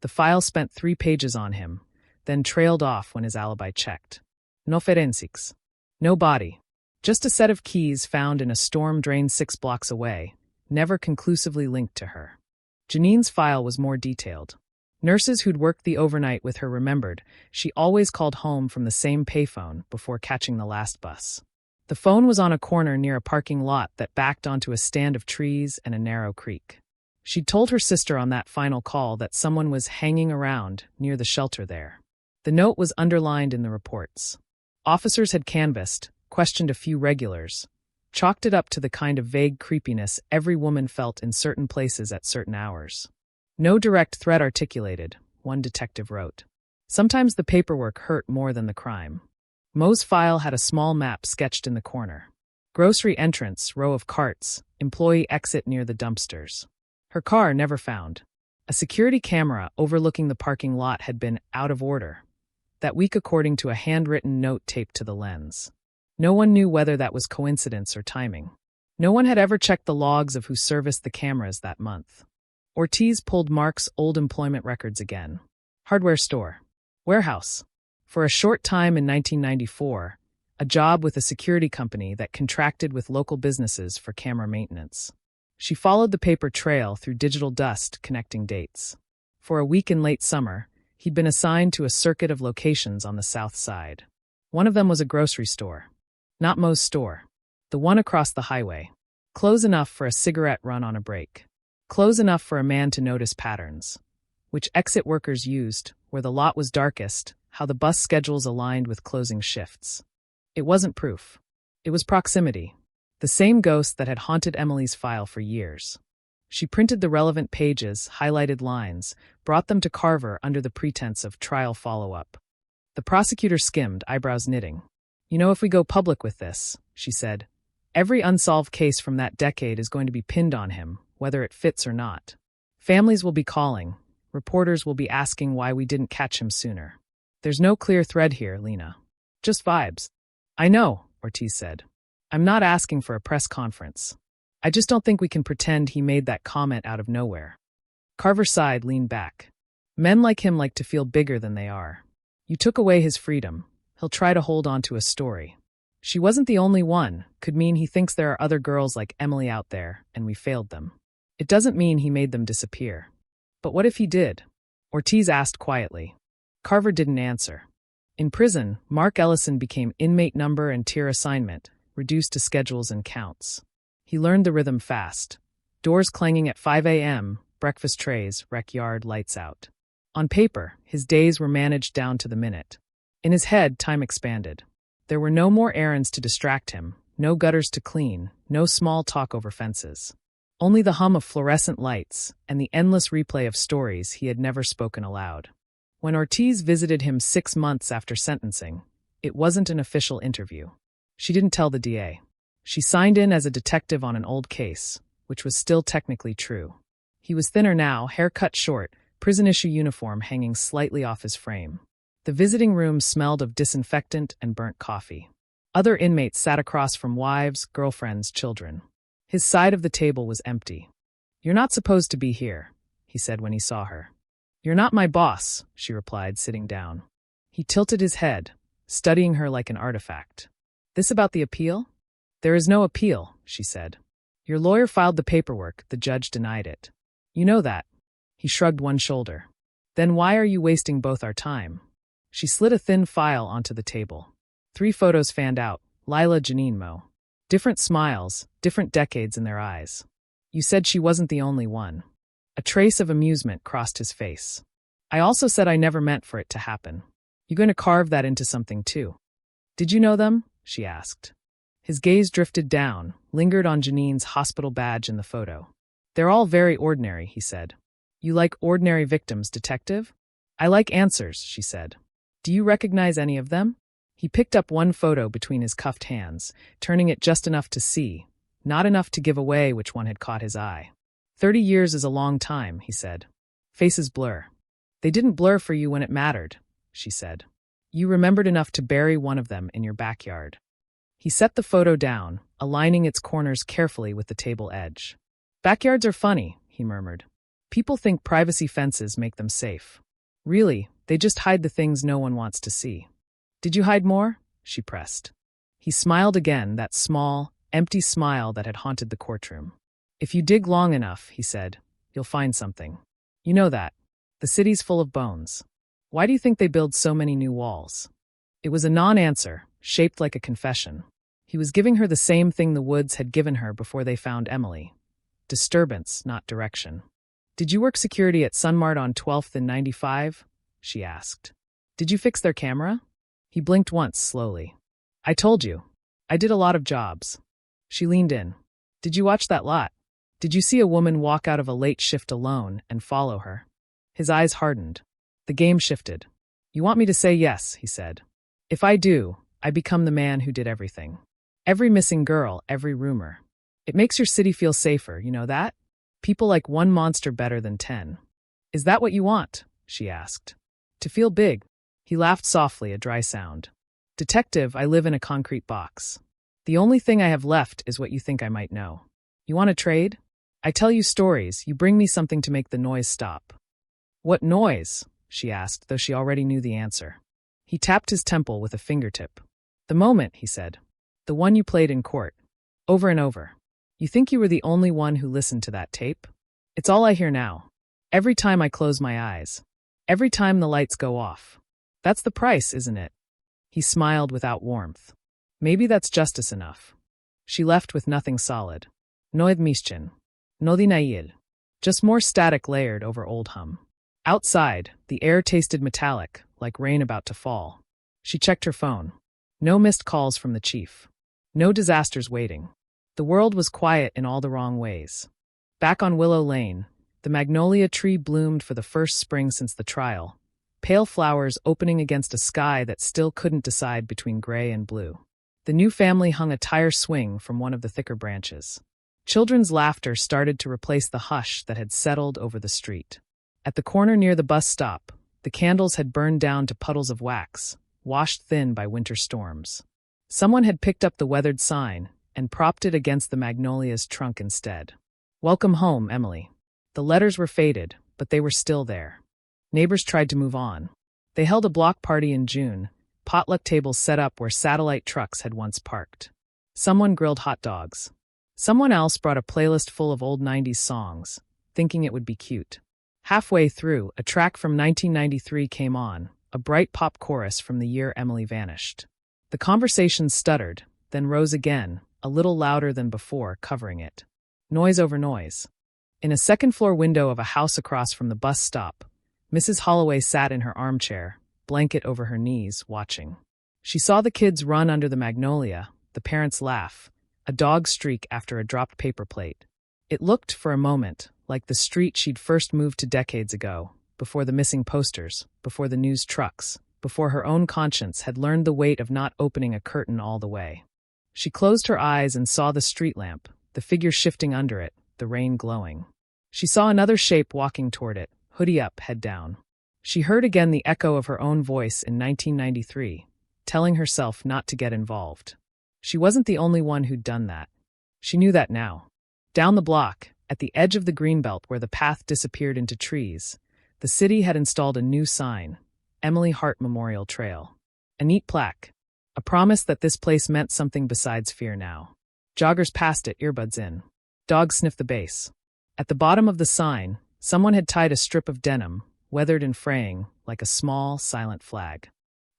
The file spent 3 pages on him, then trailed off when his alibi checked. No forensics. No body. Just a set of keys found in a storm drain 6 blocks away, never conclusively linked to her. Janine's file was more detailed. Nurses who'd worked the overnight with her remembered she always called home from the same payphone before catching the last bus. The phone was on a corner near a parking lot that backed onto a stand of trees and a narrow creek. She'd told her sister on that final call that someone was hanging around near the shelter there. The note was underlined in the reports. Officers had canvassed, questioned a few regulars, chalked it up to the kind of vague creepiness every woman felt in certain places at certain hours. No direct threat articulated, one detective wrote. Sometimes the paperwork hurt more than the crime. Mo's file had a small map sketched in the corner. Grocery entrance, row of carts, employee exit near the dumpsters. Her car never found. A security camera overlooking the parking lot had been out of order. That week, according to a handwritten note taped to the lens. No one knew whether that was coincidence or timing. No one had ever checked the logs of who serviced the cameras that month. Ortiz pulled Mark's old employment records again. Hardware store. Warehouse. For a short time in 1994, a job with a security company that contracted with local businesses for camera maintenance. She followed the paper trail through digital dust connecting dates. For a week in late summer, he'd been assigned to a circuit of locations on the south side. One of them was a grocery store. Not Mo's store. The one across the highway. Close enough for a cigarette run on a break. Close enough for a man to notice patterns. Which exit workers used, where the lot was darkest, how the bus schedules aligned with closing shifts. It wasn't proof. It was proximity. The same ghost that had haunted Emily's file for years. She printed the relevant pages, highlighted lines, brought them to Carver under the pretense of trial follow-up. The prosecutor skimmed, eyebrows knitting. You know, if we go public with this, she said, every unsolved case from that decade is going to be pinned on him, whether it fits or not. Families will be calling. Reporters will be asking why we didn't catch him sooner. There's no clear thread here, Lena. Just vibes. I know, Ortiz said. I'm not asking for a press conference. I just don't think we can pretend he made that comment out of nowhere. Carver sighed, leaned back. Men like him like to feel bigger than they are. You took away his freedom. He'll try to hold on to a story. She wasn't the only one, could mean he thinks there are other girls like Emily out there, and we failed them. It doesn't mean he made them disappear. But what if he did? Ortiz asked quietly. Carver didn't answer. In prison, Mark Ellison became inmate number and tier assignment, reduced to schedules and counts. He learned the rhythm fast. Doors clanging at 5 a.m., breakfast trays, rec yard, lights out. On paper, his days were managed down to the minute. In his head, time expanded. There were no more errands to distract him, no gutters to clean, no small talk over fences. Only the hum of fluorescent lights and the endless replay of stories he had never spoken aloud. When Ortiz visited him 6 months after sentencing, it wasn't an official interview. She didn't tell the DA. She signed in as a detective on an old case, which was still technically true. He was thinner now, hair cut short, prison-issue uniform hanging slightly off his frame. The visiting room smelled of disinfectant and burnt coffee. Other inmates sat across from wives, girlfriends, children. His side of the table was empty. You're not supposed to be here, he said when he saw her. You're not my boss, she replied, sitting down. He tilted his head, studying her like an artifact. This about the appeal? There is no appeal, she said. Your lawyer filed the paperwork, the judge denied it. You know that. He shrugged one shoulder. Then why are you wasting both our time? She slid a thin file onto the table. 3 photos fanned out, Lila, Janine, Mo. Different smiles, different decades in their eyes. You said she wasn't the only one. A trace of amusement crossed his face. I also said I never meant for it to happen. You're going to carve that into something too. Did you know them? She asked. His gaze drifted down, lingered on Janine's hospital badge in the photo. They're all very ordinary, he said. You like ordinary victims, detective? I like answers, she said. Do you recognize any of them? He picked up one photo between his cuffed hands, turning it just enough to see, not enough to give away which one had caught his eye. 30 years is a long time, he said. Faces blur. They didn't blur for you when it mattered, she said. You remembered enough to bury one of them in your backyard. He set the photo down, aligning its corners carefully with the table edge. Backyards are funny, he murmured. People think privacy fences make them safe. Really, they just hide the things no one wants to see. Did you hide more? She pressed. He smiled again, that small, empty smile that had haunted the courtroom. If you dig long enough, he said, you'll find something. You know that. The city's full of bones. Why do you think they build so many new walls? It was a non-answer, shaped like a confession. He was giving her the same thing the Woods had given her before they found Emily. Disturbance, not direction. Did you work security at Sunmart on 12th and 95? She asked. Did you fix their camera? He blinked once, slowly. I told you. I did a lot of jobs. She leaned in. Did you watch that lot? Did you see a woman walk out of a late shift alone and follow her? His eyes hardened. The game shifted. You want me to say yes, he said. If I do, I become the man who did everything. Every missing girl, every rumor. It makes your city feel safer, you know that? People like one monster better than 10. Is that what you want? She asked. To feel big. He laughed softly, a dry sound. Detective, I live in a concrete box. The only thing I have left is what you think I might know. You want to trade? I tell you stories, you bring me something to make the noise stop. What noise? She asked, though she already knew the answer. He tapped his temple with a fingertip. The moment, he said. The one you played in court. Over and over. You think you were the only one who listened to that tape? It's all I hear now. Every time I close my eyes. Every time the lights go off. That's the price, isn't it? He smiled without warmth. Maybe that's justice enough. She left with nothing solid. No admission. No denial. Just more static layered over old hum. Outside, the air tasted metallic, like rain about to fall. She checked her phone. No missed calls from the chief. No disasters waiting. The world was quiet in all the wrong ways. Back on Willow Lane, the magnolia tree bloomed for the first spring since the trial, pale flowers opening against a sky that still couldn't decide between gray and blue. The new family hung a tire swing from one of the thicker branches. Children's laughter started to replace the hush that had settled over the street. At the corner near the bus stop, the candles had burned down to puddles of wax, washed thin by winter storms. Someone had picked up the weathered sign and propped it against the magnolia's trunk instead. Welcome home, Emily. The letters were faded, but they were still there. Neighbors tried to move on. They held a block party in June, potluck tables set up where satellite trucks had once parked. Someone grilled hot dogs. Someone else brought a playlist full of old 90s songs, thinking it would be cute. Halfway through, a track from 1993 came on, a bright pop chorus from the year Emily vanished. The conversation stuttered, then rose again, a little louder than before, covering it. Noise over noise. In a second-floor window of a house across from the bus stop, Mrs. Holloway sat in her armchair, blanket over her knees, watching. She saw the kids run under the magnolia, the parents laugh, a dog streak after a dropped paper plate. It looked, for a moment, like the street she'd first moved to decades ago, before the missing posters, before the news trucks, before her own conscience had learned the weight of not opening a curtain all the way. She closed her eyes and saw the street lamp, the figure shifting under it, the rain glowing. She saw another shape walking toward it, hoodie up, head down. She heard again the echo of her own voice in 1993, telling herself not to get involved. She wasn't the only one who'd done that. She knew that now. Down the block, at the edge of the greenbelt where the path disappeared into trees, the city had installed a new sign, Emily Hart Memorial Trail. A neat plaque. A promise that this place meant something besides fear now. Joggers passed it, earbuds in. Dogs sniffed the base. At the bottom of the sign, someone had tied a strip of denim, weathered and fraying, like a small, silent flag.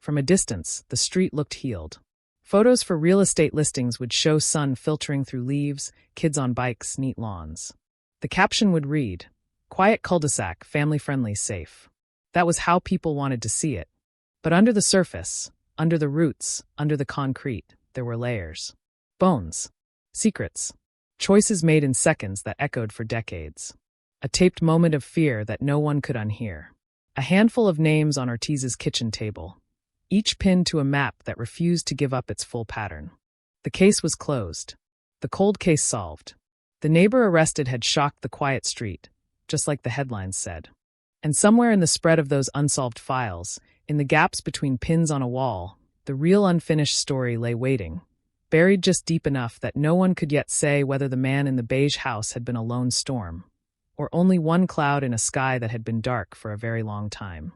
From a distance, the street looked healed. Photos for real estate listings would show sun filtering through leaves, kids on bikes, neat lawns. The caption would read, "Quiet cul-de-sac, family-friendly, safe." That was how people wanted to see it. But under the surface, under the roots, under the concrete, there were layers. Bones. Secrets. Choices made in seconds that echoed for decades. A taped moment of fear that no one could unhear. A handful of names on Ortiz's kitchen table, each pinned to a map that refused to give up its full pattern. The case was closed. The cold case solved. The neighbor arrested had shocked the quiet street, just like the headlines said. And somewhere in the spread of those unsolved files, in the gaps between pins on a wall, the real unfinished story lay waiting, buried just deep enough that no one could yet say whether the man in the beige house had been a lone storm, or only one cloud in a sky that had been dark for a very long time.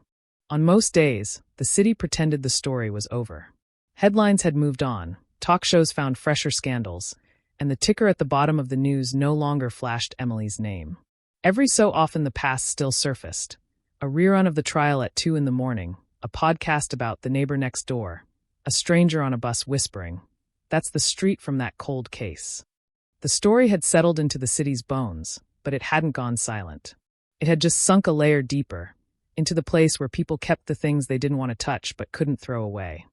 On most days, the city pretended the story was over. Headlines had moved on, talk shows found fresher scandals, and the ticker at the bottom of the news no longer flashed Emily's name. Every so often the past still surfaced. A rerun of the trial at 2 a.m, a podcast about the neighbor next door, a stranger on a bus whispering, "That's the street from that cold case." The story had settled into the city's bones, but it hadn't gone silent. It had just sunk a layer deeper, into the place where people kept the things they didn't want to touch but couldn't throw away.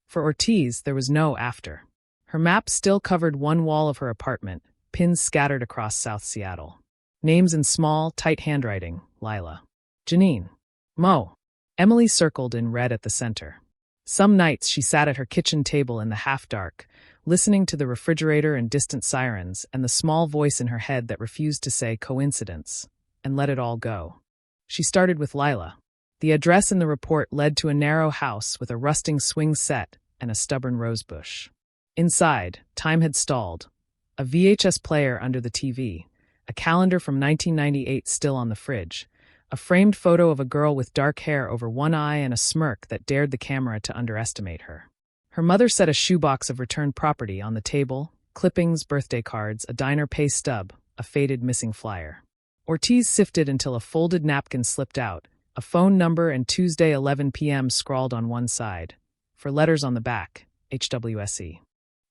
For Ortiz, there was no after. Her map still covered one wall of her apartment, pins scattered across South Seattle. Names in small, tight handwriting: Lila, Janine, Mo. Emily circled in red at the center. Some nights she sat at her kitchen table in the half-dark, listening to the refrigerator and distant sirens and the small voice in her head that refused to say coincidence, and let it all go. She started with Lila. The address in the report led to a narrow house with a rusting swing set and a stubborn rosebush. Inside, time had stalled. A VHS player under the TV, a calendar from 1998 still on the fridge, a framed photo of a girl with dark hair over one eye and a smirk that dared the camera to underestimate her. Her mother set a shoebox of returned property on the table: clippings, birthday cards, a diner pay stub, a faded missing flyer. Ortiz sifted until a folded napkin slipped out, a phone number and Tuesday 11 p.m. scrawled on one side. For letters on the back, HWSE.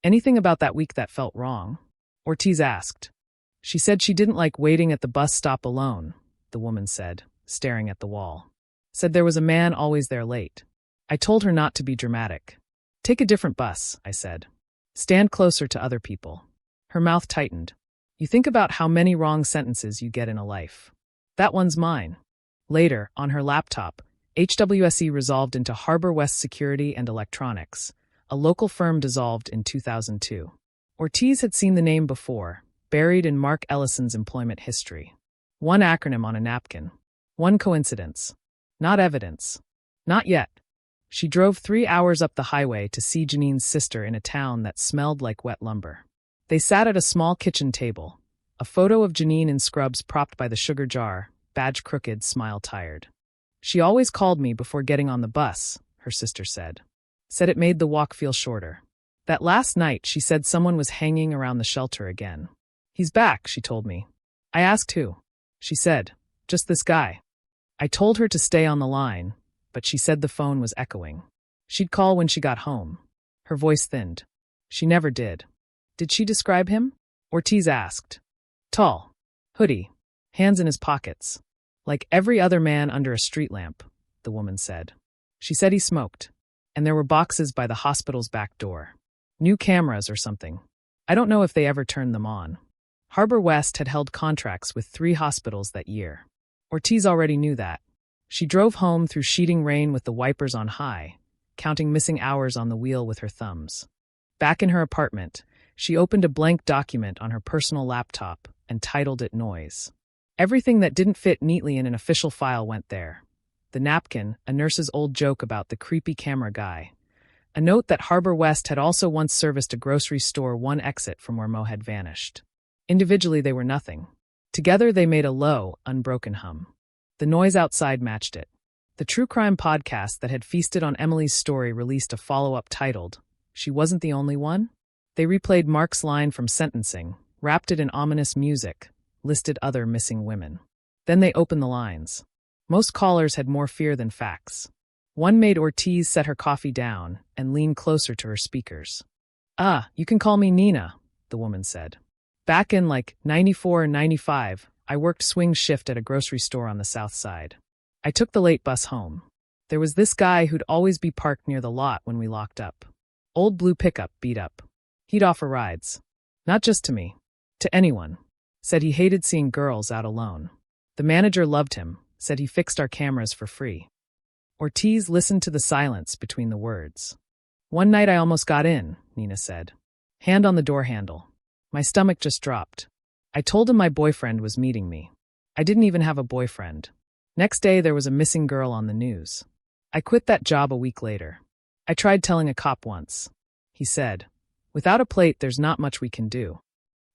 Anything about that week that felt wrong? Ortiz asked. She said she didn't like waiting at the bus stop alone, the woman said, staring at the wall. Said there was a man always there late. I told her not to be dramatic. Take a different bus, I said. Stand closer to other people. Her mouth tightened. You think about how many wrong sentences you get in a life. That one's mine. Later, on her laptop, HWSE resolved into Harbor West Security and Electronics, a local firm dissolved in 2002. Ortiz had seen the name before, buried in Mark Ellison's employment history. One acronym on a napkin. One coincidence. Not evidence. Not yet. She drove 3 hours up the highway to see Janine's sister in a town that smelled like wet lumber. They sat at a small kitchen table, a photo of Janine in scrubs propped by the sugar jar, badge crooked, smile tired. She always called me before getting on the bus, her sister said. Said it made the walk feel shorter. That last night, she said someone was hanging around the shelter again. He's back, she told me. I asked who. She said, just this guy. I told her to stay on the line, but she said the phone was echoing. She'd call when she got home. Her voice thinned. She never did. Did she describe him? Ortiz asked. Tall. Hoodie. Hands in his pockets. Like every other man under a street lamp, the woman said. She said he smoked. And there were boxes by the hospital's back door. New cameras or something. I don't know if they ever turned them on. Harbor West had held contracts with 3 hospitals that year. Ortiz already knew that. She drove home through sheeting rain with the wipers on high, counting missing hours on the wheel with her thumbs. Back in her apartment, she opened a blank document on her personal laptop and titled it Noise. Everything that didn't fit neatly in an official file went there. The napkin, a nurse's old joke about the creepy camera guy. A note that Harbor West had also once serviced a grocery store one exit from where Mo had vanished. Individually, they were nothing. Together, they made a low, unbroken hum. The noise outside matched it. The true crime podcast that had feasted on Emily's story released a follow-up titled, She Wasn't the Only One? They replayed Mark's line from sentencing, wrapped it in ominous music, listed other missing women. Then they opened the lines. Most callers had more fear than facts. One made Ortiz set her coffee down and lean closer to her speakers. You can call me Nina, the woman said. Back in 94 and 95, I worked swing shift at a grocery store on the south side. I took the late bus home. There was this guy who'd always be parked near the lot when we locked up. Old blue pickup, beat up. He'd offer rides. Not just to me. To anyone. Said he hated seeing girls out alone. The manager loved him, said he fixed our cameras for free. Ortiz listened to the silence between the words. One night I almost got in, Nina said. Hand on the door handle. My stomach just dropped. I told him my boyfriend was meeting me. I didn't even have a boyfriend. Next day there was a missing girl on the news. I quit that job a week later. I tried telling a cop once. He said, without a plate there's not much we can do.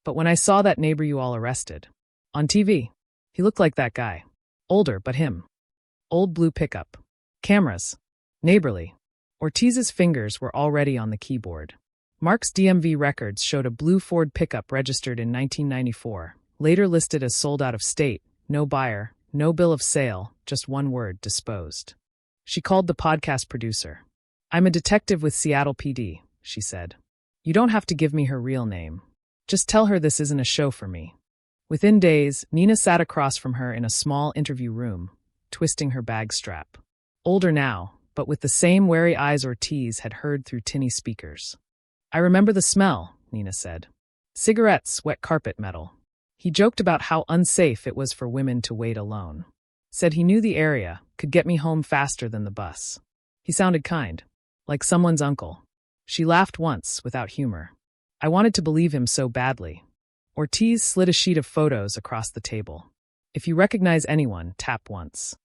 But when I saw that neighbor you all arrested. On TV. He looked like that guy. Older, but him. Old blue pickup. Cameras. Neighborly. Ortiz's fingers were already on the keyboard. Mark's DMV records showed a blue Ford pickup registered in 1994, later listed as sold out of state, no buyer, no bill of sale, just one word, disposed. She called the podcast producer. I'm a detective with Seattle PD, she said. You don't have to give me her real name. Just tell her this isn't a show for me. Within days, Nina sat across from her in a small interview room, twisting her bag strap. Older now, but with the same wary eyes Ortiz had heard through tinny speakers. I remember the smell, Nina said. Cigarettes, wet carpet metal. He joked about how unsafe it was for women to wait alone. Said he knew the area, could get me home faster than the bus. He sounded kind, like someone's uncle. She laughed once, without humor. I wanted to believe him so badly. Ortiz slid a sheet of photos across the table. If you recognize anyone, tap once.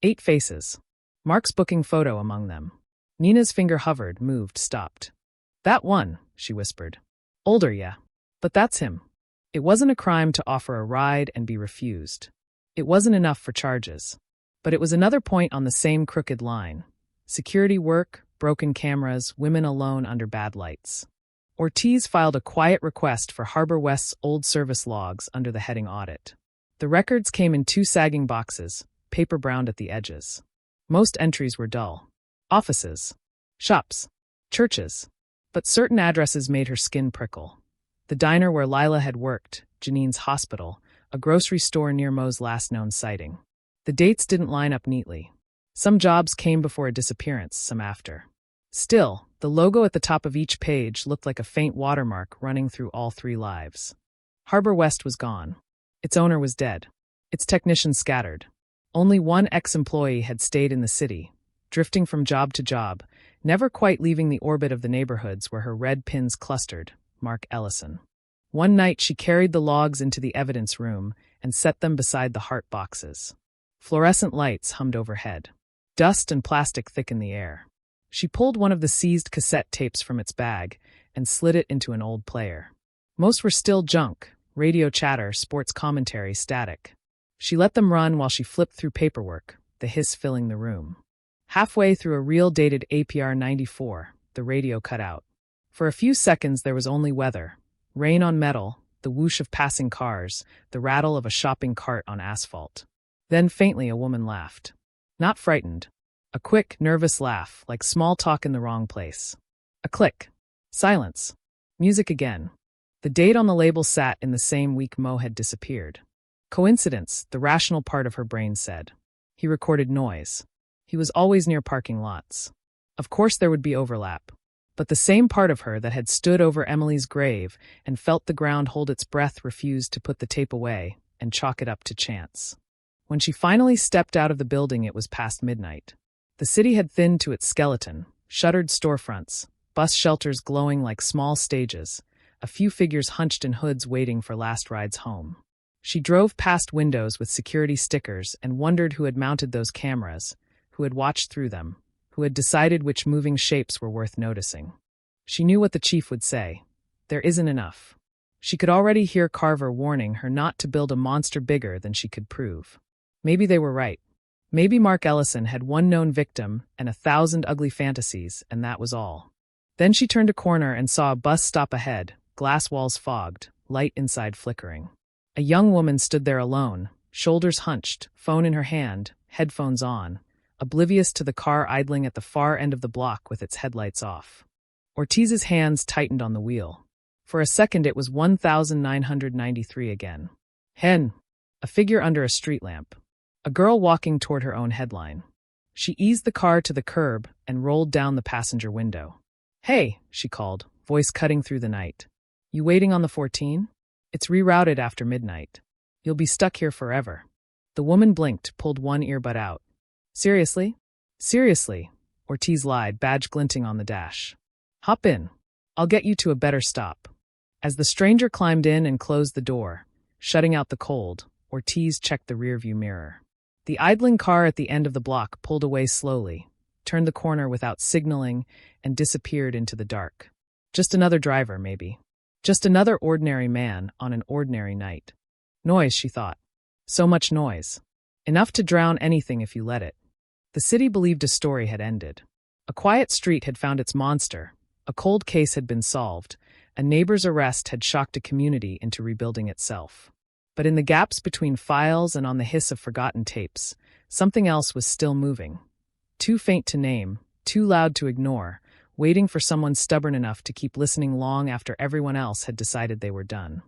8 faces. Mark's booking photo among them. Nina's finger hovered, moved, stopped. That one, she whispered. Older, yeah. But that's him. It wasn't a crime to offer a ride and be refused. It wasn't enough for charges. But it was another point on the same crooked line. Security work, broken cameras, women alone under bad lights. Ortiz filed a quiet request for Harbor West's old service logs under the heading Audit. The records came in 2 sagging boxes, paper-browned at the edges. Most entries were dull. Offices. Shops. Churches. But certain addresses made her skin prickle. The diner where Lila had worked, Janine's hospital, a grocery store near Mo's last known sighting. The dates didn't line up neatly. Some jobs came before a disappearance, some after. Still, the logo at the top of each page looked like a faint watermark running through all 3 lives. Harbor West was gone. Its owner was dead. Its technicians scattered. Only one ex-employee had stayed in the city, drifting from job to job, never quite leaving the orbit of the neighborhoods where her red pins clustered, Mark Ellison. One night she carried the logs into the evidence room and set them beside the heart boxes. Fluorescent lights hummed overhead. Dust and plastic thickened the air. She pulled one of the seized cassette tapes from its bag and slid it into an old player. Most were still junk, radio chatter, sports commentary, static. She let them run while she flipped through paperwork, the hiss filling the room. Halfway through a reel-dated APR 94, the radio cut out. For a few seconds there was only weather, rain on metal, the whoosh of passing cars, the rattle of a shopping cart on asphalt. Then faintly a woman laughed. Not frightened. A quick, nervous laugh, like small talk in the wrong place. A click. Silence. Music again. The date on the label sat in the same week Mo had disappeared. Coincidence, the rational part of her brain said. He recorded noise. He was always near parking lots. Of course there would be overlap. But the same part of her that had stood over Emily's grave and felt the ground hold its breath refused to put the tape away and chalk it up to chance. When she finally stepped out of the building, it was past midnight. The city had thinned to its skeleton, shuttered storefronts, bus shelters glowing like small stages, a few figures hunched in hoods waiting for last rides home. She drove past windows with security stickers and wondered who had mounted those cameras, who had watched through them, who had decided which moving shapes were worth noticing. She knew what the chief would say. There isn't enough. She could already hear Carver warning her not to build a monster bigger than she could prove. Maybe they were right. Maybe Mark Ellison had one known victim and 1,000 ugly fantasies, and that was all. Then she turned a corner and saw a bus stop ahead, glass walls fogged, light inside flickering. A young woman stood there alone, shoulders hunched, phone in her hand, headphones on, oblivious to the car idling at the far end of the block with its headlights off. Ortiz's hands tightened on the wheel. For a second it was 1993 again. Hen. A figure under a street lamp. A girl walking toward her own headline. She eased the car to the curb and rolled down the passenger window. Hey, she called, voice cutting through the night. You waiting on the 14? It's rerouted after midnight. You'll be stuck here forever. The woman blinked, pulled one earbud out. Seriously? Seriously, Ortiz lied, badge glinting on the dash. Hop in. I'll get you to a better stop. As the stranger climbed in and closed the door, shutting out the cold, Ortiz checked the rearview mirror. The idling car at the end of the block pulled away slowly, turned the corner without signaling, and disappeared into the dark. Just another driver, maybe. Just another ordinary man on an ordinary night. Noise, she thought. So much noise. Enough to drown anything if you let it. The city believed a story had ended. A quiet street had found its monster. A cold case had been solved. A neighbor's arrest had shocked a community into rebuilding itself. But in the gaps between files and on the hiss of forgotten tapes, something else was still moving. Too faint to name, too loud to ignore, waiting for someone stubborn enough to keep listening long after everyone else had decided they were done.